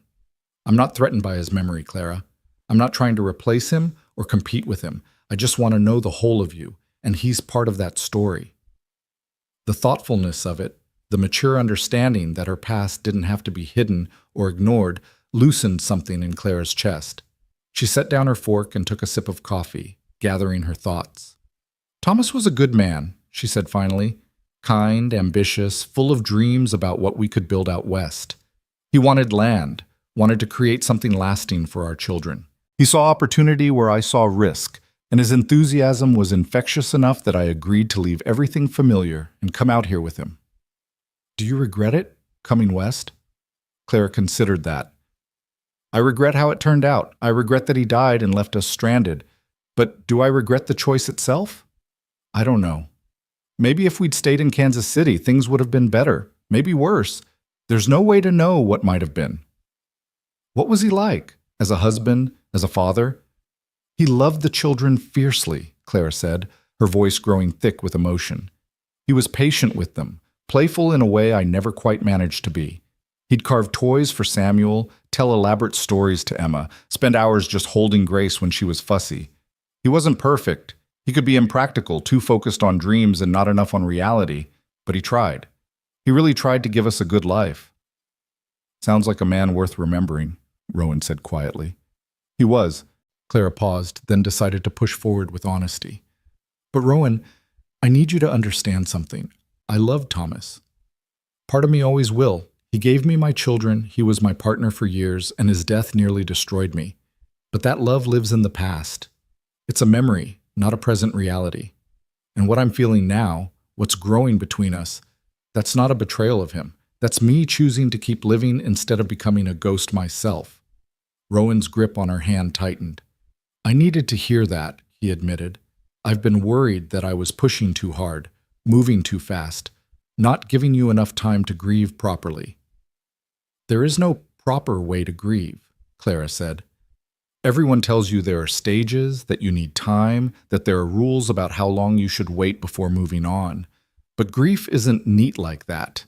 I'm not threatened by his memory, Clara. I'm not trying to replace him or compete with him. I just want to know the whole of you, and he's part of that story." The thoughtfulness of it, the mature understanding that her past didn't have to be hidden or ignored, loosened something in Clara's chest. She set down her fork and took a sip of coffee, gathering her thoughts. "Thomas was a good man," she said finally. "Kind, ambitious, full of dreams about what we could build out west. He wanted land, wanted to create something lasting for our children. He saw opportunity where I saw risk, and his enthusiasm was infectious enough that I agreed to leave everything familiar and come out here with him. Do you regret it, coming west? Clara considered that. I regret how it turned out. I regret that he died and left us stranded. But do I regret the choice itself? I don't know. Maybe if we'd stayed in Kansas City, things would have been better, maybe worse. There's no way to know what might have been. What was he like? As a husband? As a father? He loved the children fiercely, Clara said, her voice growing thick with emotion. He was patient with them, playful in a way I never quite managed to be. He'd carve toys for Samuel, tell elaborate stories to Emma, spend hours just holding Grace when she was fussy. He wasn't perfect. He could be impractical, too focused on dreams and not enough on reality, but he tried. He really tried to give us a good life. Sounds like a man worth remembering, Rowan said quietly. He was. Clara paused, then decided to push forward with honesty. But Rowan, I need you to understand something. I love Thomas. Part of me always will. He gave me my children, he was my partner for years, and his death nearly destroyed me. But that love lives in the past. It's a memory, not a present reality. And what I'm feeling now, what's growing between us, that's not a betrayal of him. That's me choosing to keep living instead of becoming a ghost myself. Rowan's grip on her hand tightened. I needed to hear that, he admitted. I've been worried that I was pushing too hard, moving too fast, not giving you enough time to grieve properly. There is no proper way to grieve, Clara said. Everyone tells you there are stages, that you need time, that there are rules about how long you should wait before moving on. But grief isn't neat like that.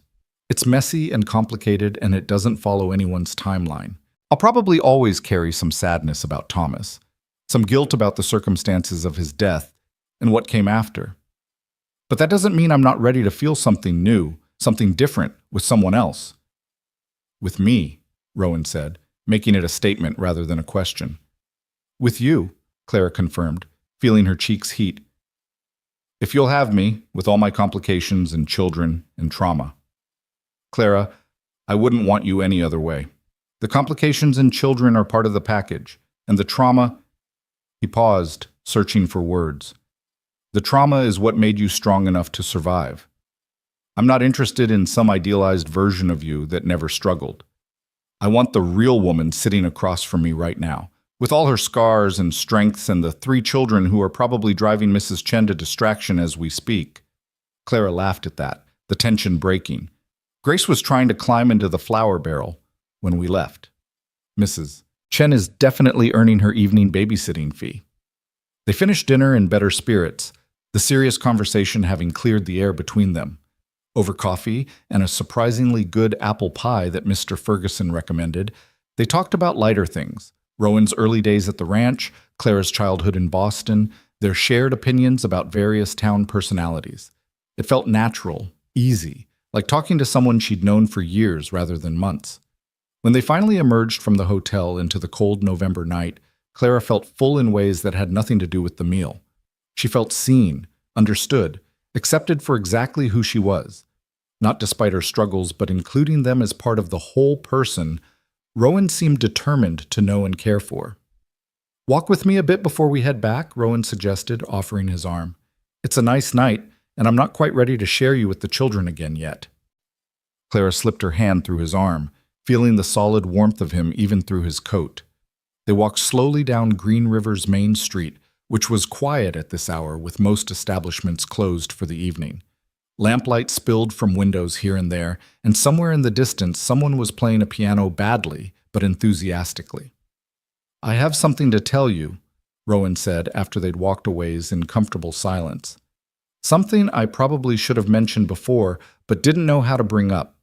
It's messy and complicated, and it doesn't follow anyone's timeline. I'll probably always carry some sadness about Thomas, some guilt about the circumstances of his death and what came after. But that doesn't mean I'm not ready to feel something new, something different with someone else. With me, Rowan said, making it a statement rather than a question. With you, Clara confirmed, feeling her cheeks heat. If you'll have me, with all my complications and children and trauma. Clara, I wouldn't want you any other way. The complications and children are part of the package, and the trauma... He paused, searching for words. The trauma is what made you strong enough to survive. I'm not interested in some idealized version of you that never struggled. I want the real woman sitting across from me right now, with all her scars and strengths and the 3 children who are probably driving Mrs. Chen to distraction as we speak. Clara laughed at that, the tension breaking. Grace was trying to climb into the flour barrel when we left. Mrs. Chen is definitely earning her evening babysitting fee. They finished dinner in better spirits, the serious conversation having cleared the air between them. Over coffee and a surprisingly good apple pie that Mr. Ferguson recommended, they talked about lighter things. Rowan's early days at the ranch, Clara's childhood in Boston, their shared opinions about various town personalities. It felt natural, easy, like talking to someone she'd known for years rather than months. When they finally emerged from the hotel into the cold November night, Clara felt full in ways that had nothing to do with the meal. She felt seen, understood, accepted for exactly who she was. Not despite her struggles, but including them as part of the whole person, Rowan seemed determined to know and care for. Walk with me a bit before we head back, Rowan suggested, offering his arm. It's a nice night, and I'm not quite ready to share you with the children again yet. Clara slipped her hand through his arm, feeling the solid warmth of him even through his coat. They walked slowly down Green River's main street, which was quiet at this hour with most establishments closed for the evening. Lamplight spilled from windows here and there, and somewhere in the distance someone was playing a piano badly, but enthusiastically. I have something to tell you, Rowan said after they'd walked a ways in comfortable silence. Something I probably should have mentioned before, but didn't know how to bring up.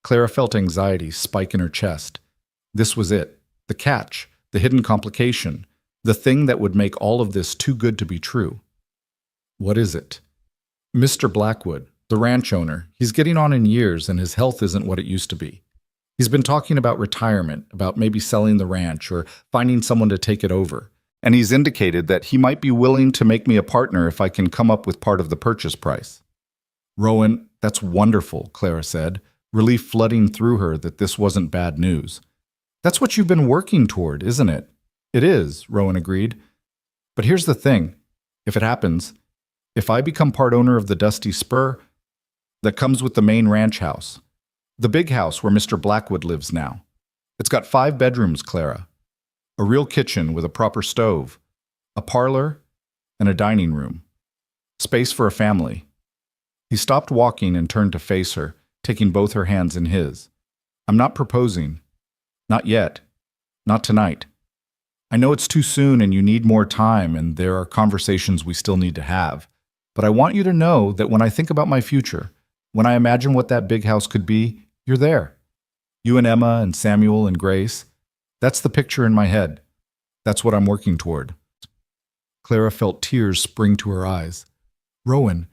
Clara felt anxiety spike in her chest. This was it, the catch, the hidden complication, the thing that would make all of this too good to be true. What is it? Mr. Blackwood, the ranch owner, he's getting on in years and his health isn't what it used to be. He's been talking about retirement, about maybe selling the ranch or finding someone to take it over. And he's indicated that he might be willing to make me a partner if I can come up with part of the purchase price. Rowan, that's wonderful, Clara said, relief flooding through her that this wasn't bad news. That's what you've been working toward, isn't it? It is, Rowan agreed. But here's the thing. If it happens, if I become part owner of the dusty spur that comes with the main ranch house, the big house where Mr. Blackwood lives now. It's got 5 bedrooms, Clara. A real kitchen with a proper stove, a parlor, and a dining room. Space for a family. He stopped walking and turned to face her, taking both her hands in his. I'm not proposing. Not yet. Not tonight. I know it's too soon and you need more time and there are conversations we still need to have. But I want you to know that when I think about my future, when I imagine what that big house could be, you're there. You and Emma and Samuel and Grace. That's the picture in my head. That's what I'm working toward. Clara felt tears spring to her eyes. Rowan,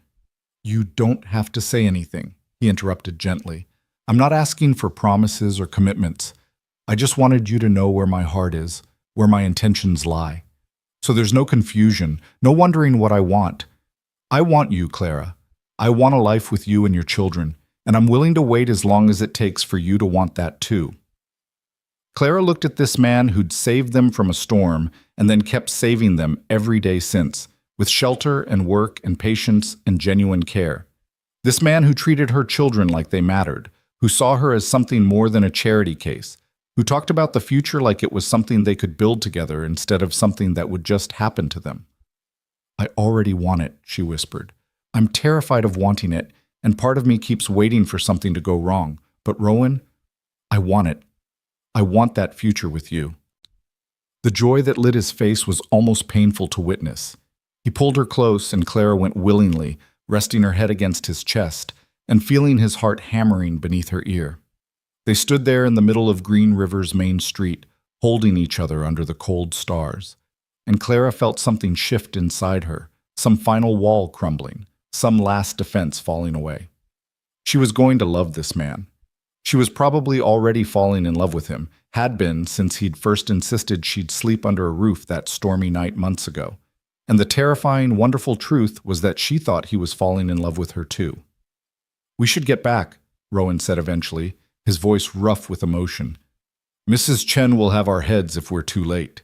you don't have to say anything, he interrupted gently. I'm not asking for promises or commitments. I just wanted you to know where my heart is, where my intentions lie. So there's no confusion, no wondering what I want. I want you, Clara. I want a life with you and your children, and I'm willing to wait as long as it takes for you to want that too. Clara looked at this man who'd saved them from a storm and then kept saving them every day since, with shelter and work and patience and genuine care. This man who treated her children like they mattered, who saw her as something more than a charity case, who talked about the future like it was something they could build together instead of something that would just happen to them. I already want it, she whispered. I'm terrified of wanting it, and part of me keeps waiting for something to go wrong. But Rowan, I want it. I want that future with you. The joy that lit his face was almost painful to witness. He pulled her close, and Clara went willingly, resting her head against his chest and feeling his heart hammering beneath her ear. They stood there in the middle of Green River's main street, holding each other under the cold stars. And Clara felt something shift inside her, some final wall crumbling, some last defense falling away. She was going to love this man. She was probably already falling in love with him, had been since he'd first insisted she'd sleep under a roof that stormy night months ago. And the terrifying, wonderful truth was that she thought he was falling in love with her too. We should get back, Rowan said eventually, his voice rough with emotion. Mrs. Chen will have our heads if we're too late.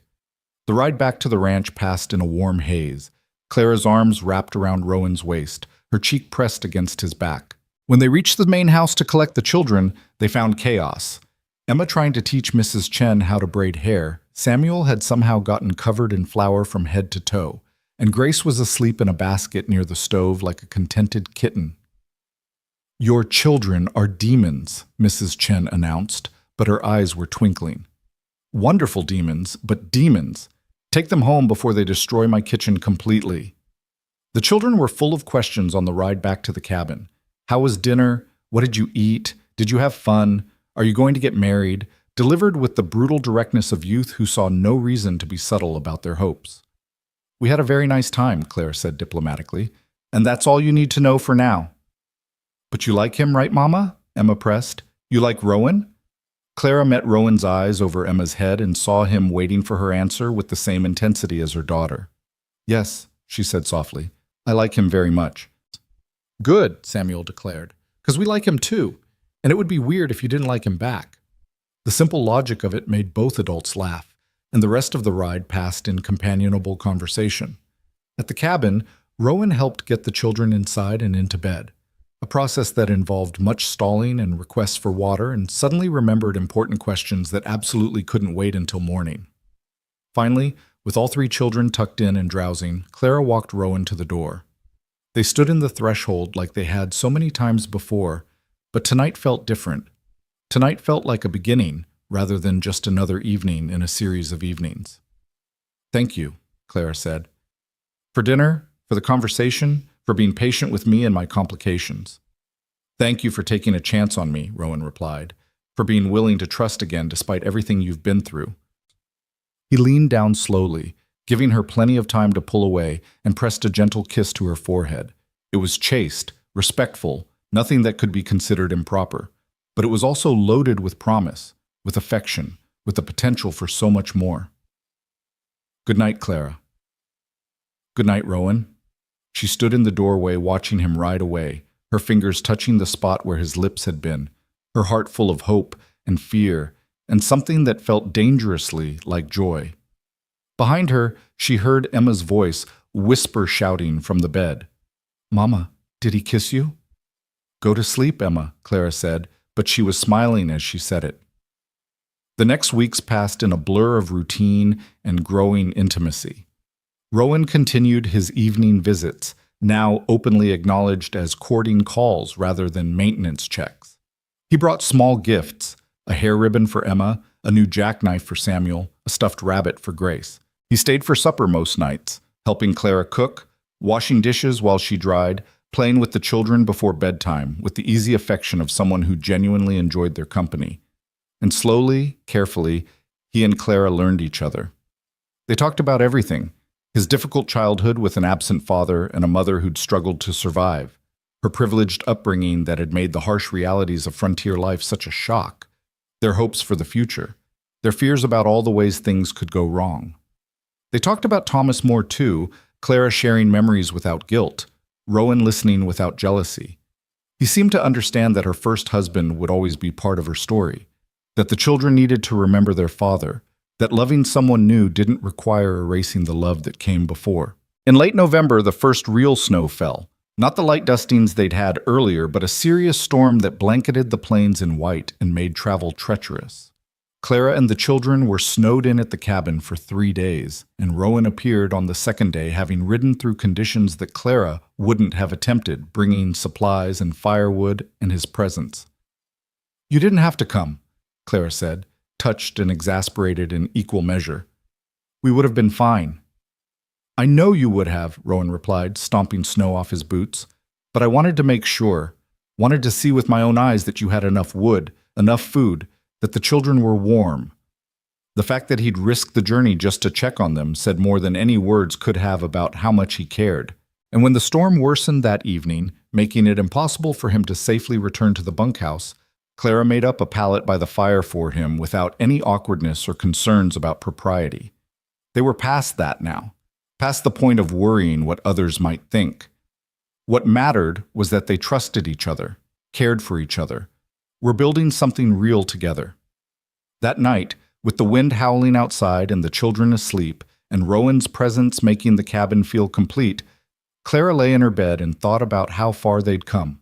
The ride back to the ranch passed in a warm haze. Clara's arms wrapped around Rowan's waist, her cheek pressed against his back. When they reached the main house to collect the children, they found chaos. Emma trying to teach Mrs. Chen how to braid hair, Samuel had somehow gotten covered in flour from head to toe, and Grace was asleep in a basket near the stove like a contented kitten. Your children are demons, Mrs. Chen announced, but her eyes were twinkling. Wonderful demons, but demons. Take them home before they destroy my kitchen completely. The children were full of questions on the ride back to the cabin. How was dinner? What did you eat? Did you have fun? Are you going to get married? Delivered with the brutal directness of youth who saw no reason to be subtle about their hopes. We had a very nice time, Claire said diplomatically, and that's all you need to know for now. But you like him, right, Mama? Emma pressed. You like Rowan? Clara met Rowan's eyes over Emma's head and saw him waiting for her answer with the same intensity as her daughter. Yes, she said softly. I like him very much. Good, Samuel declared, because we like him too, and it would be weird if you didn't like him back. The simple logic of it made both adults laugh, and the rest of the ride passed in companionable conversation. At the cabin, Rowan helped get the children inside and into bed, a process that involved much stalling and requests for water, and suddenly remembered important questions that absolutely couldn't wait until morning. Finally, with all 3 children tucked in and drowsing, Clara walked Rowan to the door. They stood in the threshold like they had so many times before, but tonight felt different. Tonight felt like a beginning, rather than just another evening in a series of evenings. Thank you, Clara said. For dinner, for the conversation, for being patient with me and my complications. Thank you for taking a chance on me, Rowan replied, for being willing to trust again despite everything you've been through. He leaned down slowly, giving her plenty of time to pull away, and pressed a gentle kiss to her forehead. It was chaste, respectful, nothing that could be considered improper, but it was also loaded with promise, with affection, with the potential for so much more. Good night, Clara. Good night, Rowan. She stood in the doorway watching him ride away, her fingers touching the spot where his lips had been, her heart full of hope and fear and something that felt dangerously like joy. Behind her, she heard Emma's voice, whisper shouting from the bed. "Mama, did he kiss you?" "Go to sleep, Emma," Clara said, but she was smiling as she said it. The next weeks passed in a blur of routine and growing intimacy. Rowan continued his evening visits, now openly acknowledged as courting calls rather than maintenance checks. He brought small gifts, a hair ribbon for Emma, a new jackknife for Samuel, a stuffed rabbit for Grace. He stayed for supper most nights, helping Clara cook, washing dishes while she dried, playing with the children before bedtime with the easy affection of someone who genuinely enjoyed their company. And slowly, carefully, he and Clara learned each other. They talked about everything: his difficult childhood with an absent father and a mother who'd struggled to survive, her privileged upbringing that had made the harsh realities of frontier life such a shock, their hopes for the future, their fears about all the ways things could go wrong. They talked about Thomas more too, Clara sharing memories without guilt, Rowan listening without jealousy. He seemed to understand that her first husband would always be part of her story, that the children needed to remember their father, that loving someone new didn't require erasing the love that came before. In late November, the first real snow fell. Not the light dustings they'd had earlier, but a serious storm that blanketed the plains in white and made travel treacherous. Clara and the children were snowed in at the cabin for 3 days, and Rowan appeared on the second day, having ridden through conditions that Clara wouldn't have attempted, bringing supplies and firewood and his presence. "You didn't have to come," Clara said, touched and exasperated in equal measure. "We would have been fine." "I know you would have," Rowan replied, stomping snow off his boots. "But I wanted to make sure, wanted to see with my own eyes that you had enough wood, enough food, that the children were warm." The fact that he'd risked the journey just to check on them said more than any words could have about how much he cared. And when the storm worsened that evening, making it impossible for him to safely return to the bunkhouse, Clara made up a pallet by the fire for him without any awkwardness or concerns about propriety. They were past that now, past the point of worrying what others might think. What mattered was that they trusted each other, cared for each other, were building something real together. That night, with the wind howling outside and the children asleep, and Rowan's presence making the cabin feel complete, Clara lay in her bed and thought about how far they'd come.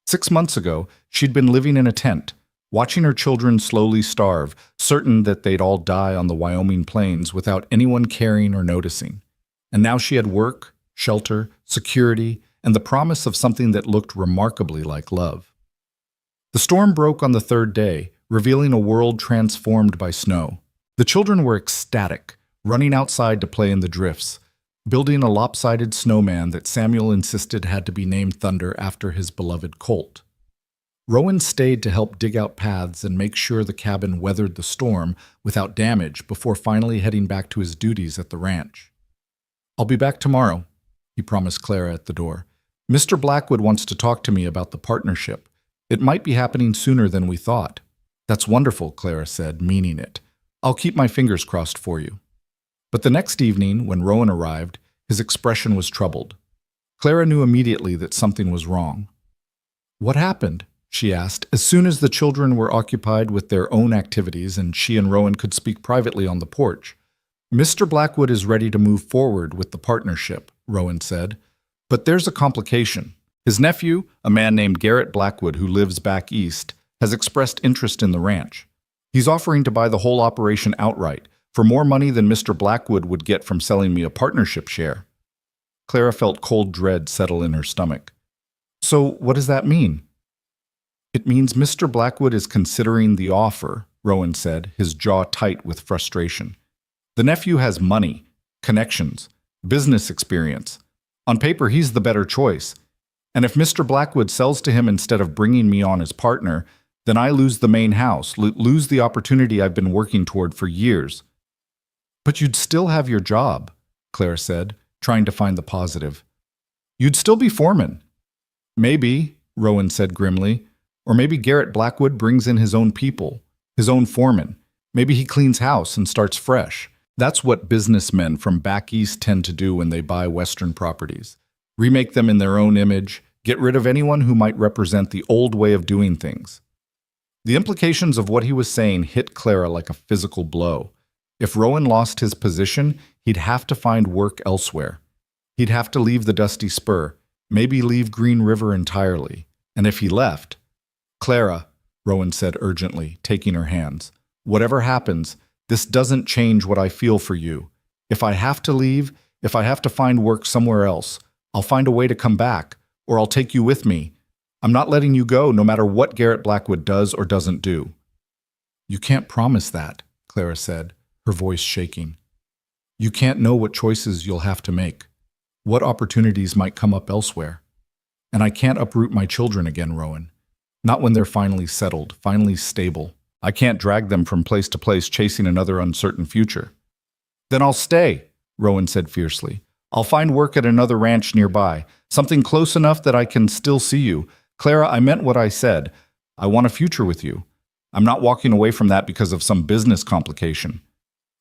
6 months ago, she'd been living in a tent, watching her children slowly starve, certain that they'd all die on the Wyoming plains without anyone caring or noticing. And now she had work, shelter, security, and the promise of something that looked remarkably like love. The storm broke on the third day, revealing a world transformed by snow. The children were ecstatic, running outside to play in the drifts, building a lopsided snowman that Samuel insisted had to be named Thunder after his beloved colt. Rowan stayed to help dig out paths and make sure the cabin weathered the storm without damage before finally heading back to his duties at the ranch. "I'll be back tomorrow," he promised Clara at the door. "Mr. Blackwood wants to talk to me about the partnership. It might be happening sooner than we thought." "That's wonderful," Clara said, meaning it. "I'll keep my fingers crossed for you." But the next evening, when Rowan arrived, his expression was troubled. Clara knew immediately that something was wrong. "What happened?" she asked, as soon as the children were occupied with their own activities and she and Rowan could speak privately on the porch. "Mr. Blackwood is ready to move forward with the partnership," Rowan said. "But there's a complication. His nephew, a man named Garrett Blackwood who lives back east, has expressed interest in the ranch. He's offering to buy the whole operation outright, for more money than Mr. Blackwood would get from selling me a partnership share." Clara felt cold dread settle in her stomach. "So what does that mean?" "It means Mr. Blackwood is considering the offer," Rowan said, his jaw tight with frustration. "The nephew has money, connections, business experience. On paper, he's the better choice. And if Mr. Blackwood sells to him instead of bringing me on as partner, then I lose the main house, lose the opportunity I've been working toward for years." "But you'd still have your job," Clara said, trying to find the positive. "You'd still be foreman." "Maybe," Rowan said grimly. "Or maybe Garrett Blackwood brings in his own people, his own foreman. Maybe he cleans house and starts fresh. That's what businessmen from back east tend to do when they buy Western properties. Remake them in their own image, get rid of anyone who might represent the old way of doing things." The implications of what he was saying hit Clara like a physical blow. If Rowan lost his position, he'd have to find work elsewhere. He'd have to leave the Dusty Spur, maybe leave Green River entirely. And if he left— Clara, Rowan said urgently, taking her hands, whatever happens, this doesn't change what I feel for you. If I have to leave, if I have to find work somewhere else, I'll find a way to come back, or I'll take you with me. I'm not letting you go no matter what Garrett Blackwood does or doesn't do. You can't promise that, Clara said, her voice shaking. You can't know what choices you'll have to make, what opportunities might come up elsewhere. And I can't uproot my children again, Rowan. Not when they're finally settled, finally stable. I can't drag them from place to place chasing another uncertain future. Then I'll stay, Rowan said fiercely. I'll find work at another ranch nearby, something close enough that I can still see you. Clara, I meant what I said. I want a future with you. I'm not walking away from that because of some business complication.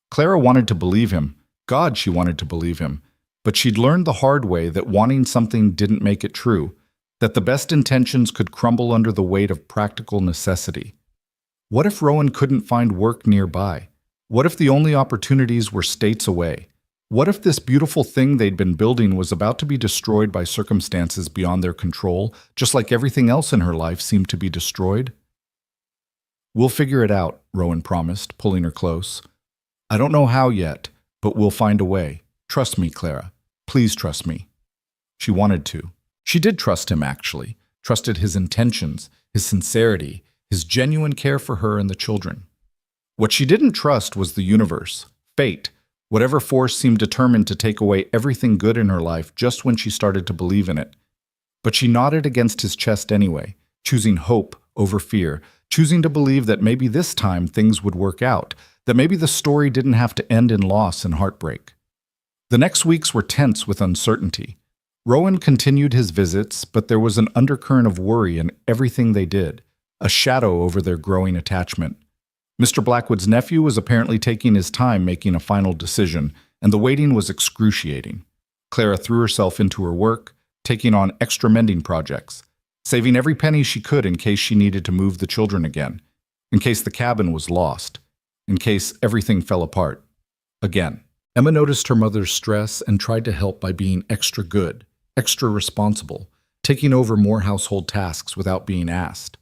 Clara wanted to believe him. God, she wanted to believe him. But she'd learned the hard way that wanting something didn't make it true, that the best intentions could crumble under the weight of practical necessity. What if Rowan couldn't find work nearby? What if the only opportunities were states away? What if this beautiful thing they'd been building was about to be destroyed by circumstances beyond their control, just like everything else in her life seemed to be destroyed? We'll figure it out, Rowan promised, pulling her close. I don't know how yet, but we'll find a way. Trust me, Clara. Please trust me. She wanted to. She did trust him, actually. Trusted his intentions, his sincerity, his genuine care for her and the children. What she didn't trust was the universe, fate, whatever force seemed determined to take away everything good in her life just when she started to believe in it. But she nodded against his chest anyway, choosing hope over fear, choosing to believe that maybe this time things would work out, that maybe the story didn't have to end in loss and heartbreak. The next weeks were tense with uncertainty. Rowan continued his visits, but there was an undercurrent of worry in everything they did, a shadow over their growing attachment. Mr. Blackwood's nephew was apparently taking his time making a final decision, and the waiting was excruciating. Clara threw herself into her work, taking on extra mending projects, saving every penny she could in case she needed to move the children again, in case the cabin was lost, in case everything fell apart. Again. Emma noticed her mother's stress and tried to help by being extra good, extra responsible, taking over more household tasks without being asked.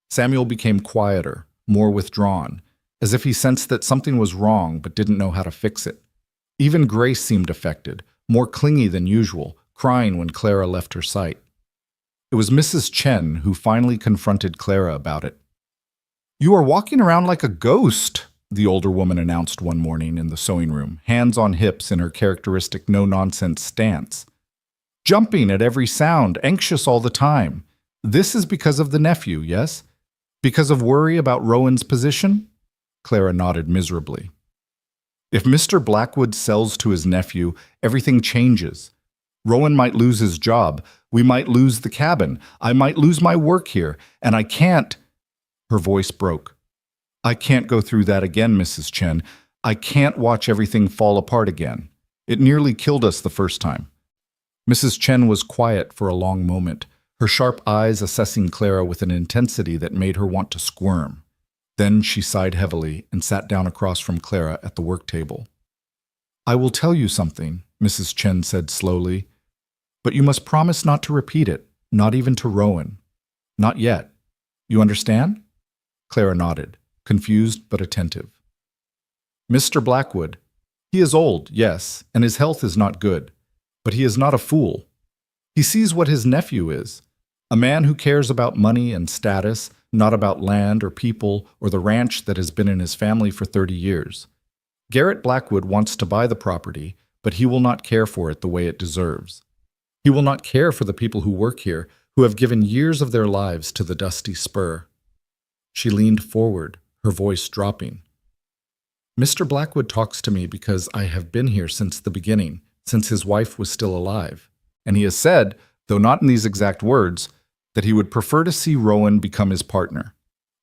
Samuel became quieter, more withdrawn, as if he sensed that something was wrong but didn't know how to fix it. Even Grace seemed affected, more clingy than usual, crying when Clara left her sight. It was Mrs. Chen who finally confronted Clara about it. "You are walking around like a ghost," the older woman announced one morning in the sewing room, hands on hips in her characteristic no-nonsense stance. "Jumping at every sound, anxious all the time. This is because of the nephew, yes? Because of worry about Rowan's position?" Clara nodded miserably. "If Mr. Blackwood sells to his nephew, everything changes. Rowan might lose his job. We might lose the cabin. I might lose my work here. And I can't—" Her voice broke. "I can't go through that again, Mrs. Chen. I can't watch everything fall apart again. It nearly killed us the first time." Mrs. Chen was quiet for a long moment, her sharp eyes assessing Clara with an intensity that made her want to squirm. Then she sighed heavily and sat down across from Clara at the work table. "I will tell you something," Mrs. Chen said slowly, "but you must promise not to repeat it, not even to Rowan. Not yet. You understand?" Clara nodded, confused but attentive. "Mr. Blackwood, he is old, yes, and his health is not good, but he is not a fool. He sees what his nephew is, a man who cares about money and status, not about land or people or the ranch that has been in his family for 30 years. Garrett Blackwood wants to buy the property, but he will not care for it the way it deserves. He will not care for the people who work here, who have given years of their lives to the Dusty Spur." She leaned forward, her voice dropping. "Mr. Blackwood talks to me because I have been here since the beginning, since his wife was still alive. And he has said, though not in these exact words, that he would prefer to see Rowan become his partner,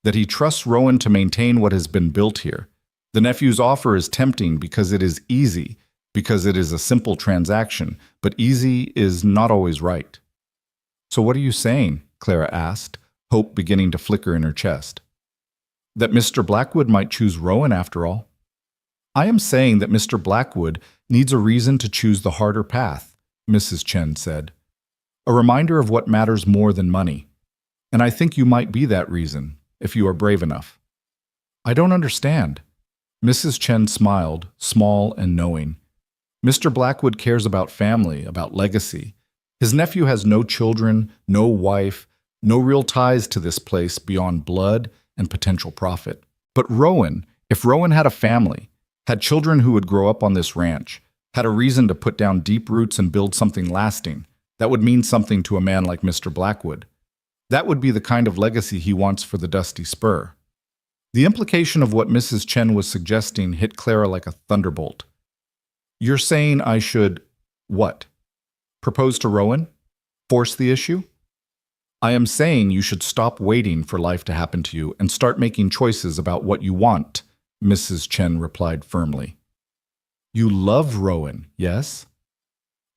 that he trusts Rowan to maintain what has been built here. The nephew's offer is tempting because it is easy, because it is a simple transaction, but easy is not always right." "So what are you saying?" Clara asked, hope beginning to flicker in her chest. "That Mr. Blackwood might choose Rowan after all." I am saying that Mr. Blackwood needs a reason to choose the harder path, Mrs. Chen said. A reminder of what matters more than money. And I think you might be that reason, if you are brave enough. I don't understand. Mrs. Chen smiled, small and knowing. Mr. Blackwood cares about family, about legacy. His nephew has no children, no wife, no real ties to this place beyond blood and potential profit. But Rowan, if Rowan had a family, had children who would grow up on this ranch, had a reason to put down deep roots and build something lasting, that would mean something to a man like Mr. Blackwood. That would be the kind of legacy he wants for the Dusty Spur. The implication of what Mrs. Chen was suggesting hit Clara like a thunderbolt. You're saying I should, what? Propose to Rowan? Force the issue? I am saying you should stop waiting for life to happen to you and start making choices about what you want, Mrs. Chen replied firmly. You love Rowan, yes?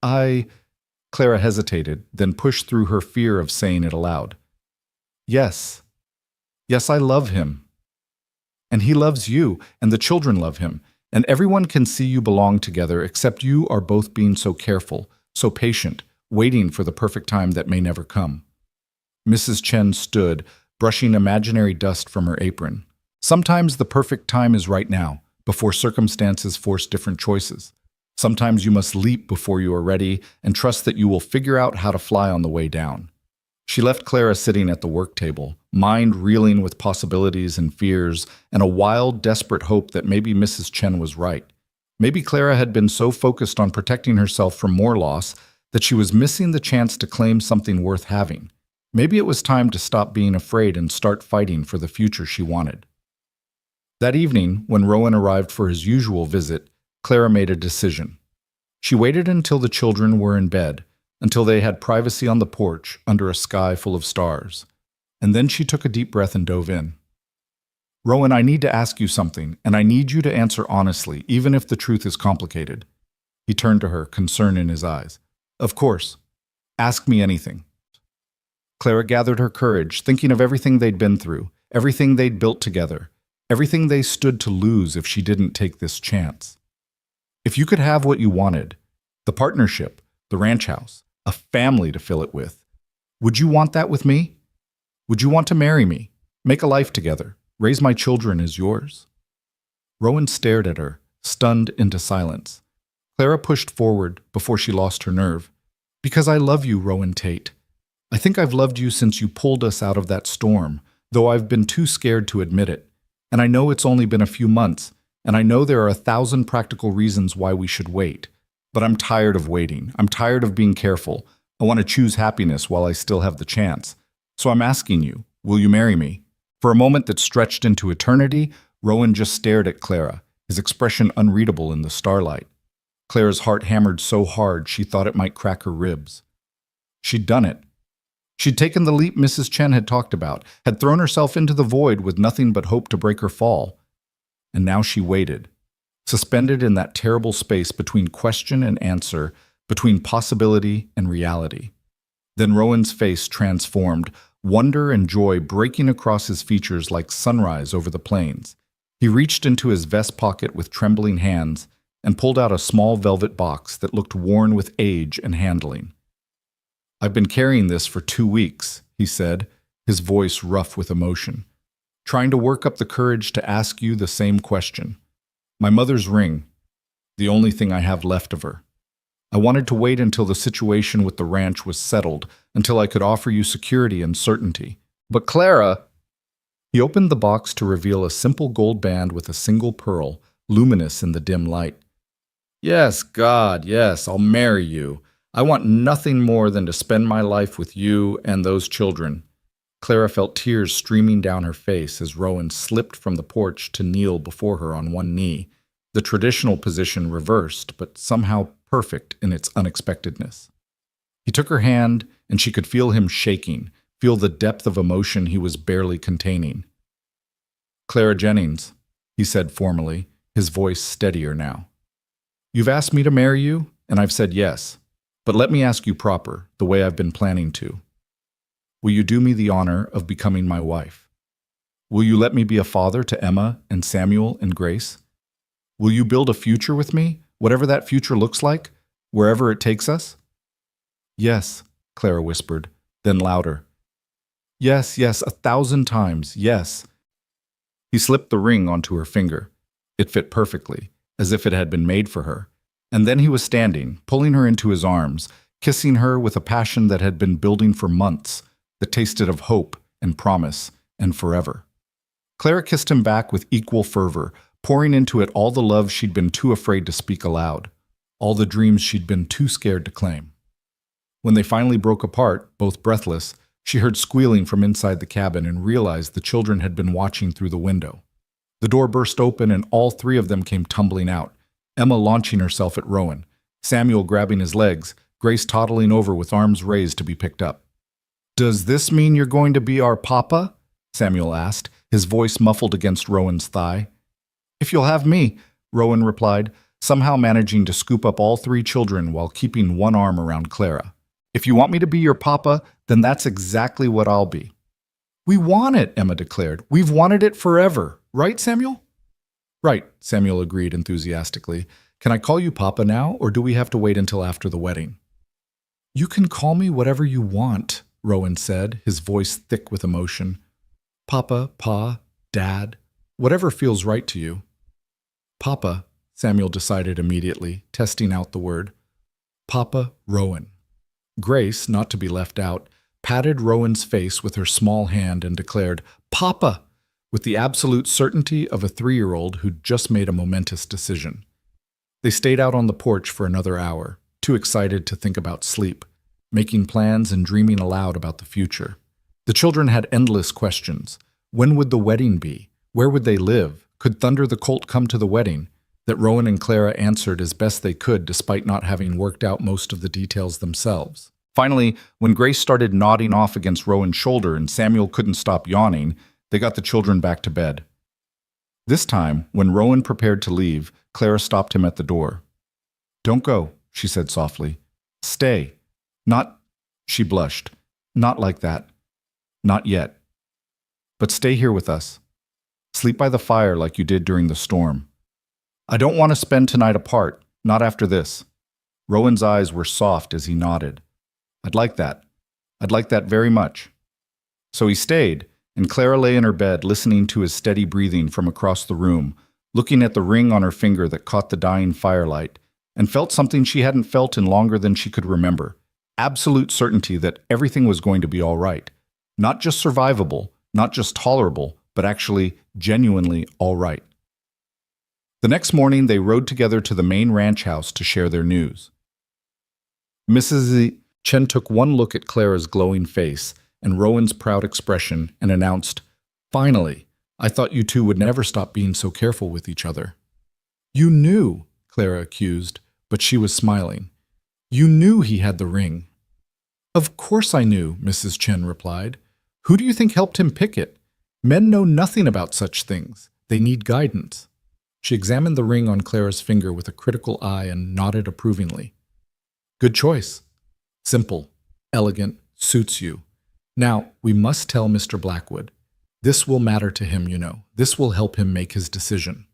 Clara hesitated, then pushed through her fear of saying it aloud. Yes. Yes, I love him. And he loves you, and the children love him, and everyone can see you belong together except you are both being so careful, so patient, waiting for the perfect time that may never come. Mrs. Chen stood, brushing imaginary dust from her apron. Sometimes the perfect time is right now, before circumstances force different choices. Sometimes you must leap before you are ready and trust that you will figure out how to fly on the way down. She left Clara sitting at the work table, mind reeling with possibilities and fears, and a wild, desperate hope that maybe Mrs. Chen was right. Maybe Clara had been so focused on protecting herself from more loss that she was missing the chance to claim something worth having. Maybe it was time to stop being afraid and start fighting for the future she wanted. That evening, when Rowan arrived for his usual visit, Clara made a decision. She waited until the children were in bed, until they had privacy on the porch under a sky full of stars. And then she took a deep breath and dove in. Rowan, I need to ask you something, and I need you to answer honestly, even if the truth is complicated. He turned to her, concern in his eyes. Of course. Ask me anything. Clara gathered her courage, thinking of everything they'd been through, everything they'd built together, everything they stood to lose if she didn't take this chance. If you could have what you wanted, the partnership, the ranch house, a family to fill it with, would you want that with me? Would you want to marry me, make a life together, raise my children as yours? Rowan stared at her, stunned into silence. Clara pushed forward before she lost her nerve. Because I love you, Rowan Tate. I think I've loved you since you pulled us out of that storm, though I've been too scared to admit it. And I know it's only been a few months, and I know there are 1,000 practical reasons why we should wait. But I'm tired of waiting. I'm tired of being careful. I want to choose happiness while I still have the chance. So I'm asking you, will you marry me? For a moment that stretched into eternity, Rowan just stared at Clara, his expression unreadable in the starlight. Clara's heart hammered so hard she thought it might crack her ribs. She'd done it. She'd taken the leap Mrs. Chen had talked about, had thrown herself into the void with nothing but hope to break her fall. And now she waited, suspended in that terrible space between question and answer, between possibility and reality. Then Rowan's face transformed, wonder and joy breaking across his features like sunrise over the plains. He reached into his vest pocket with trembling hands and pulled out a small velvet box that looked worn with age and handling. I've been carrying this for 2 weeks, he said, his voice rough with emotion, trying to work up the courage to ask you the same question. My mother's ring, the only thing I have left of her. I wanted to wait until the situation with the ranch was settled, until I could offer you security and certainty. But Clara... He opened the box to reveal a simple gold band with a single pearl, luminous in the dim light. Yes, God, yes, I'll marry you. I want nothing more than to spend my life with you and those children. Clara felt tears streaming down her face as Rowan slipped from the porch to kneel before her on one knee, the traditional position reversed, but somehow perfect in its unexpectedness. He took her hand, and she could feel him shaking, feel the depth of emotion he was barely containing. Clara Jennings, he said formally, his voice steadier now. You've asked me to marry you, and I've said yes. But let me ask you proper, the way I've been planning to. Will you do me the honor of becoming my wife? Will you let me be a father to Emma and Samuel and Grace? Will you build a future with me, whatever that future looks like, wherever it takes us?" "Yes," Clara whispered, then louder. "Yes, yes, 1,000 times, yes." He slipped the ring onto her finger. It fit perfectly, as if it had been made for her. And then he was standing, pulling her into his arms, kissing her with a passion that had been building for months, that tasted of hope and promise and forever. Clara kissed him back with equal fervor, pouring into it all the love she'd been too afraid to speak aloud, all the dreams she'd been too scared to claim. When they finally broke apart, both breathless, she heard squealing from inside the cabin and realized the children had been watching through the window. The door burst open and all three of them came tumbling out, Emma launching herself at Rowan, Samuel grabbing his legs, Grace toddling over with arms raised to be picked up. "Does this mean you're going to be our papa?" Samuel asked, his voice muffled against Rowan's thigh. "If you'll have me," Rowan replied, somehow managing to scoop up all three children while keeping one arm around Clara. "If you want me to be your papa, then that's exactly what I'll be." "We want it," Emma declared. "We've wanted it forever. Right, Samuel?" "Right," Samuel agreed enthusiastically. "Can I call you Papa now, or do we have to wait until after the wedding?" "You can call me whatever you want," Rowan said, his voice thick with emotion. "Papa, Pa, Dad, whatever feels right to you." "Papa," Samuel decided immediately, testing out the word. "Papa Rowan." Grace, not to be left out, patted Rowan's face with her small hand and declared, "Papa!" with the absolute certainty of a 3-year-old who'd just made a momentous decision. They stayed out on the porch for another hour, too excited to think about sleep, making plans and dreaming aloud about the future. The children had endless questions. When would the wedding be? Where would they live? Could Thunder the Colt come to the wedding? That Rowan and Clara answered as best they could despite not having worked out most of the details themselves. Finally, when Grace started nodding off against Rowan's shoulder and Samuel couldn't stop yawning, they got the children back to bed. This time, when Rowan prepared to leave, Clara stopped him at the door. "Don't go," she said softly. "Stay. Not," she blushed, "not like that. Not yet. But stay here with us. Sleep by the fire like you did during the storm. I don't want to spend tonight apart, not after this." Rowan's eyes were soft as he nodded. "I'd like that. I'd like that very much." So he stayed, and Clara lay in her bed listening to his steady breathing from across the room, looking at the ring on her finger that caught the dying firelight, and felt something she hadn't felt in longer than she could remember. Absolute certainty that everything was going to be all right. Not just survivable, not just tolerable, but actually genuinely all right. The next morning, they rode together to the main ranch house to share their news. Mrs. Chen took one look at Clara's glowing face and Rowan's proud expression and announced, "Finally, I thought you two would never stop being so careful with each other." "You knew," Clara accused, but she was smiling. "You knew he had the ring." "Of course I knew," Mrs. Chen replied. "Who do you think helped him pick it? Men know nothing about such things. They need guidance." She examined the ring on Clara's finger with a critical eye and nodded approvingly. "Good choice. Simple, elegant, suits you. Now, we must tell Mr. Blackwood. This will matter to him, you know. This will help him make his decision."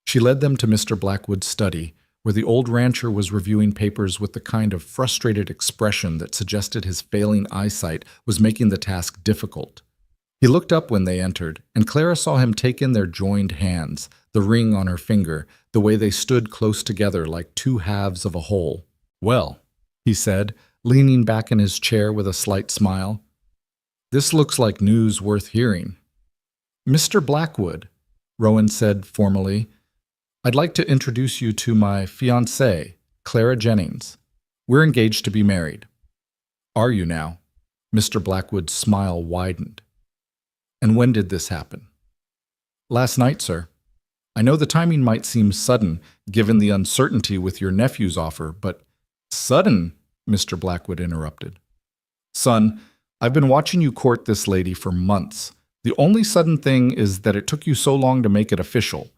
She led them to Mr. Blackwood's study, where the old rancher was reviewing papers with the kind of frustrated expression that suggested his failing eyesight was making the task difficult. He looked up when they entered, and Clara saw him take in their joined hands, the ring on her finger, the way they stood close together like two halves of a whole. "Well," he said, leaning back in his chair with a slight smile, "this looks like news worth hearing." "Mr. Blackwood," Rowan said formally, "I'd like to introduce you to my fiancée, Clara Jennings. We're engaged to be married." "Are you now?" Mr. Blackwood's smile widened. "And when did this happen?" "Last night, sir. I know the timing might seem sudden, given the uncertainty with your nephew's offer, but—" "Sudden?" Mr. Blackwood interrupted. "Son, I've been watching you court this lady for months. The only sudden thing is that it took you so long to make it official.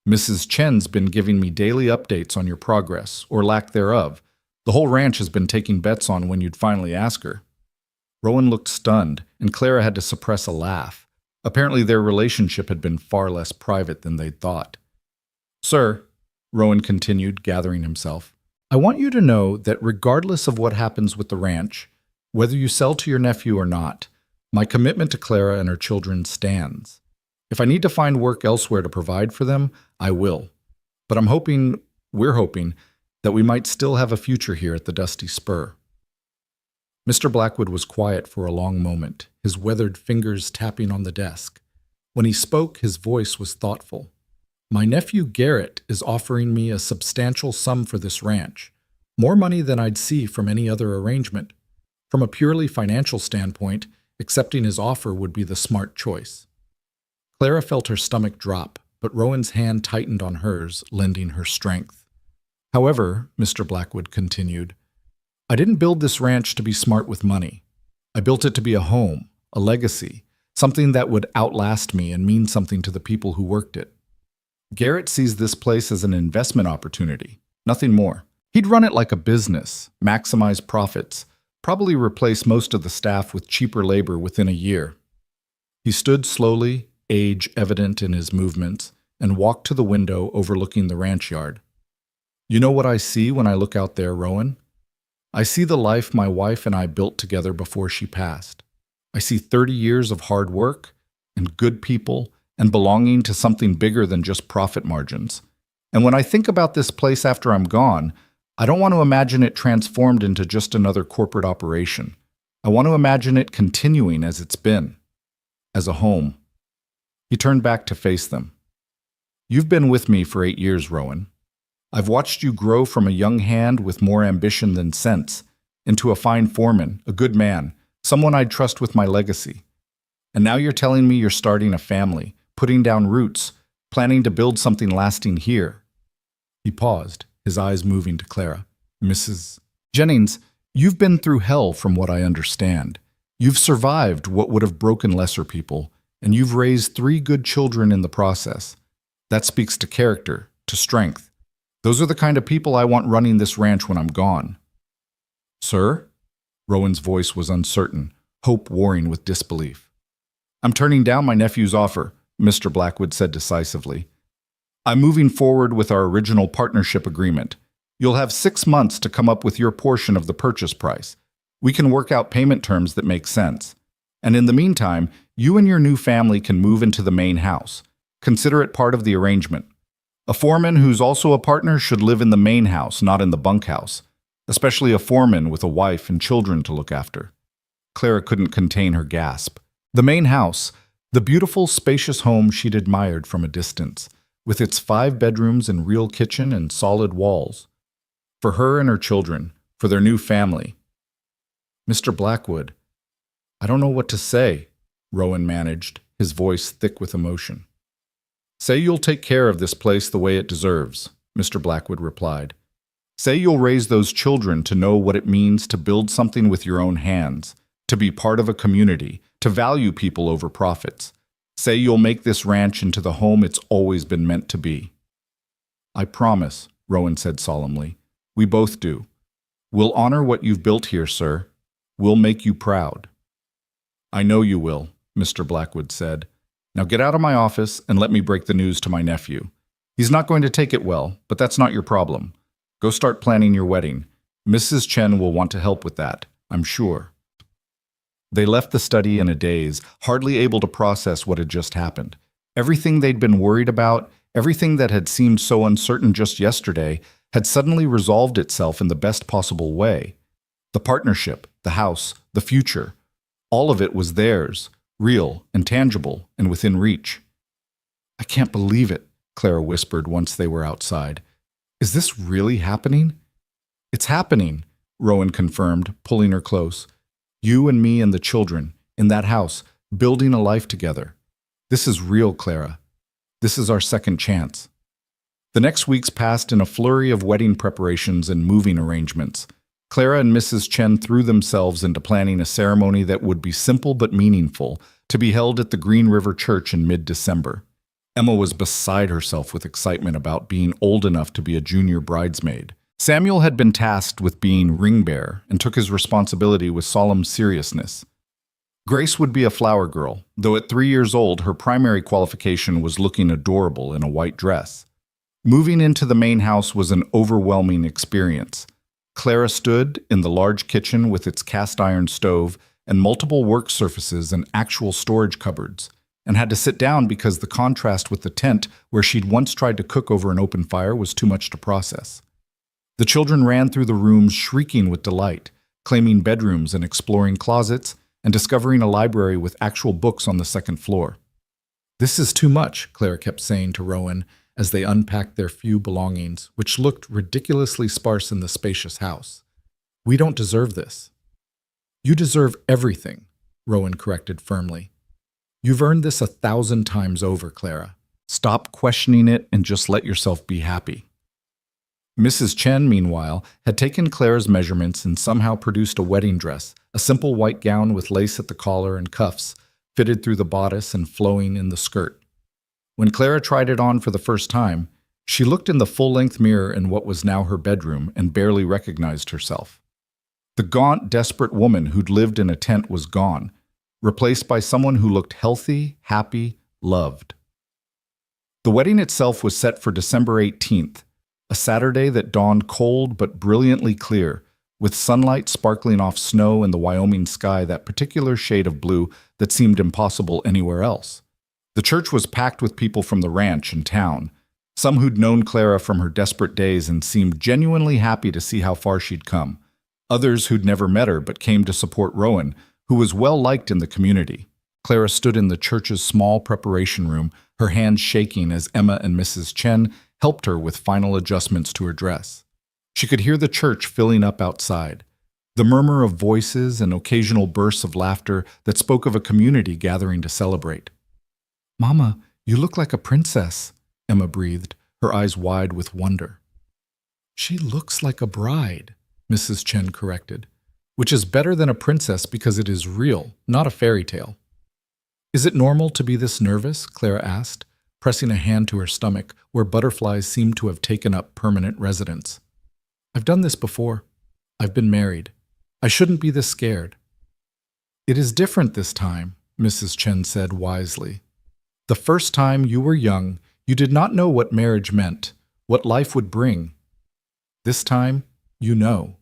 Mrs. Chen's been giving me daily updates on your progress, or lack thereof. The whole ranch has been taking bets on when you'd finally ask her." Rowan looked stunned, and Clara had to suppress a laugh. Apparently their relationship had been far less private than they'd thought. "Sir," Rowan continued, gathering himself. I want you to know that regardless of what happens with the ranch, whether you sell to your nephew or not, my commitment to Clara and her children stands. If I need to find work elsewhere to provide for them, I will. But we're hoping, that we might still have a future here at the Dusty Spur. Mr. Blackwood was quiet for a long moment, his weathered fingers tapping on the desk. When he spoke, his voice was thoughtful. My nephew Garrett is offering me a substantial sum for this ranch, more money than I'd see from any other arrangement. From a purely financial standpoint, accepting his offer would be the smart choice. Clara felt her stomach drop, but Rowan's hand tightened on hers, lending her strength. However, Mr. Blackwood continued, I didn't build this ranch to be smart with money. I built it to be a home, a legacy, something that would outlast me and mean something to the people who worked it. Garrett sees this place as an investment opportunity, nothing more. He'd run it like a business, maximize profits, probably replace most of the staff with cheaper labor within a year. He stood slowly, age evident in his movements, and walked to the window overlooking the ranch yard. You know what I see when I look out there, Rowan? I see the life my wife and I built together before she passed. I see 30 years of hard work and good people and belonging to something bigger than just profit margins. And when I think about this place after I'm gone, I don't want to imagine it transformed into just another corporate operation. I want to imagine it continuing as it's been, as a home. He turned back to face them. You've been with me for 8 years, Rowan. I've watched you grow from a young hand with more ambition than sense into a fine foreman, a good man, someone I'd trust with my legacy. And now you're telling me you're starting a family, putting down roots, planning to build something lasting here. He paused, his eyes moving to Clara. Mrs. Jennings, you've been through hell from what I understand. You've survived what would have broken lesser people, and you've raised 3 good children in the process. That speaks to character, to strength. Those are the kind of people I want running this ranch when I'm gone. Sir? Rowan's voice was uncertain, hope warring with disbelief. I'm turning down my nephew's offer, Mr. Blackwood said decisively. I'm moving forward with our original partnership agreement. You'll have 6 months to come up with your portion of the purchase price. We can work out payment terms that make sense. And in the meantime, you and your new family can move into the main house. Consider it part of the arrangement. A foreman who's also a partner should live in the main house, not in the bunkhouse, especially a foreman with a wife and children to look after. Clara couldn't contain her gasp. The main house, the beautiful, spacious home she'd admired from a distance, with its 5 bedrooms and real kitchen and solid walls. For her and her children, for their new family. Mr. Blackwood, I don't know what to say, Rowan managed, his voice thick with emotion. Say you'll take care of this place the way it deserves, Mr. Blackwood replied. Say you'll raise those children to know what it means to build something with your own hands, to be part of a community, to value people over profits. Say you'll make this ranch into the home it's always been meant to be. I promise, Rowan said solemnly. We both do. We'll honor what you've built here, sir. We'll make you proud. I know you will, Mr. Blackwood said. Now get out of my office and let me break the news to my nephew. He's not going to take it well, but that's not your problem. Go start planning your wedding. Mrs. Chen will want to help with that, I'm sure. They left the study in a daze, hardly able to process what had just happened. Everything they'd been worried about, everything that had seemed so uncertain just yesterday, had suddenly resolved itself in the best possible way. The partnership, the house, the future, all of it was theirs, real and tangible and within reach. I can't believe it, Clara whispered once they were outside. Is this really happening? It's happening, Rowan confirmed, pulling her close. You and me and the children, in that house, building a life together. This is real, Clara. This is our second chance. The next weeks passed in a flurry of wedding preparations and moving arrangements. Clara and Mrs. Chen threw themselves into planning a ceremony that would be simple but meaningful, to be held at the Green River Church in mid-December. Emma was beside herself with excitement about being old enough to be a junior bridesmaid. Samuel had been tasked with being ring bearer and took his responsibility with solemn seriousness. Grace would be a flower girl, though at 3 years old her primary qualification was looking adorable in a white dress. Moving into the main house was an overwhelming experience. Clara stood in the large kitchen with its cast iron stove and multiple work surfaces and actual storage cupboards, and had to sit down because the contrast with the tent where she'd once tried to cook over an open fire was too much to process. The children ran through the rooms shrieking with delight, claiming bedrooms and exploring closets, and discovering a library with actual books on the second floor. "This is too much," Clara kept saying to Rowan as they unpacked their few belongings, which looked ridiculously sparse in the spacious house. "We don't deserve this." "You deserve everything," Rowan corrected firmly. "You've earned this 1,000 times over, Clara. Stop questioning it and just let yourself be happy." Mrs. Chen, meanwhile, had taken Clara's measurements and somehow produced a wedding dress, a simple white gown with lace at the collar and cuffs, fitted through the bodice and flowing in the skirt. When Clara tried it on for the first time, she looked in the full-length mirror in what was now her bedroom and barely recognized herself. The gaunt, desperate woman who'd lived in a tent was gone, replaced by someone who looked healthy, happy, loved. The wedding itself was set for December 18th, a Saturday that dawned cold but brilliantly clear, with sunlight sparkling off snow and the Wyoming sky that particular shade of blue that seemed impossible anywhere else. The church was packed with people from the ranch and town, some who'd known Clara from her desperate days and seemed genuinely happy to see how far she'd come, others who'd never met her but came to support Rowan, who was well-liked in the community. Clara stood in the church's small preparation room, her hands shaking as Emma and Mrs. Chen helped her with final adjustments to her dress. She could hear the church filling up outside, the murmur of voices and occasional bursts of laughter that spoke of a community gathering to celebrate. "Mama, you look like a princess," Emma breathed, her eyes wide with wonder. "She looks like a bride," Mrs. Chen corrected, "which is better than a princess because it is real, not a fairy tale." "Is it normal to be this nervous?" Clara asked, pressing a hand to her stomach where butterflies seemed to have taken up permanent residence. "I've done this before. I've been married. I shouldn't be this scared." "It is different this time," Mrs. Chen said wisely. "The first time you were young, you did not know what marriage meant, what life would bring. This time, you know.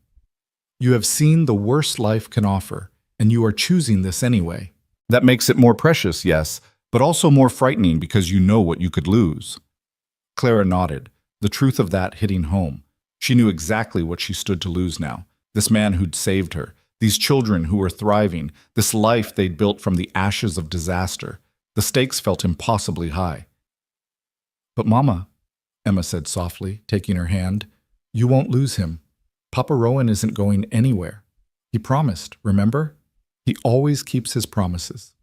You have seen the worst life can offer, and you are choosing this anyway. That makes it more precious, yes, but also more frightening because you know what you could lose." Clara nodded, the truth of that hitting home. She knew exactly what she stood to lose now. This man who'd saved her, these children who were thriving, this life they'd built from the ashes of disaster. The stakes felt impossibly high. "But Mama," Emma said softly, taking her hand, "you won't lose him. Papa Rowan isn't going anywhere. He promised, remember? He always keeps his promises."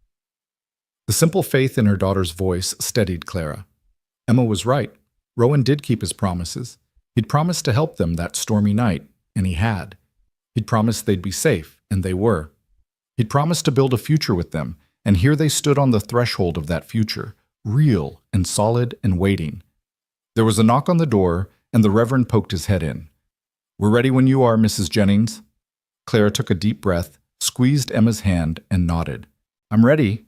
The simple faith in her daughter's voice steadied Clara. Emma was right. Rowan did keep his promises. He'd promised to help them that stormy night, and he had. He'd promised they'd be safe, and they were. He'd promised to build a future with them, and here they stood on the threshold of that future, real and solid and waiting. There was a knock on the door, and the Reverend poked his head in. "We're ready when you are, Mrs. Jennings." Clara took a deep breath, squeezed Emma's hand, and nodded. "I'm ready."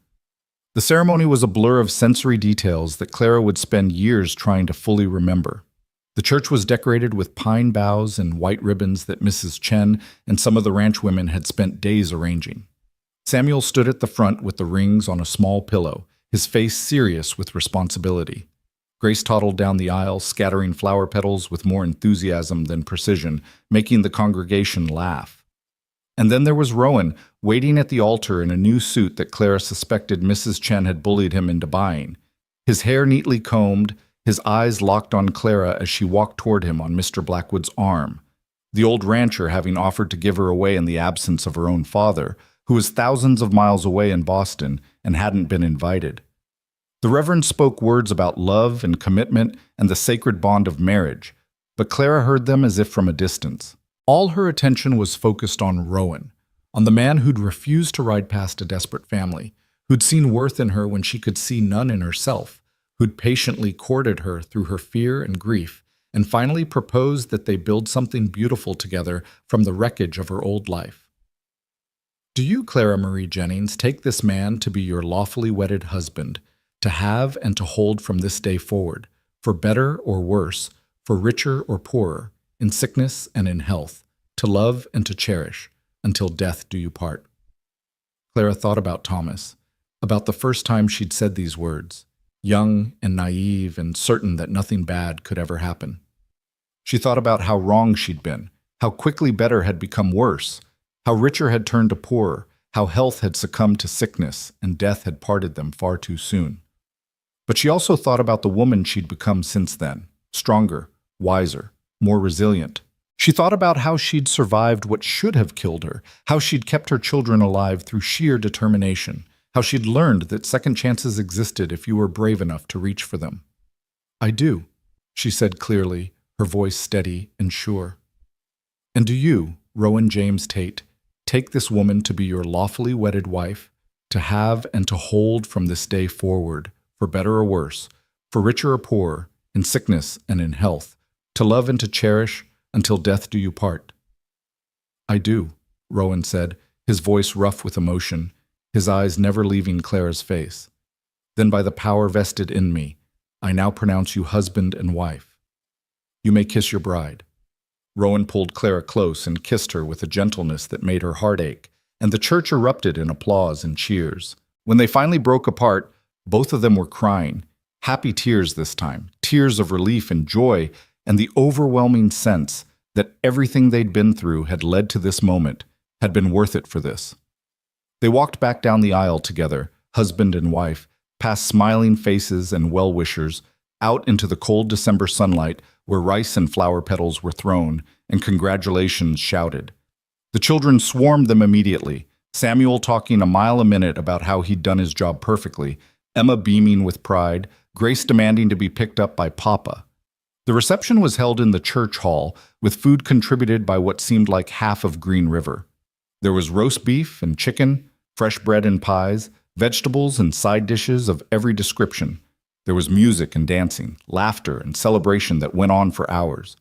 The ceremony was a blur of sensory details that Clara would spend years trying to fully remember. The church was decorated with pine boughs and white ribbons that Mrs. Chen and some of the ranch women had spent days arranging. Samuel stood at the front with the rings on a small pillow, his face serious with responsibility. Grace toddled down the aisle, scattering flower petals with more enthusiasm than precision, making the congregation laugh. And then there was Rowan, waiting at the altar in a new suit that Clara suspected Mrs. Chen had bullied him into buying. His hair neatly combed, his eyes locked on Clara as she walked toward him on Mr. Blackwood's arm, the old rancher having offered to give her away in the absence of her own father, who was thousands of miles away in Boston and hadn't been invited. The Reverend spoke words about love and commitment and the sacred bond of marriage, but Clara heard them as if from a distance. All her attention was focused on Rowan, on the man who'd refused to ride past a desperate family, who'd seen worth in her when she could see none in herself, who'd patiently courted her through her fear and grief, and finally proposed that they build something beautiful together from the wreckage of her old life. "Do you, Clara Marie Jennings, take this man to be your lawfully wedded husband, to have and to hold from this day forward, for better or worse, for richer or poorer, in sickness and in health, to love and to cherish, until death do you part. Clara thought about Thomas, about the first time she'd said these words, young and naive and certain that nothing bad could ever happen. She thought about how wrong she'd been, how quickly better had become worse, how richer had turned to poorer, how health had succumbed to sickness and death had parted them far too soon. But she also thought about the woman she'd become since then, stronger, wiser, more resilient. She thought about how she'd survived what should have killed her, how she'd kept her children alive through sheer determination, how she'd learned that second chances existed if you were brave enough to reach for them. "I do," she said clearly, her voice steady and sure. "And do you, Rowan James Tate, take this woman to be your lawfully wedded wife, to have and to hold from this day forward, for better or worse, for richer or poorer, in sickness and in health, to love and to cherish, until death do you part?" "I do," Rowan said, his voice rough with emotion, his eyes never leaving Clara's face. "Then by the power vested in me, I now pronounce you husband and wife. You may kiss your bride." Rowan pulled Clara close and kissed her with a gentleness that made her heart ache, and the church erupted in applause and cheers. When they finally broke apart, both of them were crying, happy tears this time, tears of relief and joy, and the overwhelming sense that everything they'd been through had led to this moment, had been worth it for this. They walked back down the aisle together, husband and wife, past smiling faces and well-wishers, out into the cold December sunlight where rice and flower petals were thrown and congratulations shouted. The children swarmed them immediately, Samuel talking a mile a minute about how he'd done his job perfectly, Emma beaming with pride, Grace demanding to be picked up by Papa. The reception was held in the church hall, with food contributed by what seemed like half of Green River. There was roast beef and chicken, fresh bread and pies, vegetables and side dishes of every description. There was music and dancing, laughter and celebration that went on for hours.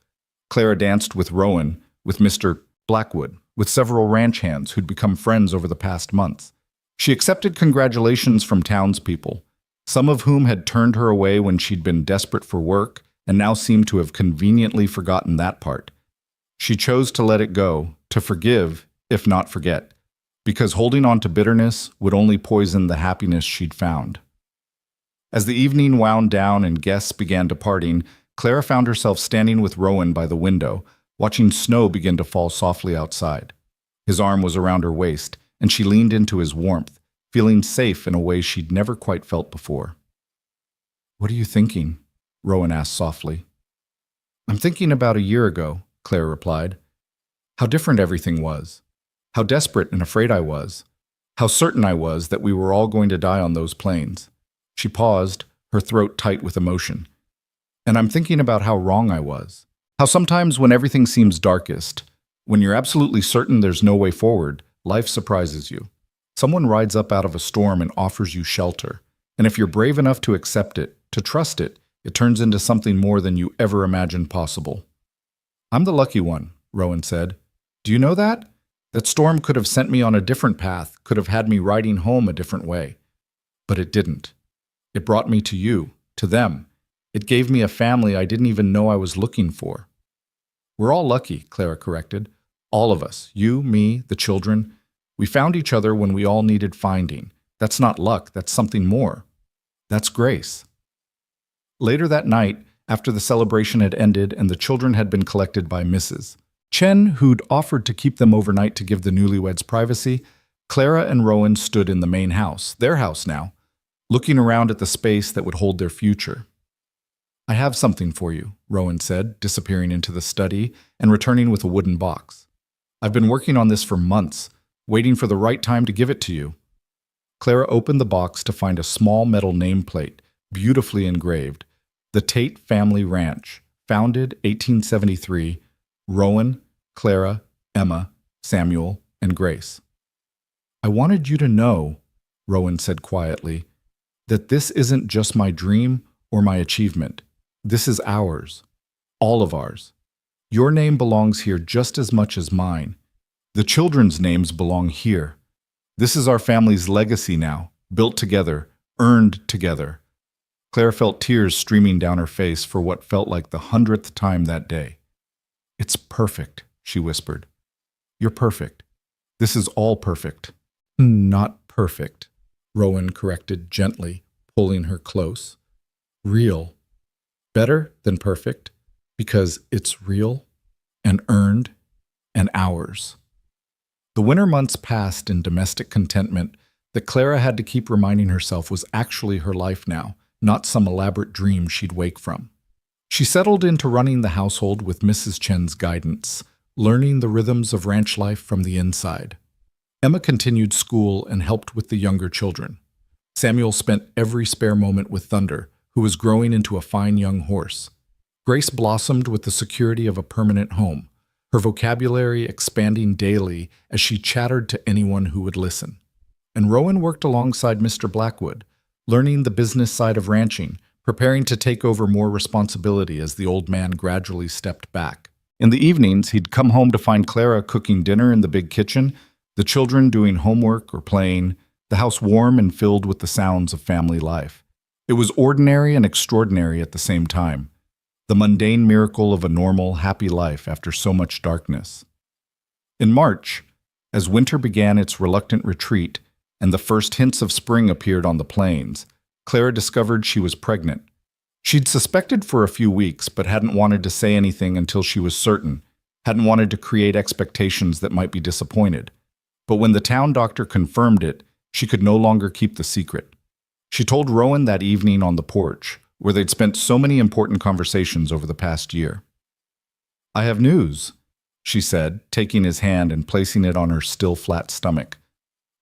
Clara danced with Rowan, with Mr. Blackwood, with several ranch hands who'd become friends over the past months. She accepted congratulations from townspeople, some of whom had turned her away when she'd been desperate for work and now seemed to have conveniently forgotten that part. She chose to let it go, to forgive, if not forget, because holding on to bitterness would only poison the happiness she'd found. As the evening wound down and guests began departing, Clara found herself standing with Rowan by the window, watching snow begin to fall softly outside. His arm was around her waist, and she leaned into his warmth, feeling safe in a way she'd never quite felt before. "What are you thinking?" Rowan asked softly. "I'm thinking about a year ago," Clara replied. "How different everything was. How desperate and afraid I was. How certain I was that we were all going to die on those plains." She paused, her throat tight with emotion. "And I'm thinking about how wrong I was. How sometimes when everything seems darkest, when you're absolutely certain there's no way forward, life surprises you. Someone rides up out of a storm and offers you shelter. And if you're brave enough to accept it, to trust it, it turns into something more than you ever imagined possible." "I'm the lucky one," Rowan said. "Do you know that? That storm could have sent me on a different path, could have had me riding home a different way. But it didn't. It brought me to you, to them. It gave me a family I didn't even know I was looking for." "We're all lucky," Clara corrected. "All of us, you, me, the children. We found each other when we all needed finding. That's not luck, that's something more. That's grace." Later that night, after the celebration had ended and the children had been collected by Mrs. Chen, who'd offered to keep them overnight to give the newlyweds privacy, Clara and Rowan stood in the main house, their house now, looking around at the space that would hold their future. "I have something for you," Rowan said, disappearing into the study and returning with a wooden box. "I've been working on this for months, waiting for the right time to give it to you." Clara opened the box to find a small metal nameplate, beautifully engraved, "The Tate Family Ranch, founded 1873, Rowan, Clara, Emma, Samuel, and Grace." "I wanted you to know," Rowan said quietly, "that this isn't just my dream or my achievement. This is ours, all of ours. Your name belongs here just as much as mine. The children's names belong here. This is our family's legacy now, built together, earned together." Clara felt tears streaming down her face for what felt like the 100th time that day. "It's perfect," she whispered. "You're perfect. This is all perfect." "Not perfect," Rowan corrected gently, pulling her close. "Real. Better than perfect, because it's real and earned and ours." The winter months passed in domestic contentment that Clara had to keep reminding herself was actually her life now, not some elaborate dream she'd wake from. She settled into running the household with Mrs. Chen's guidance, learning the rhythms of ranch life from the inside. Emma continued school and helped with the younger children. Samuel spent every spare moment with Thunder, who was growing into a fine young horse. Grace blossomed with the security of a permanent home, her vocabulary expanding daily as she chattered to anyone who would listen. And Rowan worked alongside Mr. Blackwood, learning the business side of ranching, preparing to take over more responsibility as the old man gradually stepped back. In the evenings, he'd come home to find Clara cooking dinner in the big kitchen, the children doing homework or playing, the house warm and filled with the sounds of family life. It was ordinary and extraordinary at the same time, the mundane miracle of a normal, happy life after so much darkness. In March, as winter began its reluctant retreat and the first hints of spring appeared on the plains, Clara discovered she was pregnant. She'd suspected for a few weeks, but hadn't wanted to say anything until she was certain, hadn't wanted to create expectations that might be disappointed. But when the town doctor confirmed it, she could no longer keep the secret. She told Rowan that evening on the porch, where they'd spent so many important conversations over the past year. "I have news," she said, taking his hand and placing it on her still flat stomach.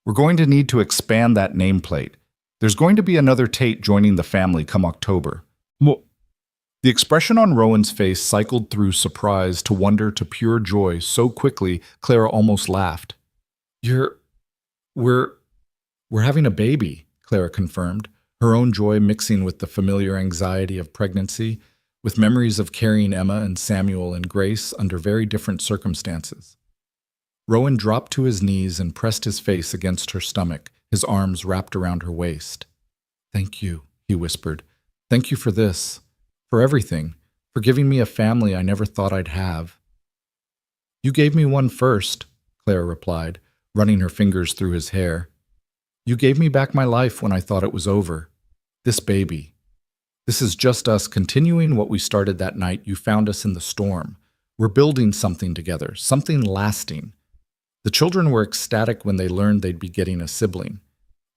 "We're going to need to expand that nameplate. There's going to be another Tate joining the family come October." The expression on Rowan's face cycled through surprise to wonder to pure joy so quickly Clara almost laughed. We're having a baby," Clara confirmed, her own joy mixing with the familiar anxiety of pregnancy, with memories of carrying Emma and Samuel and Grace under very different circumstances. Rowan dropped to his knees and pressed his face against her stomach, his arms wrapped around her waist. "Thank you," he whispered. "Thank you for this, for everything, for giving me a family I never thought I'd have." "You gave me one first," Clara replied, running her fingers through his hair. "You gave me back my life when I thought it was over. This baby. This is just us continuing what we started that night you found us in the storm. We're building something together, something lasting." The children were ecstatic when they learned they'd be getting a sibling.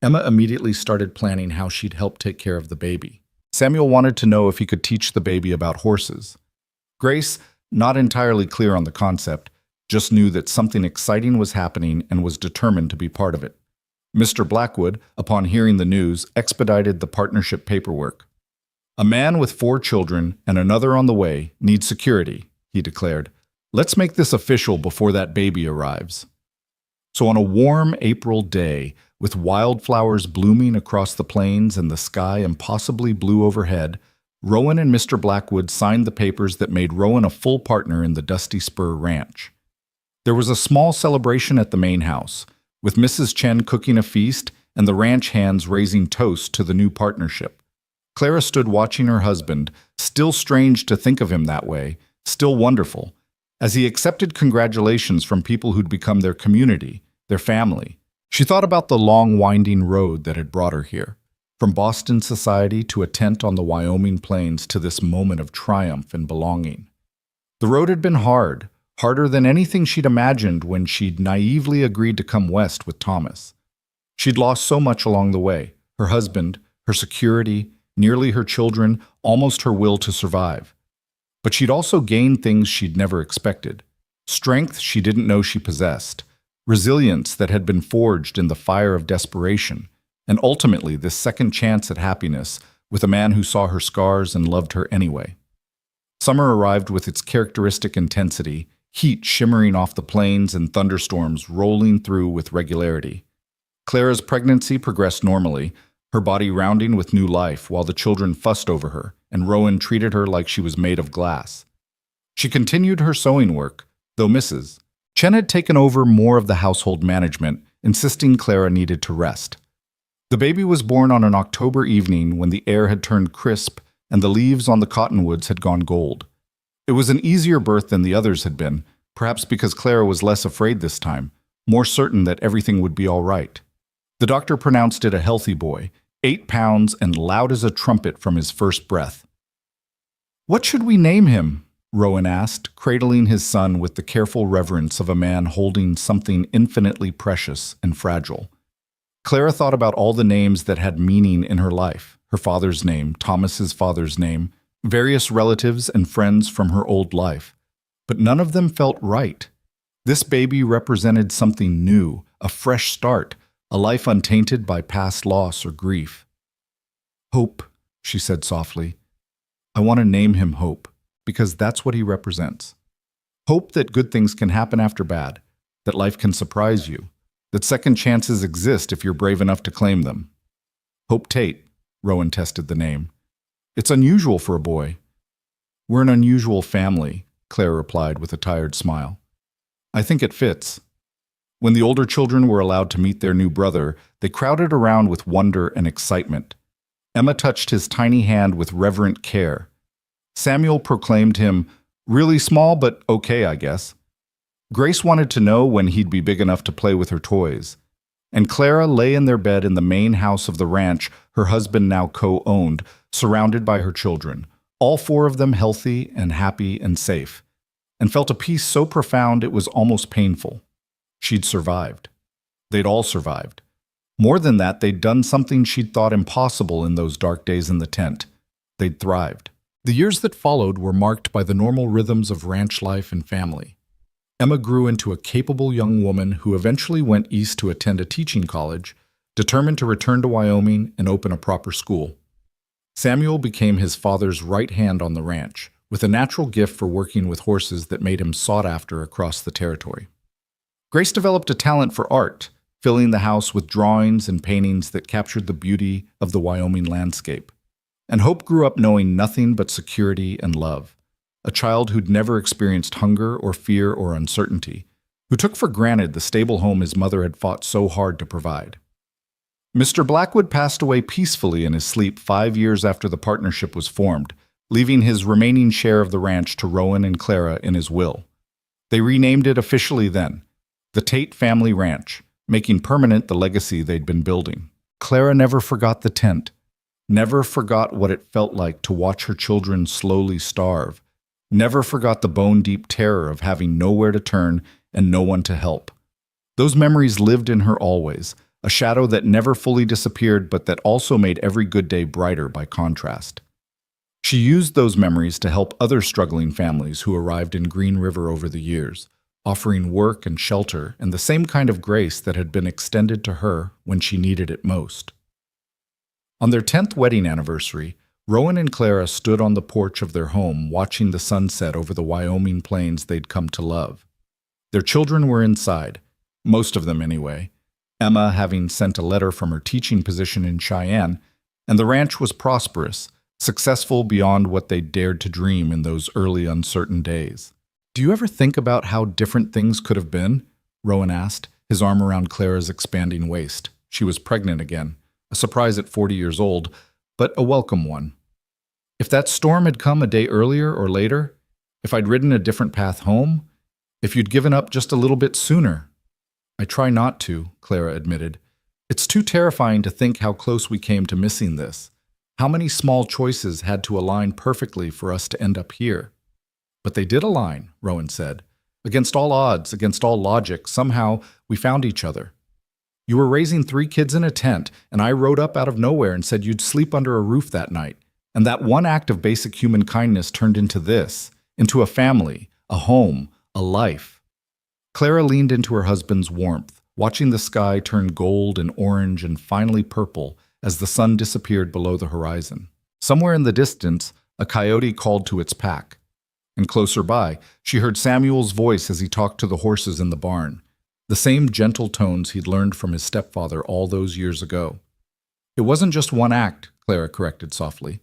Emma immediately started planning how she'd help take care of the baby. Samuel wanted to know if he could teach the baby about horses. Grace, not entirely clear on the concept, just knew that something exciting was happening and was determined to be part of it. Mr. Blackwood, upon hearing the news, expedited the partnership paperwork. "A man with 4 children and another on the way needs security," he declared. "Let's make this official before that baby arrives." So on a warm April day, with wildflowers blooming across the plains and the sky impossibly blue overhead, Rowan and Mr. Blackwood signed the papers that made Rowan a full partner in the Dusty Spur Ranch. There was a small celebration at the main house, with Mrs. Chen cooking a feast and the ranch hands raising toast to the new partnership. Clara stood watching her husband, still strange to think of him that way, still wonderful, as he accepted congratulations from people who'd become their community, their family. She thought about the long, winding road that had brought her here, from Boston society to a tent on the Wyoming plains to this moment of triumph and belonging. The road had been hard, harder than anything she'd imagined when she'd naively agreed to come west with Thomas. She'd lost so much along the way, her husband, her security, nearly her children, almost her will to survive. But she'd also gained things she'd never expected, strength she didn't know she possessed, resilience that had been forged in the fire of desperation, and ultimately this second chance at happiness with a man who saw her scars and loved her anyway. Summer arrived with its characteristic intensity, heat shimmering off the plains and thunderstorms rolling through with regularity. Clara's pregnancy progressed normally, her body rounding with new life while the children fussed over her, and Rowan treated her like she was made of glass. She continued her sewing work, though Mrs. Chen had taken over more of the household management, insisting Clara needed to rest. The baby was born on an October evening when the air had turned crisp and the leaves on the cottonwoods had gone gold. It was an easier birth than the others had been, perhaps because Clara was less afraid this time, more certain that everything would be all right. The doctor pronounced it a healthy boy, 8 pounds and loud as a trumpet from his first breath. "What should we name him?" Rowan asked, cradling his son with the careful reverence of a man holding something infinitely precious and fragile. Clara thought about all the names that had meaning in her life, her father's name, Thomas's father's name, various relatives and friends from her old life. But none of them felt right. This baby represented something new, a fresh start, a life untainted by past loss or grief. "Hope," she said softly. "I want to name him Hope, because that's what he represents. Hope that good things can happen after bad, that life can surprise you, that second chances exist if you're brave enough to claim them." "Hope Tate," Rowan tested the name. "It's unusual for a boy." "We're an unusual family," Claire replied with a tired smile. "I think it fits." When the older children were allowed to meet their new brother, they crowded around with wonder and excitement. Emma touched his tiny hand with reverent care. Samuel proclaimed him, "Really small, but okay, I guess." Grace wanted to know when he'd be big enough to play with her toys. And Clara lay in their bed in the main house of the ranch her husband now co-owned, surrounded by her children, all 4 of them healthy and happy and safe, and felt a peace so profound it was almost painful. She'd survived. They'd all survived. More than that, they'd done something she'd thought impossible in those dark days in the tent. They'd thrived. The years that followed were marked by the normal rhythms of ranch life and family. Emma grew into a capable young woman who eventually went east to attend a teaching college, determined to return to Wyoming and open a proper school. Samuel became his father's right hand on the ranch, with a natural gift for working with horses that made him sought after across the territory. Grace developed a talent for art, filling the house with drawings and paintings that captured the beauty of the Wyoming landscape. And Hope grew up knowing nothing but security and love, a child who'd never experienced hunger or fear or uncertainty, who took for granted the stable home his mother had fought so hard to provide. Mr. Blackwood passed away peacefully in his sleep 5 years after the partnership was formed, leaving his remaining share of the ranch to Rowan and Clara in his will. They renamed it officially then, the Tate Family Ranch, making permanent the legacy they'd been building. Clara never forgot the tent, never forgot what it felt like to watch her children slowly starve, never forgot the bone-deep terror of having nowhere to turn and no one to help. Those memories lived in her always, a shadow that never fully disappeared but that also made every good day brighter by contrast. She used those memories to help other struggling families who arrived in Green River over the years, offering work and shelter and the same kind of grace that had been extended to her when she needed it most. On their 10th wedding anniversary, Rowan and Clara stood on the porch of their home watching the sunset over the Wyoming plains they'd come to love. Their children were inside, most of them anyway, Emma having sent a letter from her teaching position in Cheyenne, and the ranch was prosperous, successful beyond what they'd dared to dream in those early uncertain days. "Do you ever think about how different things could have been?" Rowan asked, his arm around Clara's expanding waist. She was pregnant again, a surprise at 40 years old, but a welcome one. "If that storm had come a day earlier or later, if I'd ridden a different path home, if you'd given up just a little bit sooner." "I try not to," Clara admitted. "It's too terrifying to think how close we came to missing this. How many small choices had to align perfectly for us to end up here." "But they did align," Rowan said. "Against all odds, against all logic, somehow we found each other. You were raising 3 kids in a tent, and I rode up out of nowhere and said you'd sleep under a roof that night. And that one act of basic human kindness turned into this, into a family, a home, a life." Clara leaned into her husband's warmth, watching the sky turn gold and orange and finally purple as the sun disappeared below the horizon. Somewhere in the distance, a coyote called to its pack. And closer by, she heard Samuel's voice as he talked to the horses in the barn, the same gentle tones he'd learned from his stepfather all those years ago. "It wasn't just one act," Clara corrected softly.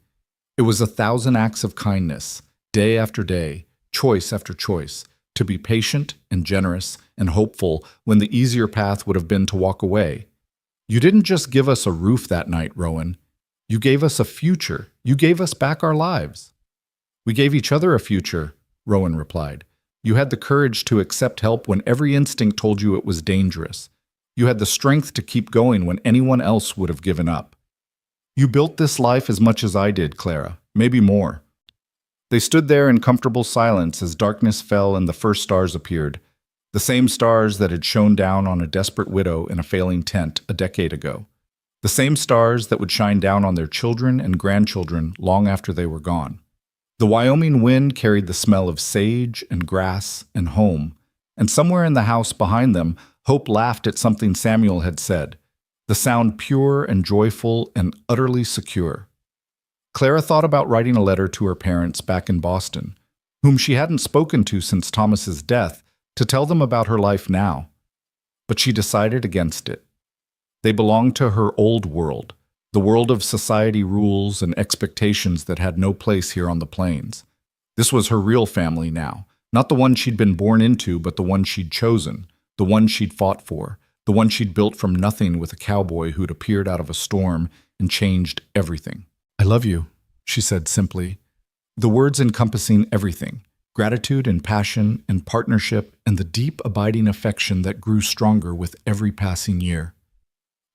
"It was 1,000 acts of kindness, day after day, choice after choice, to be patient and generous and hopeful when the easier path would have been to walk away. You didn't just give us a roof that night, Rowan. You gave us a future. You gave us back our lives. We gave each other a future, Rowan replied. You had the courage to accept help when every instinct told you it was dangerous. You had the strength to keep going when anyone else would have given up. You built this life as much as I did, Clara, maybe more. They stood there in comfortable silence as darkness fell and the first stars appeared, the same stars that had shone down on a desperate widow in a failing tent a decade ago, the same stars that would shine down on their children and grandchildren long after they were gone. The Wyoming wind carried the smell of sage and grass and home, and somewhere in the house behind them, Hope laughed at something Samuel had said, the sound pure and joyful and utterly secure. Clara thought about writing a letter to her parents back in Boston, whom she hadn't spoken to since Thomas's death, to tell them about her life now. But she decided against it. They belonged to her old world, the world of society rules and expectations that had no place here on the plains. This was her real family now, not the one she'd been born into, but the one she'd chosen, the one she'd fought for, the one she'd built from nothing with a cowboy who'd appeared out of a storm and changed everything. I love you, she said simply, the words encompassing everything, gratitude and passion and partnership and the deep abiding affection that grew stronger with every passing year.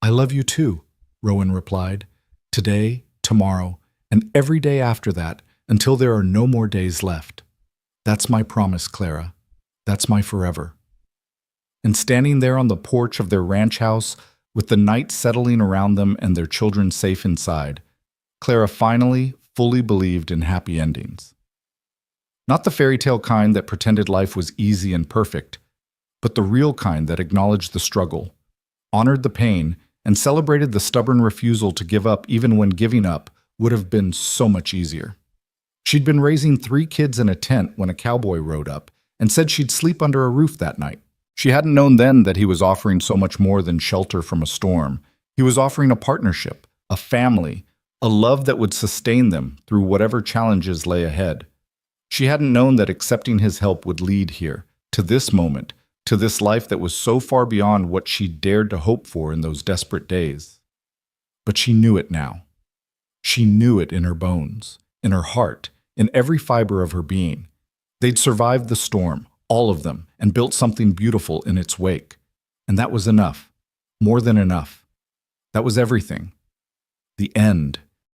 I love you too, Rowan replied, today, tomorrow, and every day after that, until there are no more days left. That's my promise, Clara. That's my forever. And standing there on the porch of their ranch house, with the night settling around them and their children safe inside, Clara finally, fully believed in happy endings. Not the fairy tale kind that pretended life was easy and perfect, but the real kind that acknowledged the struggle, honored the pain, and celebrated the stubborn refusal to give up even when giving up would have been so much easier. She'd been raising 3 kids in a tent when a cowboy rode up and said she'd sleep under a roof that night. She hadn't known then that he was offering so much more than shelter from a storm. He was offering a partnership, a family, a love that would sustain them through whatever challenges lay ahead. She hadn't known that accepting his help would lead here, to this moment, to this life that was so far beyond what she dared to hope for in those desperate days. But she knew it now. She knew it in her bones, in her heart, in every fiber of her being. They'd survived the storm, all of them, and built something beautiful in its wake. And that was enough, more than enough. That was everything. The end.